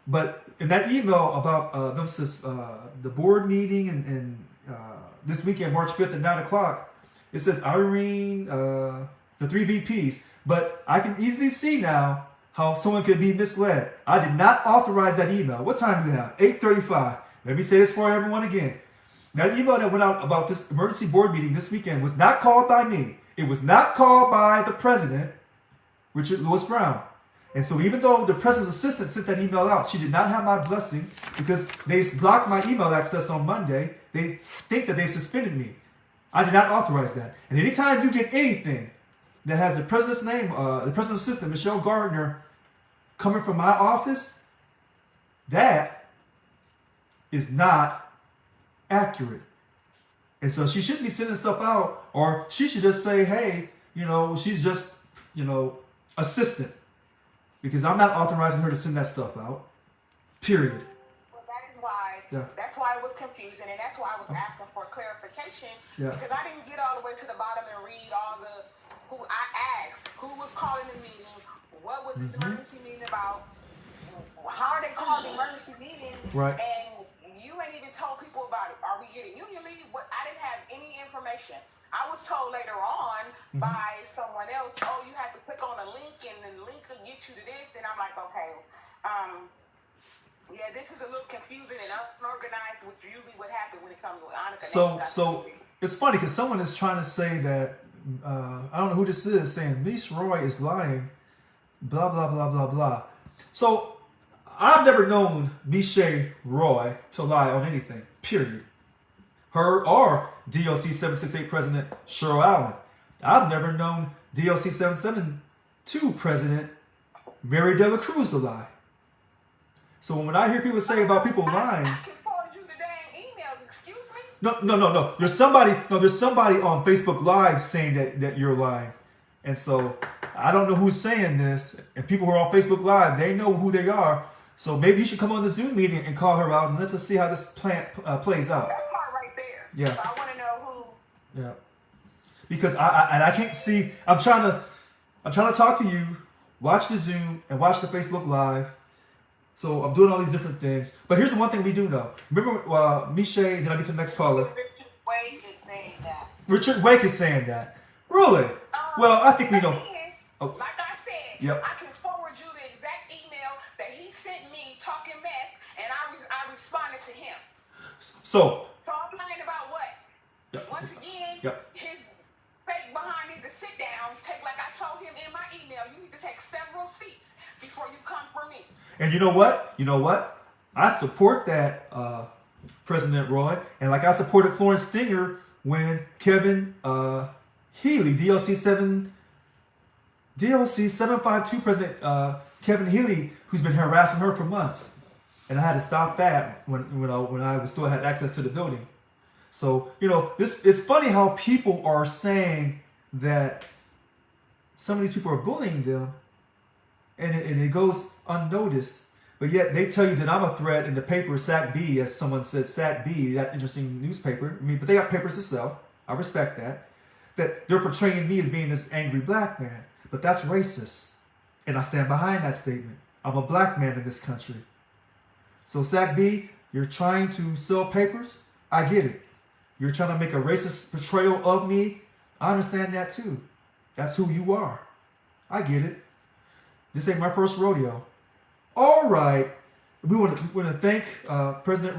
[SPEAKER 1] But in that email about the board meeting and this weekend, March 5th at 9 o'clock, it says Irene, the 3 VPs. But I can easily see now how someone could be misled. I did not authorize that email. What time do you have? 8:35. Let me say this for everyone again. That email that went out about this emergency board meeting this weekend was not called by me. It was not called by the president, Richard Lewis Brown. And so even though the president's assistant sent that email out, she did not have my blessing because they blocked my email access on Monday. They think that they suspended me. I did not authorize that. And anytime you get anything that has the president's name, the president's assistant, Michelle Gardner, coming from my office, that is not accurate. And so she shouldn't be sending stuff out, or she should just say, hey, she's just, assistant. Because I'm not authorizing her to send that stuff out. Period.
[SPEAKER 18] Well, that's why it was confusing, and that's why I was asking for clarification.
[SPEAKER 1] Yeah.
[SPEAKER 18] Because I didn't get all the way to the bottom and read all who I asked, who was calling the meeting, what was this emergency meeting about, how are they calling the emergency meeting,
[SPEAKER 1] right?
[SPEAKER 18] And you ain't even told people about it. Are we getting union leave? I didn't have any information. I was told later on by someone else, oh, you have to click on a link and the link will get you to this. And I'm like, okay, yeah, this is a little confusing and unorganized, which usually what happens when it comes to Annika.
[SPEAKER 1] So it's funny because someone is trying to say that, I don't know who this is, saying Miss Roy is lying, blah, blah, blah, blah, blah. So I've never known Michelle Roy to lie on anything, period. Her or DLC 768 President Cheryl Allen. I've never known DLC 772 President Mary Dela Cruz to lie. So when I hear people say about people lying,
[SPEAKER 18] I can forward you the dang email. Excuse me?
[SPEAKER 1] No. There's somebody on Facebook Live saying that you're lying, and so I don't know who's saying this. And people who are on Facebook Live, they know who they are. So maybe you should come on the Zoom meeting and call her out, and let's just see how this plays out.
[SPEAKER 18] That part right there.
[SPEAKER 1] Yeah.
[SPEAKER 18] So I want to know who.
[SPEAKER 1] Yeah. Because I can't see. I'm trying to talk to you. Watch the Zoom and watch the Facebook Live. So I'm doing all these different things. But here's the one thing we do know. Remember, Michelle, then I get to the next caller.
[SPEAKER 5] Richard Wake is saying that.
[SPEAKER 1] Richard Wake is saying that. Really? Well, I think we know.
[SPEAKER 18] Oh. Like I said,
[SPEAKER 1] yep.
[SPEAKER 18] I can forward you the exact email that he sent me talking mess, and I responded to him.
[SPEAKER 1] So
[SPEAKER 18] I'm lying about what?
[SPEAKER 1] Yep.
[SPEAKER 18] Once again, his fake behind needs to sit down, take like I told him in my email, you need to take several seats before you come for me.
[SPEAKER 1] And you know what? I support that, President Roy. And like I supported Florence Stinger when Kevin Healy, DLC 752 President Kevin Healy, who's been harassing her for months. And I had to stop that when I still had access to the building. So, it's funny how people are saying that some of these people are bullying them, and it goes unnoticed. But yet they tell you that I'm a threat in the paper SAC-B, as someone said, SAC-B, that interesting newspaper. But they got papers to sell. I respect that. That they're portraying me as being this angry black man. But that's racist. And I stand behind that statement. I'm a black man in this country. So SAC-B, you're trying to sell papers? I get it. You're trying to make a racist portrayal of me? I understand that too. That's who you are. I get it. This ain't my first rodeo. All right. We want to thank President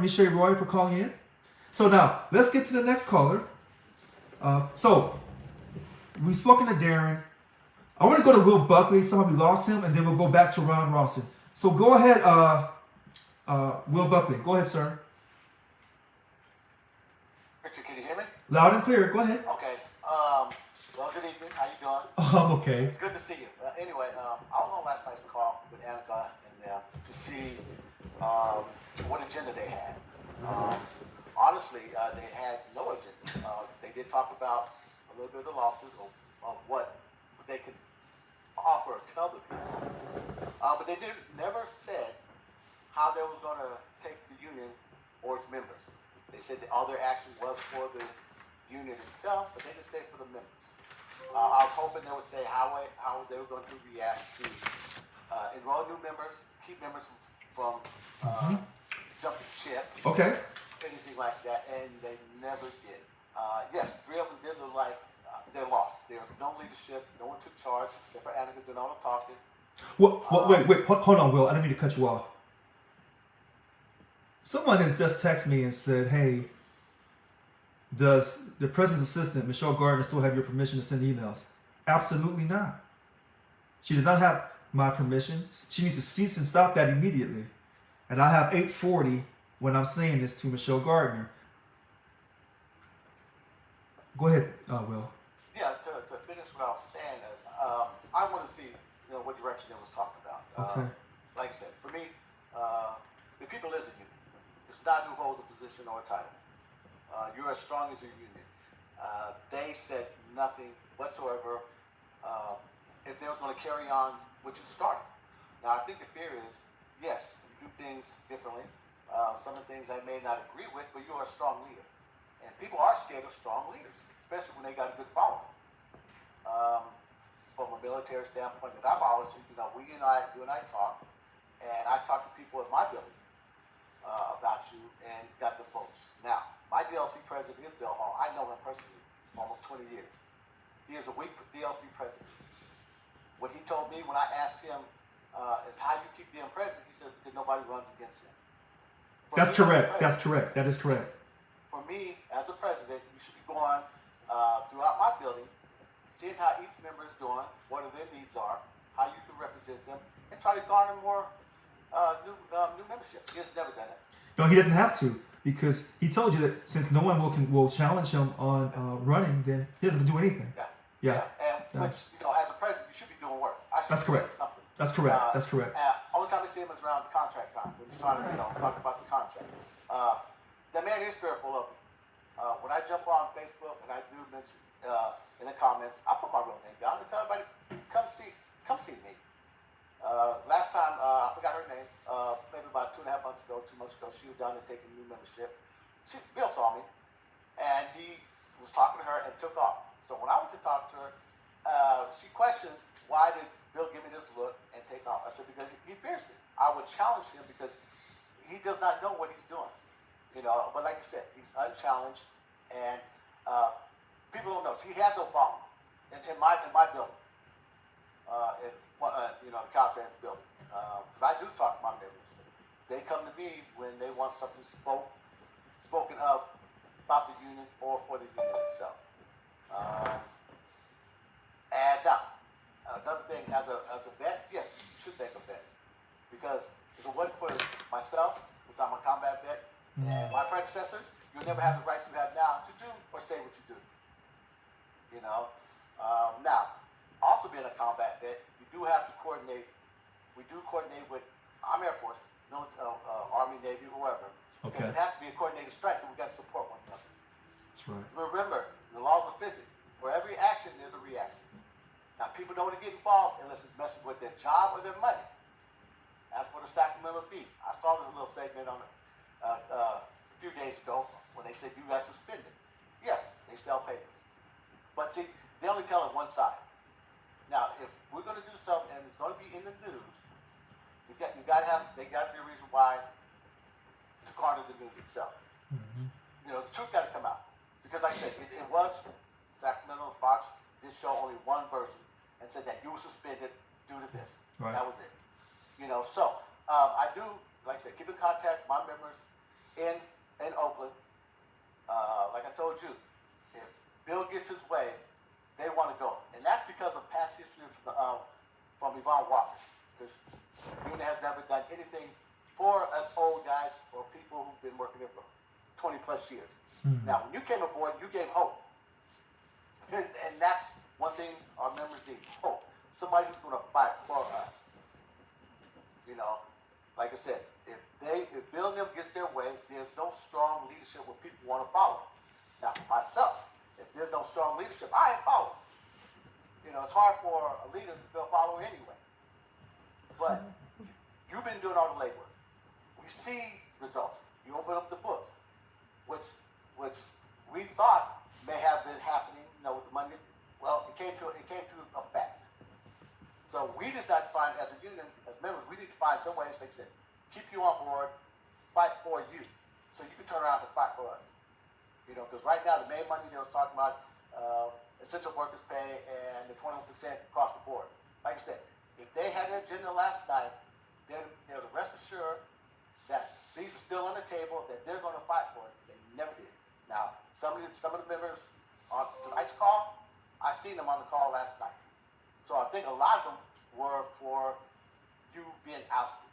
[SPEAKER 1] Michelle Roy for calling in. So now, let's get to the next caller. So, we've spoken to Darren. I want to go to Will Buckley. Somehow we lost him, and then we'll go back to Ron Rawson. So go ahead, Will Buckley. Go ahead, sir.
[SPEAKER 19] Richard, can you hear me?
[SPEAKER 1] Loud and clear. Go ahead.
[SPEAKER 19] Okay. Well, good evening. How you doing?
[SPEAKER 1] I'm okay.
[SPEAKER 19] It's good to see you. Anyway, I was on last night's call with Annika and them to see what agenda they had. Honestly, they had no agenda. They did talk about a little bit of the lawsuit of what they could offer or tell the people. But they never said how they was going to take the union or its members. They said that all their action was for the union itself, but they didn't say it for the members. I was hoping they would say how they were going to react to enroll new members, keep members from jumping ship.
[SPEAKER 1] Okay.
[SPEAKER 19] Anything like that, and they never did. Yes, 3 of them did look like they're lost. There was no leadership, no one took charge, except for Annika doing all the talking.
[SPEAKER 1] Wait, hold on, Will. I didn't mean to cut you off. Someone has just texted me and said, hey, does the president's assistant, Michelle Gardner, still have your permission to send emails? Absolutely not. She does not have my permission. She needs to cease and stop that immediately. And I have 840 when I'm saying this to Michelle Gardner. Go ahead, Will.
[SPEAKER 19] Yeah, to finish what I was saying is, I want to see, what direction it was talking about.
[SPEAKER 1] Okay.
[SPEAKER 19] Like I said, for me, the people is a union. It's not who holds a position or a title. You're as strong as your union. They said nothing whatsoever if they was going to carry on what you started. Now, I think the fear is, yes, you do things differently. Some of the things I may not agree with, but you are a strong leader. And people are scared of strong leaders, especially when they got a good following. From a military standpoint, that I've always said, you and I talk, and I talk to people at my building about you and got the votes. Now, my DLC president is Bill Hall. I know him personally for almost 20 years. He is a weak DLC president. What he told me when I asked him is how you keep being president, he said that nobody runs against him.
[SPEAKER 1] That's correct. That's correct. That is correct.
[SPEAKER 19] For me, as a president, you should be going throughout my building, seeing how each member is doing, what their needs are, how you can represent them, and try to garner more new membership. He has never done that.
[SPEAKER 1] No, he doesn't have to, because he told you that since no one will challenge him on running, then he doesn't do anything. Yeah.
[SPEAKER 19] And which, as a president, you should be doing work.
[SPEAKER 1] That's correct. That's correct. That's correct.
[SPEAKER 19] Only time I see him is around the contract time, when he's trying to, talk about the contract. That man is fearful of me. When I jump on Facebook and I do mention in the comments, I put my real name down and tell everybody, come see me. Last time, I forgot her name, maybe about 2 months ago, she was down there taking new membership. Bill saw me, and he was talking to her and took off. So when I went to talk to her, she questioned, why did Bill give me this look and take off? I said, because he fears me. I would challenge him because he does not know what he's doing. But like I said, he's unchallenged, and people don't know. He has no problem in my building, the contract building. Because I do talk to my members. They come to me when they want something spoken of about the union or for the union itself. And now, another thing, as a vet, yes, you should thank a vet, because if it wasn't for myself, which I'm a combat vet, and my predecessors, you'll never have the rights you have now to do or say what you do. Now, also being a combat vet, you do have to coordinate. We do coordinate with our Air Force, Army, Navy, whoever.
[SPEAKER 1] Okay.
[SPEAKER 19] Because it has to be a coordinated strike, and we got to support one another.
[SPEAKER 1] That's right.
[SPEAKER 19] Remember, the laws of physics. For every action, there's a reaction. Now, people don't want to get involved unless it's messing with their job or their money. As for the Sacramento Bee, I saw this little segment on a few days ago when they said you got suspended. Yes, they sell papers. But see, they only tell it one side. Now, if we're going to do something and it's going to be in the news, they got to be a reason why to garner the news itself.
[SPEAKER 1] Mm-hmm.
[SPEAKER 19] The truth got to come out. Because like I said, it was Sacramento Fox did show only one version and said that you were suspended due to this.
[SPEAKER 1] Right.
[SPEAKER 19] That was it. So I do, like I said, keep in contact with my members in Oakland. Like I told you, if Bill gets his way, they want to go. And that's because of past history from Yvonne Walker. Because UNIT has never done anything for us old guys or people who've been working there for 20 plus years.
[SPEAKER 1] Mm-hmm.
[SPEAKER 19] Now, when you came aboard, you gave hope. And that's one thing our members need, hope. Somebody who's going to fight for us. Like I said, if Bill and them gets their way, there's no strong leadership where people want to follow. Now, myself, if there's no strong leadership, I ain't following. It's hard for a leader to feel follower anyway. But you've been doing all the legwork. We see results. You open up the books, which we thought may have been happening, with the money. Well, it came to effect. So we just had to find, as a union, as members, we need to find some ways, like I said, keep you on board, fight for you, so you can turn around and fight for us. Because right now the main money they was talking about essential workers pay and the 21% across the board. Like I said, if they had their agenda last night, then rest assured that these are still on the table, that they're going to fight for it. They never did. Now, some of the members on tonight's call, I seen them on the call last night. So I think a lot of them were for you being ousted.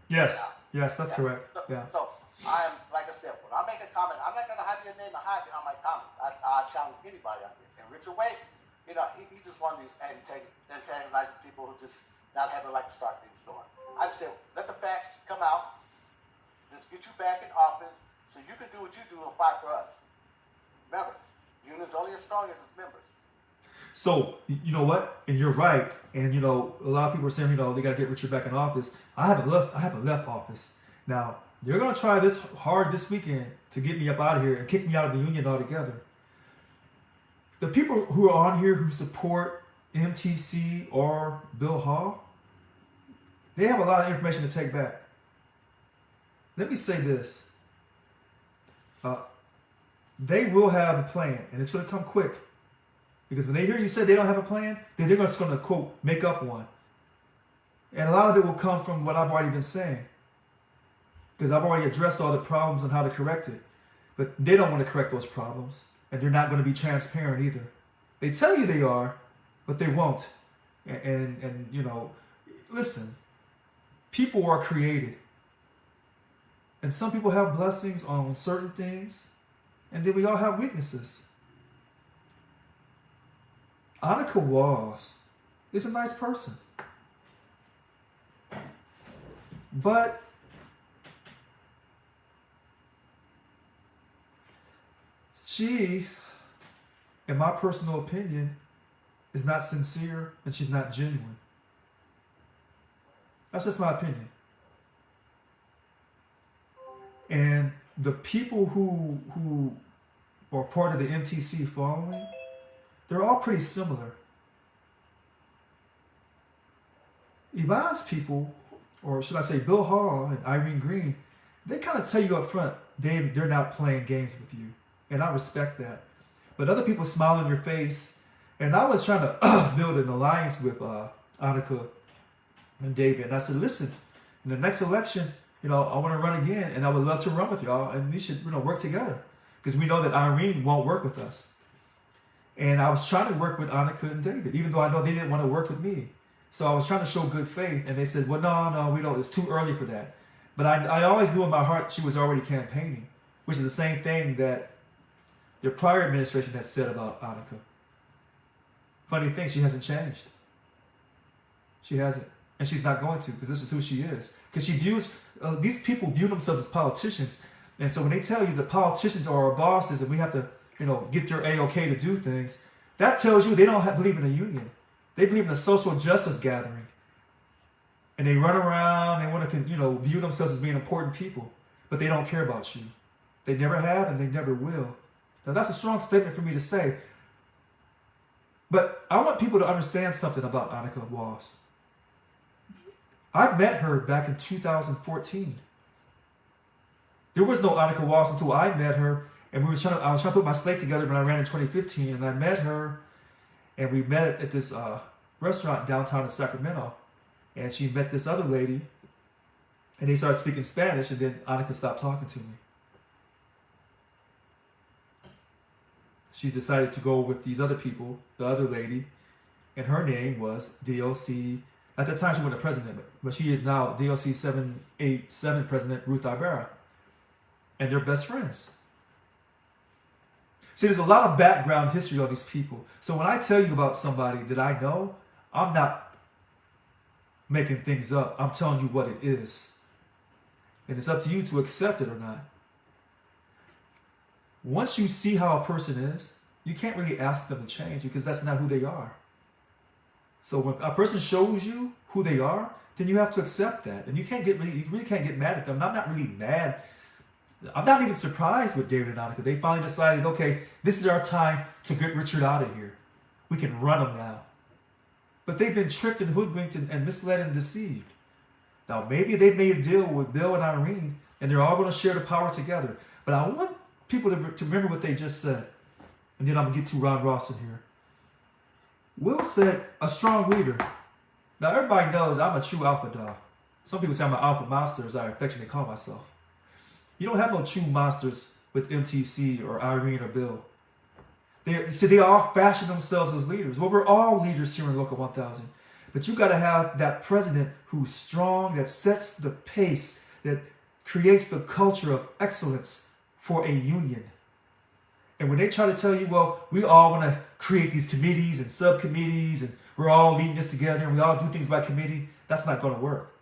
[SPEAKER 1] Yes, that's correct.
[SPEAKER 19] So I am, like I said, when I make a comment, I'm not going to hide your name or hide behind my comments. I challenge anybody out there. And Richard Wade, he's just one of these antagonizing people who just not having like to start things going. I just say, let the facts come out. Let's get you back in office so you can do what you do and fight for us. Remember, union's only as strong as its members.
[SPEAKER 1] So, you know what? And you're right. And, a lot of people are saying, they got to get Richard back in office. I haven't left office. Now, they're going to try this hard this weekend to get me up out of here and kick me out of the union altogether. The people who are on here who support MTC or Bill Hall, they have a lot of information to take back. Let me say this. They will have a plan, and it's going to come quick. Because when they hear you say they don't have a plan, then they're just going to, quote, make up one. And a lot of it will come from what I've already been saying. Because I've already addressed all the problems and how to correct it. But they don't want to correct those problems. And they're not going to be transparent either. They tell you they are, but they won't. And listen, people are created. And some people have blessings on certain things. And then we all have weaknesses. Annika Walls is a nice person. But she, in my personal opinion, is not sincere and she's not genuine. That's just my opinion. And the people who are part of the MTC following, they're all pretty similar. Yvonne's people, or should I say Bill Hall and Irene Green, they kind of tell you up front they're not playing games with you. And I respect that. But other people smile in your face. And I was trying to build an alliance with Annika and David. And I said, listen, in the next election, I want to run again. And I would love to run with y'all. And we should work together. Because we know that Irene won't work with us. And I was trying to work with Annika and David, even though I know they didn't want to work with me. So I was trying to show good faith. And they said, well, no, we don't. It's too early for that. But I always knew in my heart she was already campaigning, which is the same thing that the prior administration had said about Annika. Funny thing, she hasn't changed. She hasn't. And she's not going to, because this is who she is. Because she views, these people view themselves as politicians. And so when they tell you that politicians are our bosses and we have to, get their A-OK to do things, that tells you they don't believe in a union. They believe in a social justice gathering. And they run around, they want to, view themselves as being important people. But they don't care about you. They never have and they never will. Now that's a strong statement for me to say. But I want people to understand something about Annika Walls. I met her back in 2014. There was no Annika Walls until I met her, and I was trying to put my slate together when I ran in 2015, and I met her, and we met at this restaurant downtown in Sacramento, and she met this other lady, and they started speaking Spanish, and then Annika stopped talking to me. She decided to go with these other people, the other lady, and her name was DLC. At that time, she wasn't a president, but she is now DLC 787 President Ruth Ibarra. And they're best friends. See, there's a lot of background history on these people. So when I tell you about somebody that I know, I'm not making things up. I'm telling you what it is. And it's up to you to accept it or not. Once you see how a person is, you can't really ask them to change because that's not who they are. So when a person shows you who they are, then you have to accept that. And you really can't get mad at them. And I'm not really mad I'm not even surprised with David and Annika. They finally decided, okay, this is our time to get Richard out of here. We can run him now. But they've been tricked and hoodwinked and misled and deceived. Now, maybe they've made a deal with Bill and Irene, and they're all going to share the power together. But I want people to remember what they just said. And then I'm going to get to Ron Rawson here. Will said, a strong leader. Now, everybody knows I'm a true alpha dog. Some people say I'm an alpha monster, as I affectionately call myself. You don't have no true monsters with MTC or Irene or Bill. They all fashion themselves as leaders. Well, we're all leaders here in Local 1000. But you got to have that president who's strong, that sets the pace, that creates the culture of excellence for a union. And when they try to tell you, well, we all want to create these committees and subcommittees, and we're all leading this together, and we all do things by committee, that's not going to work.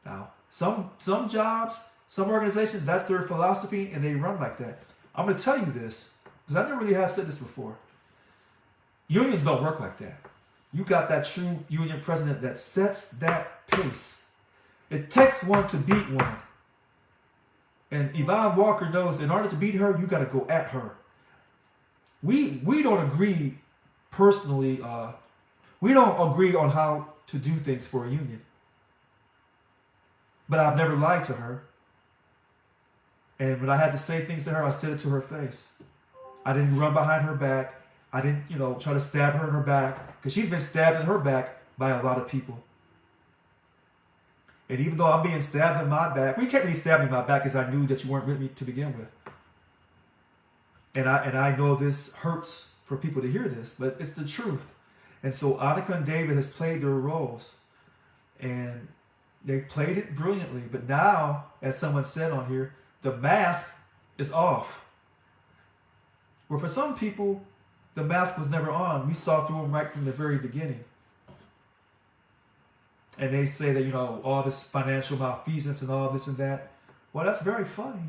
[SPEAKER 1] Now, some jobs, some organizations, that's their philosophy, and they run like that. I'm going to tell you this, because I never really have said this before. Unions don't work like that. You got that true union president that sets that pace. It takes one to beat one. And Yvonne Walker knows in order to beat her, you got to go at her. We don't agree personally. We don't agree on how to do things for a union. But I've never lied to her. And when I had to say things to her, I said it to her face. I didn't run behind her back. I didn't, try to stab her in her back. Because she's been stabbed in her back by a lot of people. And even though I'm being stabbed in my back, we can't really stab me in my back because I knew that you weren't with me to begin with. And I know this hurts for people to hear this, but it's the truth. And so Annika and David has played their roles. And they played it brilliantly. But now, as someone said on here, the mask is off. Where for some people, the mask was never on. We saw through them right from the very beginning. And they say that, all this financial malfeasance and all this and that. Well, that's very funny.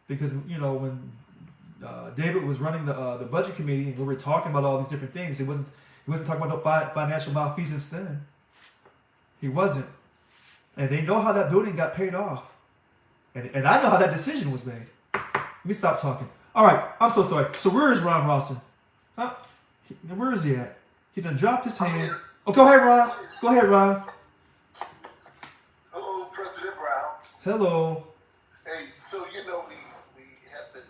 [SPEAKER 1] Because, when David was running the budget committee and we were talking about all these different things, he wasn't talking about no financial malfeasance then. He wasn't. And they know how that building got paid off. And I know how that decision was made. Let me stop talking. All right, I'm so sorry. So where is Ron Rawson? Huh? Where is he at? He done dropped his hand. Oh, go ahead, Ron. Go ahead, Ron.
[SPEAKER 20] Hello, President Brown.
[SPEAKER 1] Hello.
[SPEAKER 20] Hey, so we have been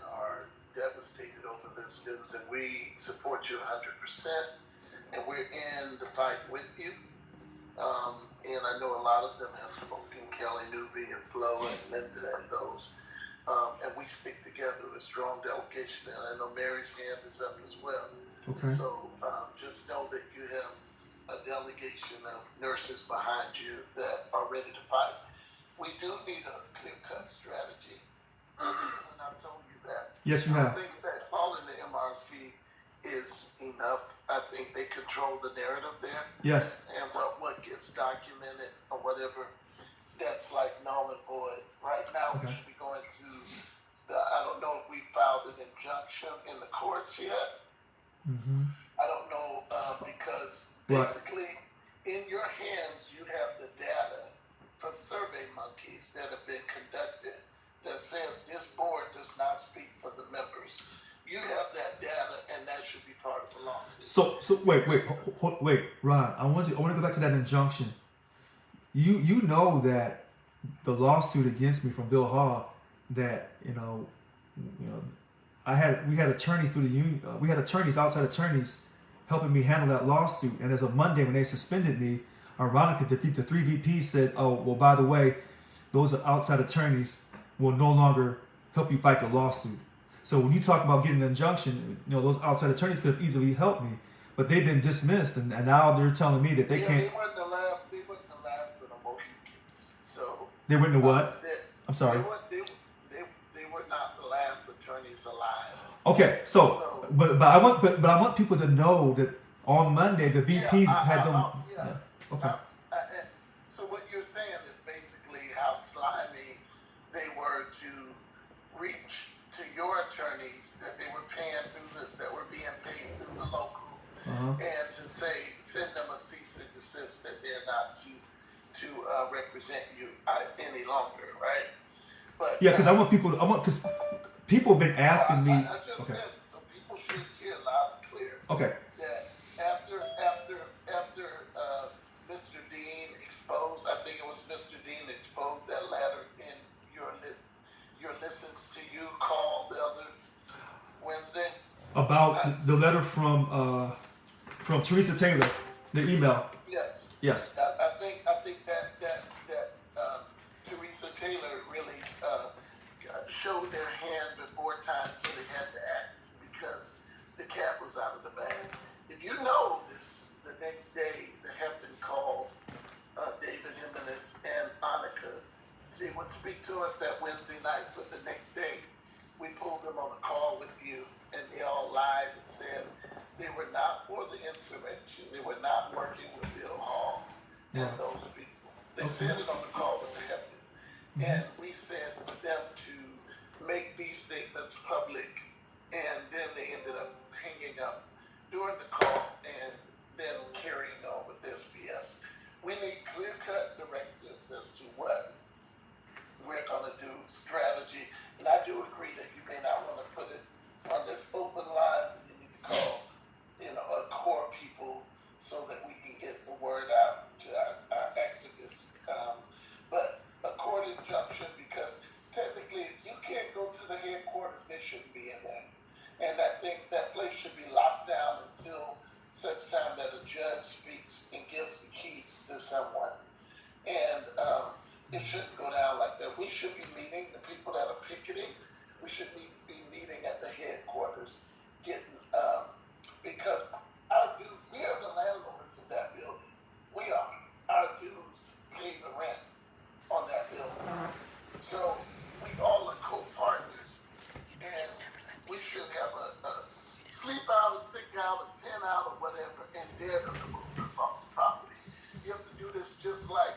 [SPEAKER 20] devastated over this news, and we support you 100%, and we're in the fight with you. And I know a lot of them have spoken, Kelly Newby and Flo and Linda and those. And we stick together with a strong delegation, and I know Mary's hand is up as well.
[SPEAKER 1] Okay.
[SPEAKER 20] So just know that you have a delegation of nurses behind you that are ready to fight. We do need a clear-cut strategy, and I've told you that.
[SPEAKER 1] Yes, you have.
[SPEAKER 20] I think that calling the MRC is enough. I think they control the narrative there.
[SPEAKER 1] Yes.
[SPEAKER 20] And what gets documented or whatever, that's like null and void. Right now, we should be going to I don't know if we filed an injunction in the courts yet.
[SPEAKER 1] Mm-hmm.
[SPEAKER 20] I don't know because basically in your hands you have the data from Survey Monkeys that have been conducted that says this board does not speak for the members. You have that data, and that should be part of the lawsuit.
[SPEAKER 1] So wait, Ron. I want to go back to that injunction. You know that the lawsuit against me from Bill Hall, that we had attorneys through the union. We had outside attorneys helping me handle that lawsuit. And as of Monday, when they suspended me, ironically, the 3 VPs said, "Oh, well, by the way, those outside attorneys will no longer help you fight the lawsuit." So when you talk about getting an injunction, those outside attorneys could have easily helped me, but they've been dismissed, and now they're telling me that they can't.
[SPEAKER 20] They wasn't the last of the motion kids. So
[SPEAKER 1] They went to what? I'm sorry.
[SPEAKER 20] They were not the last attorneys alive.
[SPEAKER 1] Okay, so but I want people to know that on Monday the VPs had them. Okay.
[SPEAKER 20] So what you're saying is basically how slimy they were to reach to your attorneys that they were paying that were being paid through the local, and to send them a cease and desist that they're not to represent you any longer, right? But
[SPEAKER 1] Yeah, because I want people. Because people have been asking me.
[SPEAKER 20] I just
[SPEAKER 1] Okay.
[SPEAKER 20] said so people should hear loud and clear.
[SPEAKER 1] Okay.
[SPEAKER 20] That after Mr. Dean exposed, I think it was Mr. Dean exposed that letter in your listens to you call the other Wednesday.
[SPEAKER 1] About the letter from Teresa Taylor, the email.
[SPEAKER 20] Yes.
[SPEAKER 1] Yes.
[SPEAKER 20] I think that Teresa Taylor really showed their hand before time, so they had to act because the cat was out of the bag. If you know this, the next day the Hampton called David Jimenez and Annika. They would speak to us that Wednesday night, but the next day we pulled them on a call with you, and they all lied and said they were not for the insurrection. They were not working with Bill Hall and those people. They said it on the call with the Hampton. And we said for them to make these statements public, and then they ended up hanging up during the call and then carrying on with this BS. We need clear-cut directives as to what we're going to do, strategy. And I do agree that you may not want to put it on this open line. You need to call, a core people so that we can get the word out to our activists. But a court injunction, because technically if you can't go to the headquarters, they shouldn't be in there. And I think that place should be locked down until such time that a judge speaks and gives the keys to someone. And it shouldn't go down like that. We should be meeting the people that are picketing. We should be meeting at the headquarters, because we are the landlords of that building. We are. Our dues pay the rent on that building. So we all are co-partners, and we should have a sleep out, a sick out, a 10 out, or whatever, and dare them to move us off the property. You have to do this just like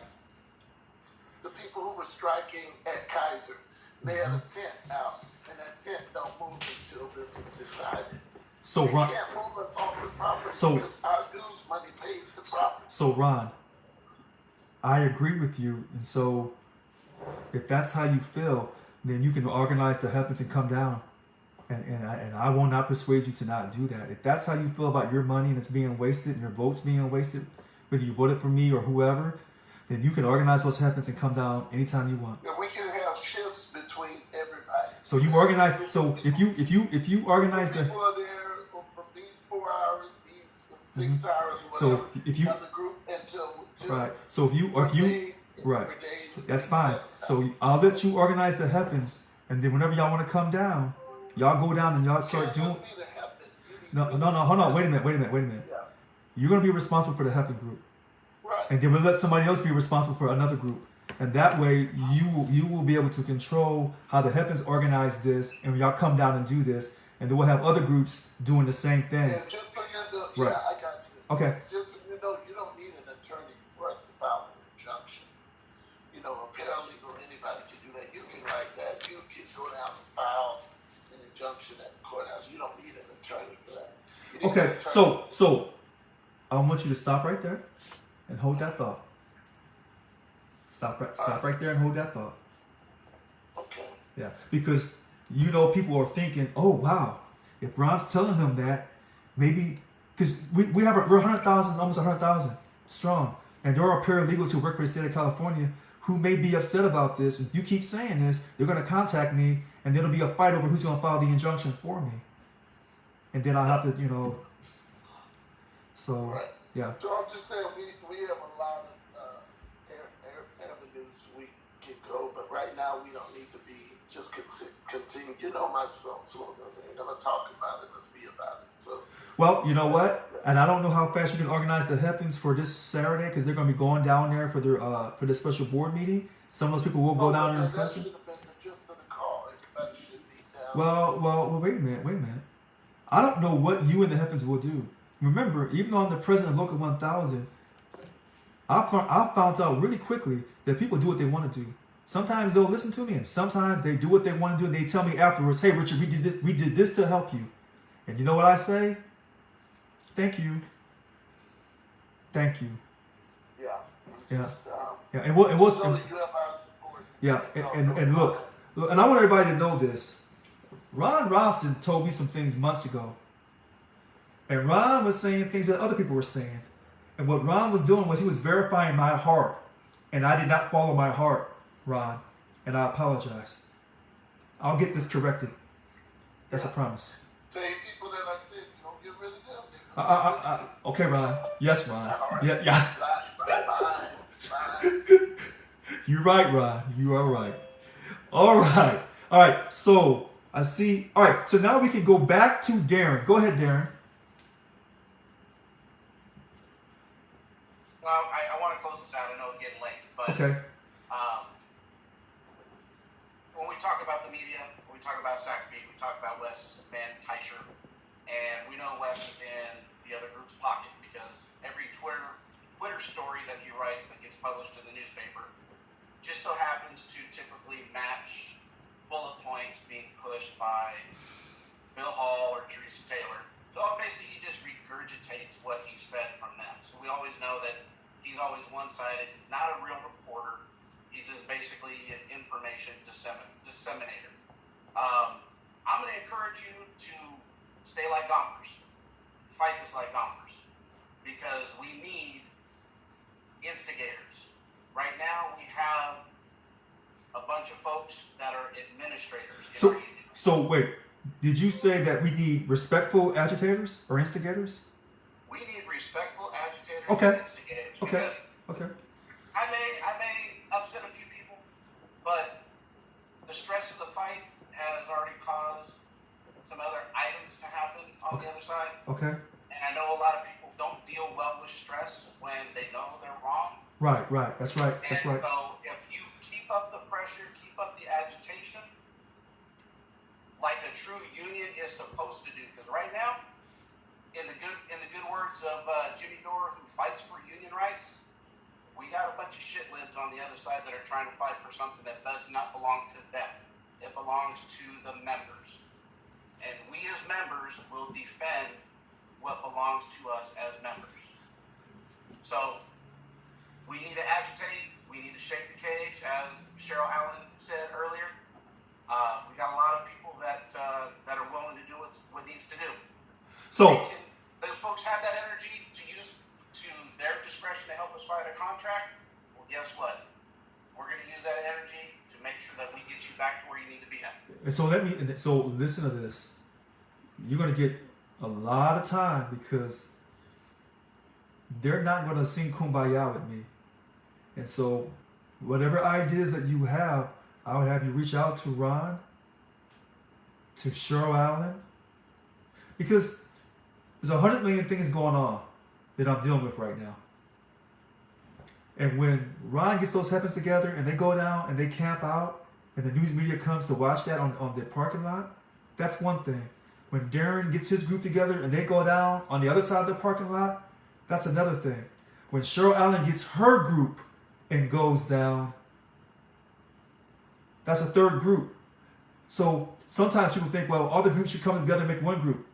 [SPEAKER 20] the people who were striking at Kaiser. They had a tent out, and that tent don't move until this is decided.
[SPEAKER 1] So
[SPEAKER 20] they
[SPEAKER 1] Ron,
[SPEAKER 20] can't move us off the property
[SPEAKER 1] so,
[SPEAKER 20] because our dues money pays the property.
[SPEAKER 1] So Ron, I agree with you, and so if that's how you feel, then you can organize the Heavens and come down. And I will not persuade you to not do that. If that's how you feel about your money and it's being wasted and your votes being wasted, whether you voted for me or whoever, then you can organize those Heavens and come down anytime you want.
[SPEAKER 20] Yeah, we can have shifts between everybody.
[SPEAKER 1] So you organize. So if you organize the
[SPEAKER 20] people are there from these 4 hours, these 6 hours, whatever.
[SPEAKER 1] So if you
[SPEAKER 20] another group until
[SPEAKER 1] right. So if you right, that's fine. So I'll let you organize the Heavens, and then whenever y'all want to come down, y'all go down and y'all start doing. No, hold on, wait a minute.
[SPEAKER 20] Yeah.
[SPEAKER 1] You're gonna be responsible for the Heaven group.
[SPEAKER 20] Right.
[SPEAKER 1] And then we'll let somebody else be responsible for another group. And that way you will be able to control how the Heavens organize this, and y'all come down and do this, and then we'll have other groups doing the same thing.
[SPEAKER 20] Yeah, just so you know,
[SPEAKER 1] Right.
[SPEAKER 20] yeah, I got you.
[SPEAKER 1] Okay.
[SPEAKER 20] Just so you know, you don't need an attorney for us to file an injunction. A paralegal, anybody can do that. You can write that. You can go down and file an injunction at the courthouse. You don't need an attorney for that.
[SPEAKER 1] Okay, so I want you to stop right there and hold that thought. Stop right there and hold that thought.
[SPEAKER 20] Okay.
[SPEAKER 1] Yeah, because people are thinking, oh wow, if Ron's telling him that, maybe because we're 100,000, almost 100,000 strong, and there are paralegals who work for the state of California who may be upset about this. If you keep saying this, they're going to contact me, and there'll be a fight over who's going to file the injunction for me, and then I'll have to, So
[SPEAKER 20] right.
[SPEAKER 1] Yeah.
[SPEAKER 20] So I'm just saying we have a lot of avenues we can go, but right now we don't need to be just continue. My slogan. We're gonna talk about it. Let's be about it. So.
[SPEAKER 1] Well, you know what? And I don't know how fast you can organize the Heavens for this Saturday, because they're going to be going down there for their for this special board meeting. Some of those people will go down there in person.
[SPEAKER 20] That should have been the gist of the call. Everybody should be down.
[SPEAKER 1] Well, wait a minute. I don't know what you and the Heavens will do. Remember, even though I'm the president of Local 1000, I found out really quickly that people do what they want to do. Sometimes they'll listen to me, and sometimes they do what they want to do, and they tell me afterwards, "Hey, Richard, we did this to help you." And you know what I say? Thank you. Thank you.
[SPEAKER 20] Yeah.
[SPEAKER 1] Yeah. Yeah. And we'll
[SPEAKER 20] so that you have our support.
[SPEAKER 1] yeah. And look, and I want everybody to know this. Ron Ronson told me some things months ago. And Ron was saying things that other people were saying. And what Ron was doing was he was verifying my heart. And I did not follow my heart, Ron. And I apologize. I'll get this corrected. That's a promise.
[SPEAKER 20] Same people that I said, you don't get rid of them.
[SPEAKER 1] Okay, Ron. Yes, Ron. Yeah. You're right, Ron. You are right. All right. So I see. All right. So now we can go back to Darren. Go ahead, Darren.
[SPEAKER 2] Well, I want to close this out. I know it's getting late, but
[SPEAKER 1] Okay.
[SPEAKER 2] When we talk about the media, when we talk about SACB, we talk about Wes Van Tysher, and we know Wes is in the other group's pocket because every Twitter story that he writes that gets published in the newspaper just so happens to typically match bullet points being pushed by Bill Hall or Teresa Taylor. So basically he just regurgitates what he's fed from them. So we always know that he's always one-sided. He's not a real reporter. He's just basically an information disseminator. I'm going to encourage you to stay like Gompers. Fight this like Gompers. Because we need instigators. Right now we have a bunch of folks that are administrators.
[SPEAKER 1] So wait, did you say that we need respectful agitators or instigators?
[SPEAKER 2] We need respectful agitators
[SPEAKER 1] Okay.
[SPEAKER 2] and instigators.
[SPEAKER 1] Okay.
[SPEAKER 2] Because
[SPEAKER 1] Okay.
[SPEAKER 2] I may upset a few people, but the stress of the fight has already caused some other items to happen on the other side.
[SPEAKER 1] Okay.
[SPEAKER 2] And I know a lot of people don't deal well with stress when they know they're wrong.
[SPEAKER 1] Right. That's right.
[SPEAKER 2] So if you keep up the pressure, keep up the agitation, like a true union is supposed to do. Because right now, in the good words of Jimmy Dore, who fights for union rights, we got a bunch of shitlibs on the other side that are trying to fight for something that does not belong to them. It belongs to the members. And we as members will defend what belongs to us as members. So we need to agitate. We need to shake the cage, as Cheryl Allen said earlier. We got a lot of people that are willing to do what needs to do.
[SPEAKER 1] So
[SPEAKER 2] Those folks have that energy to use to their discretion to help us fight a contract. Well, guess what? We're going to use that energy to make sure that we get you back to where you need to be at.
[SPEAKER 1] And so listen to this. You're going to get a lot of time because they're not going to sing Kumbaya with me. And so whatever ideas that you have, I would have you reach out to Ron, to Cheryl Allen, because there's 100 million things going on that I'm dealing with right now. And when Ron gets those heavens together and they go down and they camp out and the news media comes to watch that on the parking lot, that's one thing. When Darren gets his group together and they go down on the other side of the parking lot, that's another thing. When Cheryl Allen gets her group and goes down, that's a third group. So sometimes people think, well, all the groups should come together and make one group.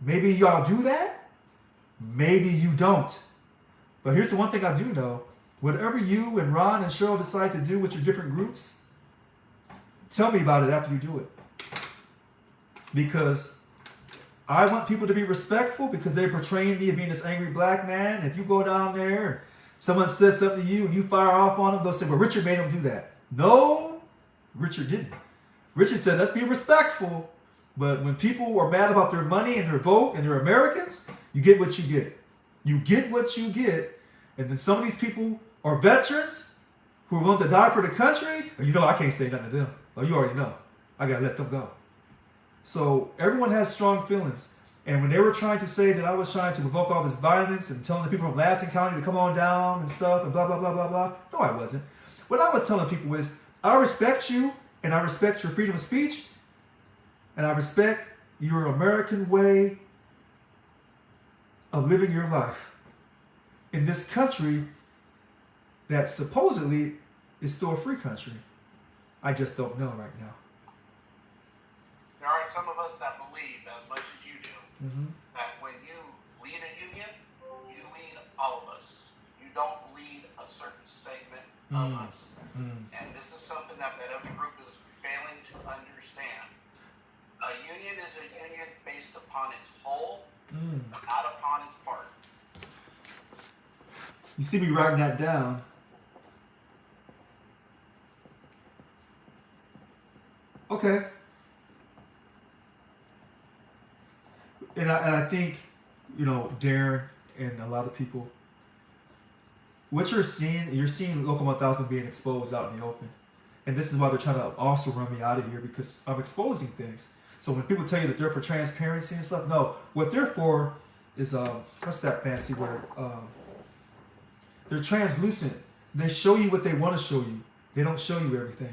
[SPEAKER 1] Maybe y'all do that. Maybe you don't. But here's the one thing I do know. Whatever you and Ron and Cheryl decide to do with your different groups, tell me about it after you do it. Because I want people to be respectful because they're portraying me as being this angry black man. If you go down there and someone says something to you and you fire off on them, they'll say, well, Richard made him do that. No, Richard didn't. Richard said, let's be respectful. But when people are mad about their money and their vote and they're Americans, you get what you get. You get what you get. And then some of these people are veterans who are willing to die for the country. And you know, I can't say nothing to them. Oh, you already know. I got to let them go. So everyone has strong feelings. And when they were trying to say that I was trying to provoke all this violence and telling the people from Lansing County to come on down and stuff and blah, blah, blah, blah, blah. No, I wasn't. What I was telling people is, I respect you and I respect your freedom of speech and I respect your American way of living your life in this country that supposedly is still a free country. I just don't know right now.
[SPEAKER 2] There are some of us that believe, as much as you do, that when you lead a union, you lead all of us. You don't lead a certain segment of us. And this is something that other group is A union is a union based upon its whole, not upon its part.
[SPEAKER 1] You see me writing that down. Okay. And I think, you know, Darren and a lot of people, what you're seeing Local 1000 being exposed out in the open. And this is why they're trying to also run me out of here, because I'm exposing things. So when people tell you that they're for transparency and stuff, no. What they're for is, what's that fancy word? They're translucent. They show you what they want to show you. They don't show you everything.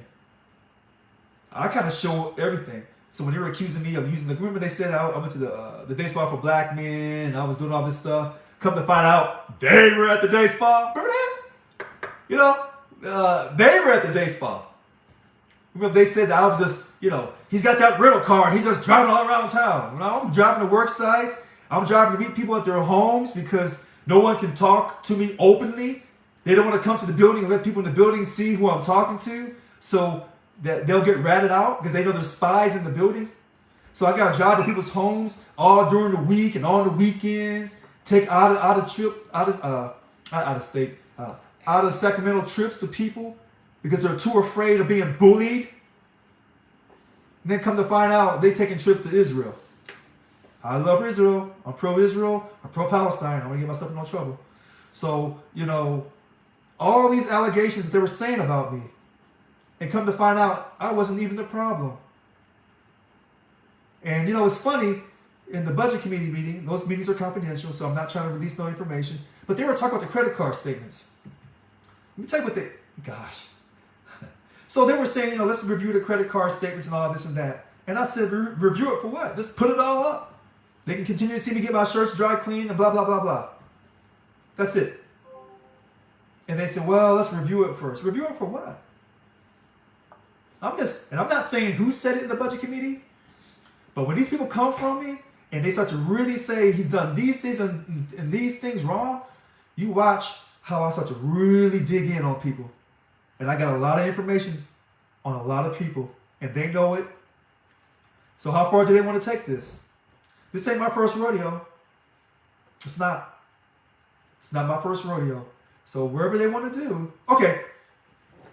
[SPEAKER 1] I kind of show everything. So when they were accusing me of using remember they said I went to the day spa for black men, and I was doing all this stuff. Come to find out, they were at the day spa. Remember that? You know, they were at the day spa. Remember they said that I was just, you know, he's got that rental car and he's just driving all around town. You know, I'm driving to work sites. I'm driving to meet people at their homes because no one can talk to me openly. They don't want to come to the building and let people in the building see who I'm talking to. So that they'll get ratted out because they know there's spies in the building. So I got to drive to people's homes all during the week and on the weekends. Take out of Sacramento trips to people because they're too afraid of being bullied. And then come to find out they taking trips to Israel. I love Israel. I'm pro-Israel. I'm pro-Palestine. I don't want to get myself in no trouble. So, you know, all these allegations that they were saying about me, and come to find out, I wasn't even the problem. And you know, it's funny, in the budget committee meeting, those meetings are confidential, so I'm not trying to release no information, but they were talking about the credit card statements. Let me tell you what gosh. So they were saying, you know, let's review the credit card statements and all this and that. And I said, review it for what? Just put it all up. They can continue to see me get my shirts dry cleaned and blah, blah, blah, blah. That's it. And they said, well, let's review it first. Review it for what? I'm not saying who said it in the budget committee, but when these people come from me and they start to really say he's done these things and these things wrong, you watch how I start to really dig in on people. And I got a lot of information on a lot of people, and they know it. So how far do they want to take this? This ain't my first rodeo. It's not. It's not my first rodeo. So wherever they want to do. Okay.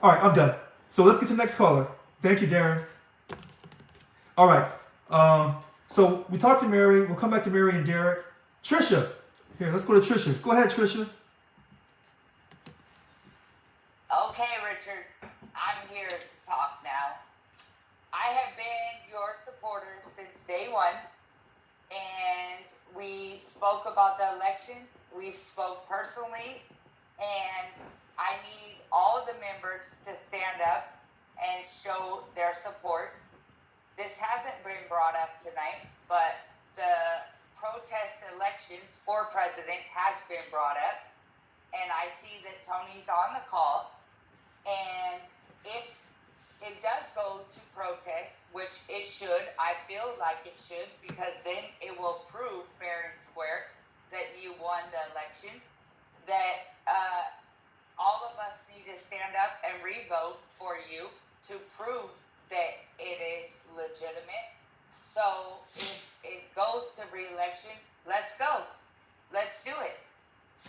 [SPEAKER 1] All right, I'm done. So let's get to the next caller. Thank you, Darren. All right. So we talked to Mary. We'll come back to Mary and Derek. Trisha. Here, let's go to Trisha. Go ahead, Trisha.
[SPEAKER 21] Okay, Richard. I'm here to talk now. I have been your supporter since day one. And we spoke about the elections. We've spoke personally. And I need all of the members to stand up and show their support. This hasn't been brought up tonight, but the protest elections for president has been brought up. And I see that Tony's on the call. And if it does go to protest, which it should, I feel like it should, because then it will prove fair and square that you won the election, that all of us need to stand up and re-vote for you to prove that it is legitimate. So if it goes to re-election, let's go. Let's do it.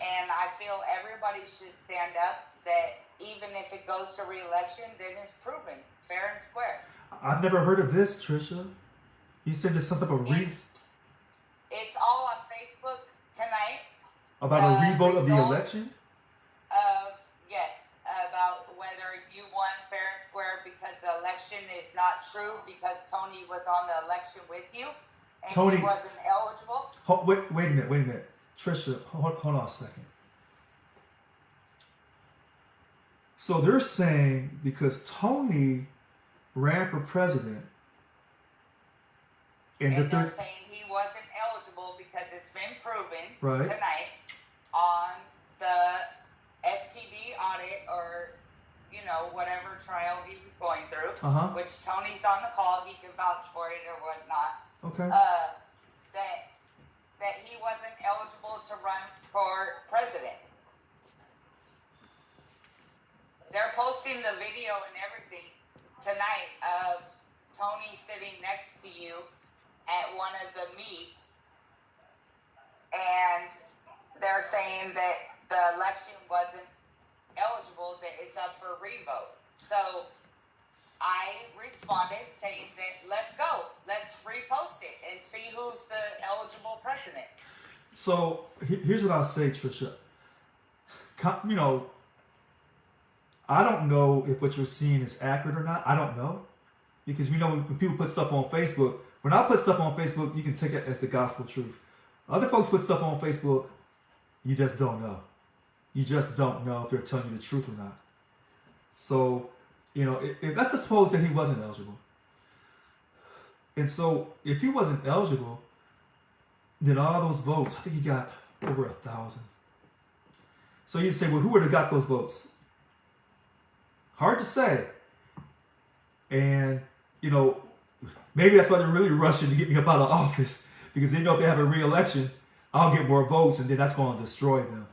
[SPEAKER 21] And I feel everybody should stand up that even if it goes to re-election, then it's proven fair and square.
[SPEAKER 1] I've never heard of this, Trisha. You said there's something about
[SPEAKER 21] It's all on Facebook tonight.
[SPEAKER 1] About a revote of the election?
[SPEAKER 21] Yes, about whether you won fair and square because the election is not true because Tony was on the election with you and
[SPEAKER 1] Tony,
[SPEAKER 21] he wasn't eligible.
[SPEAKER 1] Wait a minute. Trisha, hold on a second. So they're saying because Tony ran for president
[SPEAKER 21] and they're saying he wasn't eligible because it's been proven
[SPEAKER 1] right
[SPEAKER 21] tonight on the SPD audit or, you know, whatever trial he was going through, which Tony's on the call, he can vouch for it or whatnot.
[SPEAKER 1] Okay.
[SPEAKER 21] That he wasn't eligible to run for president. They're posting the video and everything tonight of Tony sitting next to you at one of the meets, and they're saying that the election wasn't eligible, that it's up for revote. So I responded saying that let's go, let's repost it and see who's the eligible president.
[SPEAKER 1] So here's what I'll say, Trisha. You know, I don't know if what you're seeing is accurate or not. I don't know. Because we know when people put stuff on Facebook, when I put stuff on Facebook, you can take it as the gospel truth. Other folks put stuff on Facebook, you just don't know. You just don't know if they're telling you the truth or not. So, you know, let's suppose that he wasn't eligible. And so, if he wasn't eligible, then all those votes, I think he got over 1,000. So you say, well, who would have got those votes? Hard to say. And, you know, maybe that's why they're really rushing to get me up out of office, because they know if they have a re-election, I'll get more votes, and then that's going to destroy them.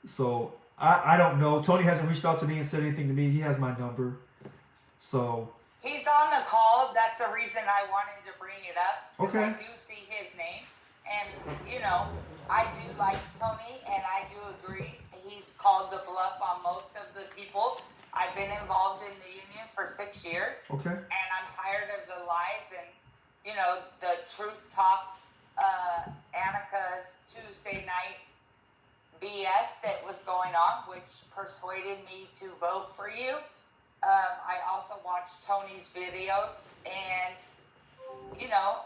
[SPEAKER 1] So I don't know. Tony hasn't reached out to me and said anything to me. He has my number. So
[SPEAKER 21] he's on the call. That's the reason I wanted to bring it up.
[SPEAKER 1] Okay.
[SPEAKER 21] I do see his name, and you know, I do like Tony, and I do agree. He's called the bluff on most of the people. I've been involved in the union for 6 years.
[SPEAKER 1] Okay.
[SPEAKER 21] And I'm tired of the lies and, you know, the truth talk, Annika's Tuesday night BS that was going on, which persuaded me to vote for you. I also watched Tony's videos, and, you know,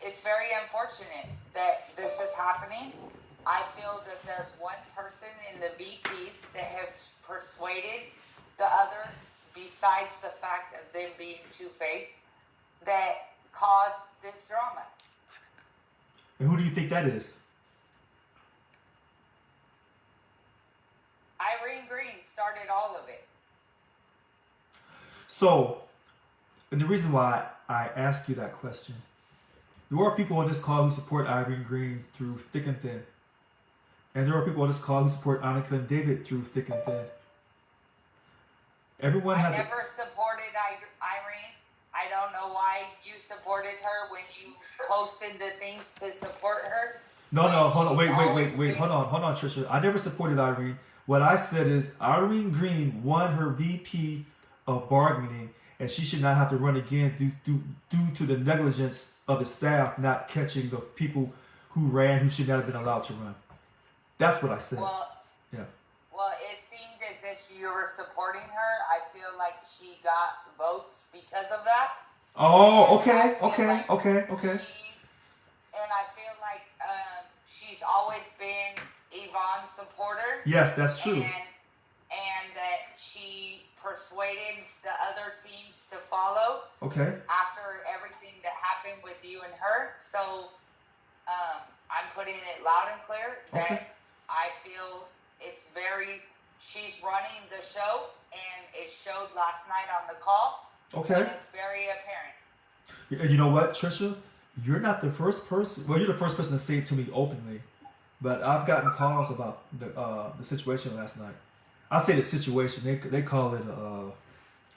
[SPEAKER 21] it's very unfortunate that this is happening. I feel that there's one person in the VPs that has persuaded the others, besides the fact of them being two-faced, that caused this drama.
[SPEAKER 1] And who do you think that is?
[SPEAKER 21] Irene Green started all of it.
[SPEAKER 1] So, and the reason why I ask you that question, there are people on this call who support Irene Green through thick and thin. And there are people on this call who support Annika and David through thick and thin. Everyone has.
[SPEAKER 21] I never supported Irene. I don't know why you supported her when you posted the things to support her.
[SPEAKER 1] No, hold on, wait, hold on, Trisha. I never supported Irene. What I said is Irene Green won her VP of bargaining, and she should not have to run again due to the negligence of the staff not catching the people who ran who should not have been allowed to run. That's what I said.
[SPEAKER 21] Well,
[SPEAKER 1] yeah.
[SPEAKER 21] Well, it seemed as if you were supporting her. I feel like she got votes because of that.
[SPEAKER 1] Oh, okay.
[SPEAKER 21] And I feel like she's always been Yvonne's supporter.
[SPEAKER 1] Yes, that's true.
[SPEAKER 21] And that she persuaded the other teams to follow.
[SPEAKER 1] Okay.
[SPEAKER 21] After everything that happened with you and her. So I'm putting it loud and clear that I feel it's she's running the show, and it showed last night on the call.
[SPEAKER 1] Okay.
[SPEAKER 21] And it's very apparent.
[SPEAKER 1] And you know what, Trisha? You're not the first person. Well, you're the first person to say it to me openly, but I've gotten calls about the situation last night. I say the situation. They call it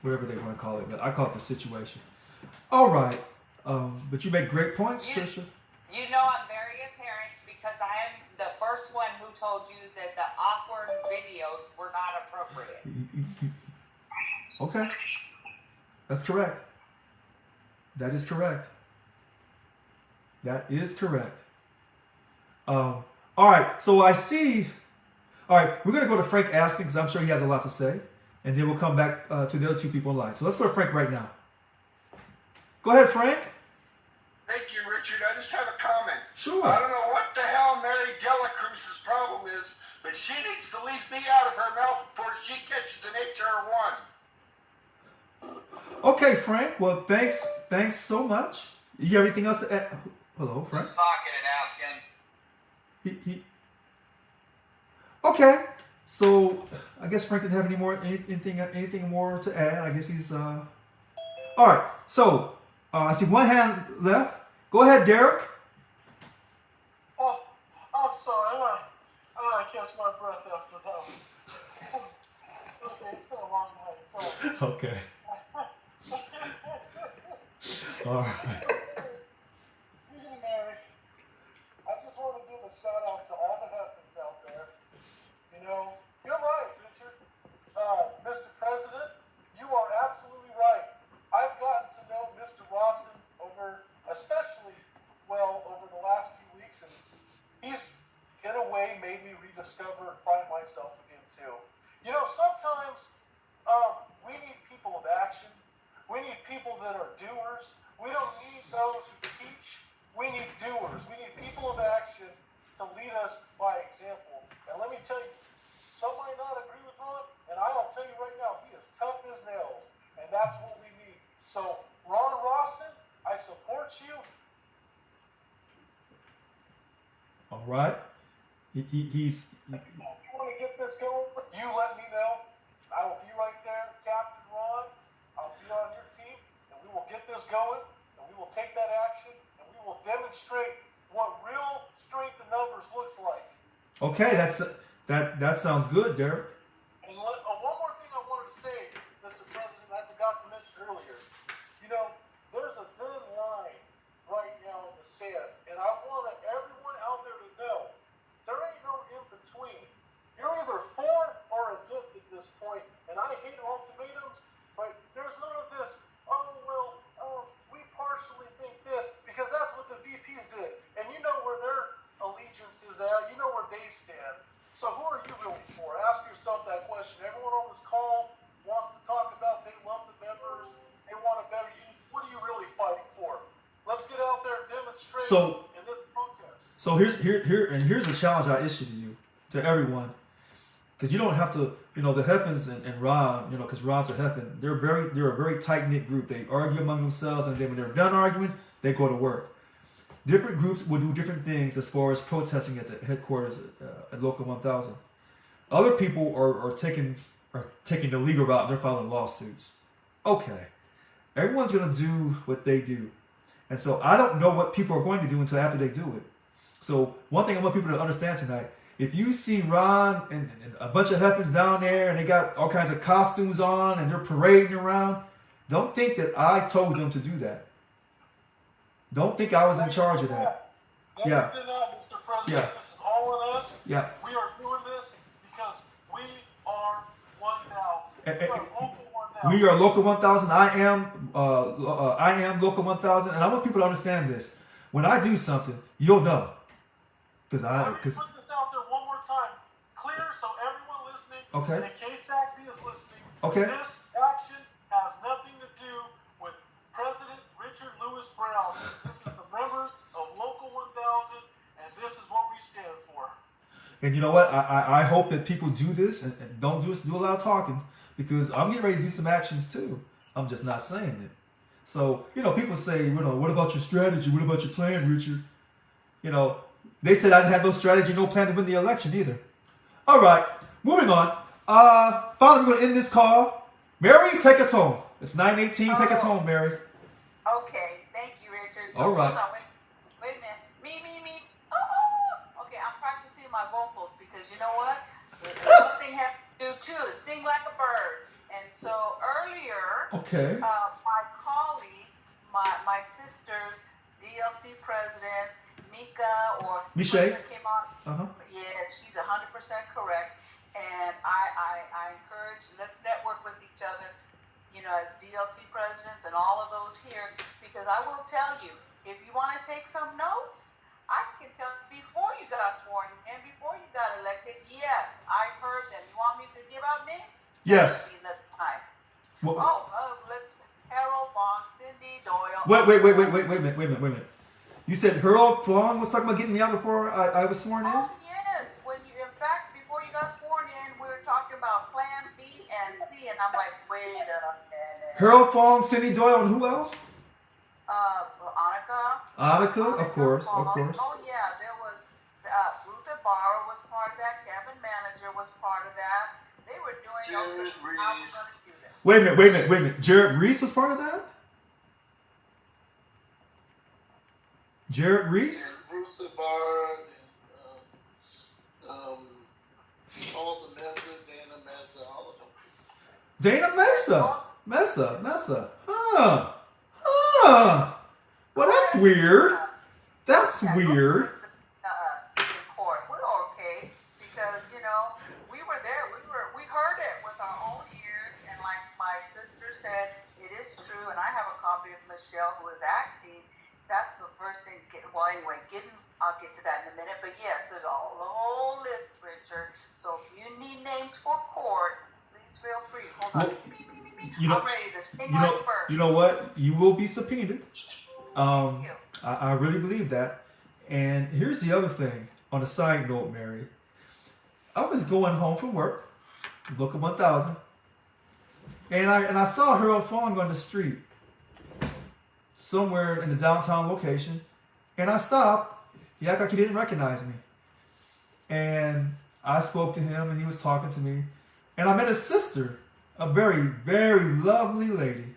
[SPEAKER 1] whatever they want to call it, but I call it the situation. All right. But you make great points, Trisha.
[SPEAKER 21] You know I'm very apparent because I am the first one who told you that the awkward videos were not appropriate.
[SPEAKER 1] Okay. That's correct. That is correct. That is correct. All right. So I see. All right. We're going to go to Frank asking because I'm sure he has a lot to say. And then we'll come back to the other two people in line. So let's go to Frank right now. Go ahead, Frank.
[SPEAKER 16] Thank you, Richard. I just have a comment.
[SPEAKER 1] Sure.
[SPEAKER 16] I don't know what the hell Mary Delacruz's problem is, but she needs to leave me out of her mouth before she catches an HR1.
[SPEAKER 1] Okay, Frank. Well, thanks so much. You have anything else to add? Hello, Frank.
[SPEAKER 3] Just talking and asking.
[SPEAKER 1] Okay. So I guess Frank didn't have anything more to add. I guess he's all right. So I see one hand left. Go ahead, Derek.
[SPEAKER 8] Oh, I'm sorry. I gotta catch my breath after that. Okay, it's been a long night. Sorry.
[SPEAKER 1] Okay. All right.
[SPEAKER 8] he's in a way made me rediscover and find myself again too. You know, sometimes we need people of action. We need people that are doers. We don't need those who teach. We need doers. We need people of action to lead us by example. And let me tell you, some might not agree with Ron, and I'll tell you right now, he is tough as nails, and that's what we need. So, Ron Rawson, I support you.
[SPEAKER 1] All right. He's.
[SPEAKER 8] If you want to get this going, you let me know. I will be right there, Captain Ron. I'll be on your team, and we will get this going, and we will take that action, and we will demonstrate what real strength in numbers looks like.
[SPEAKER 1] Okay, that sounds good, Derek.
[SPEAKER 8] And one more thing I wanted to say, Mr. President, I forgot to mention earlier. You know, there's a thin line right now in the sand, and I want everyone out there to know there ain't no in between. You're either for or against at this point, and I hate ultimatums, but there's none of this, we partially think this, because that's what the VPs did. And you know where their allegiance is at, you know where they stand. So who are you really for? Ask yourself that question. Everyone on this call wants to talk about they love the members, they want a better union. What are you really fighting for? Let's get out there and demonstrate in this protest.
[SPEAKER 1] So here's a challenge I issue to you, to everyone. Because you don't have to, the Heppens and Ron, because Ron's a Heppen, they're a very tight-knit group. They argue among themselves, and then when they're done arguing, they go to work. Different groups will do different things as far as protesting at the headquarters at Local 1000. Other people are taking the legal route, and they're filing lawsuits. Okay. Everyone's going to do what they do. And so I don't know what people are going to do until after they do it. So one thing I want people to understand tonight, if you see Ron and a bunch of Heppens down there and they got all kinds of costumes on and they're parading around, don't think that I told them to do that. Don't think I was in charge of that. Yeah.
[SPEAKER 8] Mr. President,
[SPEAKER 1] Yeah.
[SPEAKER 8] this is all on us.
[SPEAKER 1] Yeah.
[SPEAKER 8] We are doing this because we are 1,000.
[SPEAKER 1] We are Local 1000. I am Local 1000, and I want people to understand this. When I do something, you'll know. Let me put this
[SPEAKER 8] out there one more time, clear, so everyone listening,
[SPEAKER 1] Okay.
[SPEAKER 8] and KSACB is listening.
[SPEAKER 1] Okay.
[SPEAKER 8] This action has nothing to do with President Richard Lewis Brown. This is the members of Local 1000, and this is what we stand for.
[SPEAKER 1] And you know what? I hope that people do this and don't do a lot of talking, because I'm getting ready to do some actions too. I'm just not saying it. So, people say, what about your strategy? What about your plan, Richard? They said I didn't have no strategy, no plan to win the election either. All right, moving on. Finally, we're going to end this call. Mary, take us home. It's 9:18. Take us home, Mary.
[SPEAKER 21] Okay, thank you, Richard. So
[SPEAKER 1] All right.
[SPEAKER 21] Hold on, wait a minute. Me. Oh, okay, I'm practicing my vocals because you know what? One thing has to do too is sing like a bird. And so earlier,
[SPEAKER 1] Okay.
[SPEAKER 21] My colleagues, my sisters, DLC presidents, Mika or
[SPEAKER 1] Michelle
[SPEAKER 21] came on. Yeah, she's 100% correct. And I encourage, let's network with each other, as DLC presidents and all of those here, because I will tell you, if you want to take some notes, I can tell before you got sworn in, before you got elected, yes, I heard them. You want me to give out names?
[SPEAKER 1] Yes.
[SPEAKER 21] Time.
[SPEAKER 1] Well,
[SPEAKER 21] Let's Harold Bond, Cindy Doyle.
[SPEAKER 1] Wait a minute. You said Harold Fong was talking about getting me out before I was sworn in?
[SPEAKER 21] Oh, yes. In fact, before you got sworn in, we were talking about Plan B and C, and I'm like, wait a minute.
[SPEAKER 1] Harold Fong, Cindy Doyle, and who else?
[SPEAKER 21] Annika,
[SPEAKER 1] of course.
[SPEAKER 21] Oh, yeah. There was Ruth Ibarra was part of that. Kevin Manager was part of that. They were doing
[SPEAKER 20] Jared Reese.
[SPEAKER 1] Wait a minute. Jared Reese was part of that? Jared Reese?
[SPEAKER 20] Ruth Ibarra, all the members, Dana Mesa, all of them.
[SPEAKER 1] Dana Mesa. Well, that's weird. That's weird.
[SPEAKER 21] Court. We're okay because we were there. We heard it with our own ears, and like my sister said, it is true. And I have a copy of Michelle who is acting. That's the first thing. Getting
[SPEAKER 7] I'll get to that in a minute. But yes, there's a whole list, Richard. So if you need names for court, please feel free. Hold on. I'm ready to sing like a bird.
[SPEAKER 1] You know what? You will be subpoenaed. I really believe that. And here's the other thing. On a side note, Mary, I was going home from work, Local 1000, and I saw Harold Fong on the street, somewhere in the downtown location, and I stopped. He acted like he didn't recognize me, and I spoke to him, and he was talking to me, and I met his sister, a very, very lovely lady.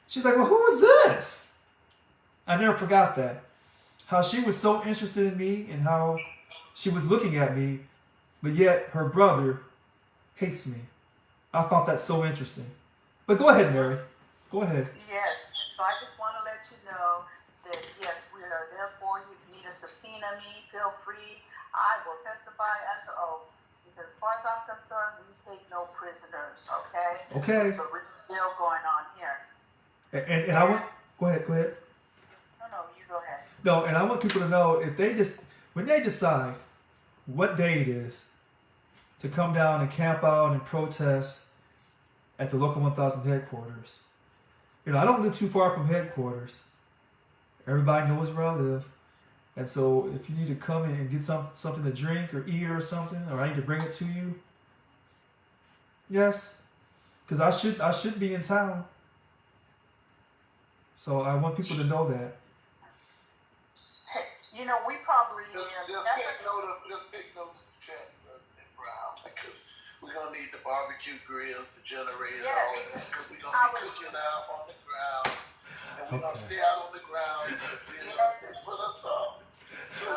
[SPEAKER 1] She's like, "Well, who is this?" I never forgot that. How she was so interested in me and how she was looking at me, but yet her brother hates me. I found that so interesting. But go ahead, Mary. Go ahead.
[SPEAKER 7] Yes. So I just want to let you know that, yes, we are there for you. If you need to subpoena me, feel free. I will testify under oath. Because as far as I'm concerned, we take no prisoners, okay?
[SPEAKER 1] Okay.
[SPEAKER 7] There's a real deal going on here.
[SPEAKER 1] And I want... Go ahead.
[SPEAKER 7] No, you go ahead.
[SPEAKER 1] No, and I want people to know, when they decide what day it is to come down and camp out and protest at the Local 1000 headquarters. I don't live too far from headquarters. Everybody knows where I live. And so if you need to come in and get something to drink or eat or something, or I need to bring it to you, yes, because I should be in town. So I want people to know that.
[SPEAKER 7] We probably...
[SPEAKER 20] Just take note of the chat, President Brown, because we're going to need the barbecue grills, the generators, all of that, because we're going to be cooking out on the ground, and we're going to stay out on the ground until they put us off. So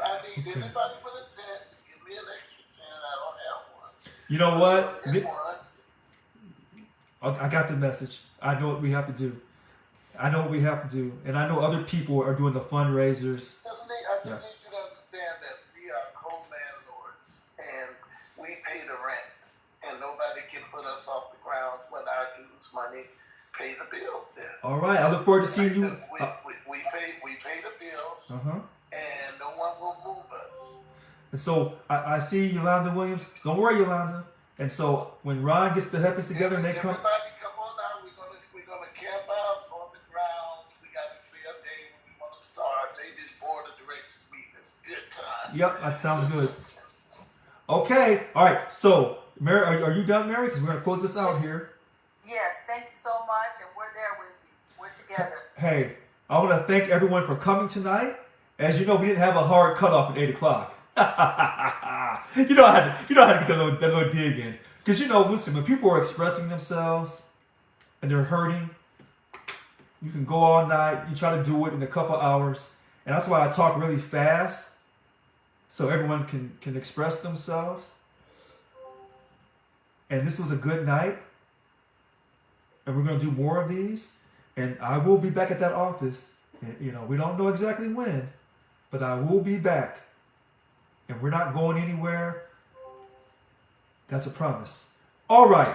[SPEAKER 20] I need everybody with a tent to give me an extra tent. I don't have one.
[SPEAKER 1] You know what? I got the message. I know what we have to do. And I know other people are doing the fundraisers.
[SPEAKER 20] I just need you to understand that we are co-landlords and we pay the rent. And nobody can put us off the grounds when our dues money pay the bills there.
[SPEAKER 1] All right. I look forward to seeing you.
[SPEAKER 20] We pay the bills, and no one will move us.
[SPEAKER 1] And so I see Yolanda Williams. Don't worry, Yolanda. And so when Ron gets the heppies together and they come...
[SPEAKER 20] Everybody come on now. We're gonna camp out on the grounds. We got to see a day when we want to start. Maybe the board of directors meeting. It's a good time.
[SPEAKER 1] Yep, that sounds good. Okay. All right. So, Mary, are you done, Mary? Because we're going to close this out here.
[SPEAKER 7] Yes, thank you so much, and we're there with you. We're together.
[SPEAKER 1] Hey, I want to thank everyone for coming tonight. As you know, we didn't have a hard cutoff at 8 o'clock. you know how to get that little dig in. Because, listen, when people are expressing themselves and they're hurting, you can go all night. You try to do it in a couple hours. And that's why I talk really fast, so everyone can express themselves. And this was a good night. And we're going to do more of these. And I will be back at that office. And, we don't know exactly when, but I will be back. And we're not going anywhere. That's a promise. All right.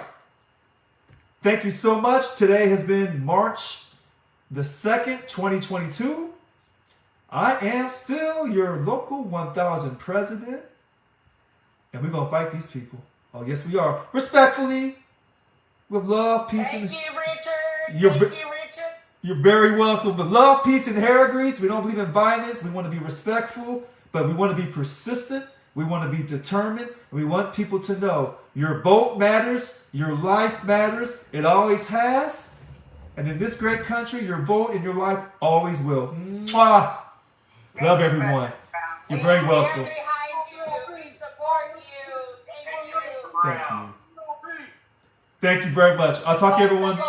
[SPEAKER 1] Thank you so much. Today has been March the 2nd, 2022. I am still your Local 1000 president. And we're going to fight these people. Oh, yes, we are. Respectfully, with love, peace, and...
[SPEAKER 21] Thank you, Richard.
[SPEAKER 1] You're very welcome. With love, peace, and hair grease. We don't believe in violence. We want to be respectful, but we want to be persistent. We want to be determined. And we want people to know your vote matters. Your life matters. It always has. And in this great country, your vote and your life always will. Mwah! Love everyone. You're very welcome.
[SPEAKER 21] We support you. Thank you.
[SPEAKER 1] Thank you very much. I'll talk to everyone.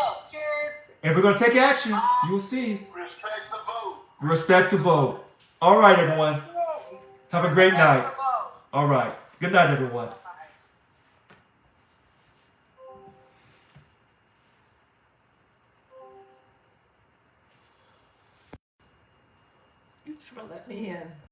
[SPEAKER 1] And we're going to take action. You'll see.
[SPEAKER 20] Respect the vote.
[SPEAKER 1] Respect the vote. All right, everyone. Have a great night. All right. Good night, everyone.
[SPEAKER 22] You should have let me in.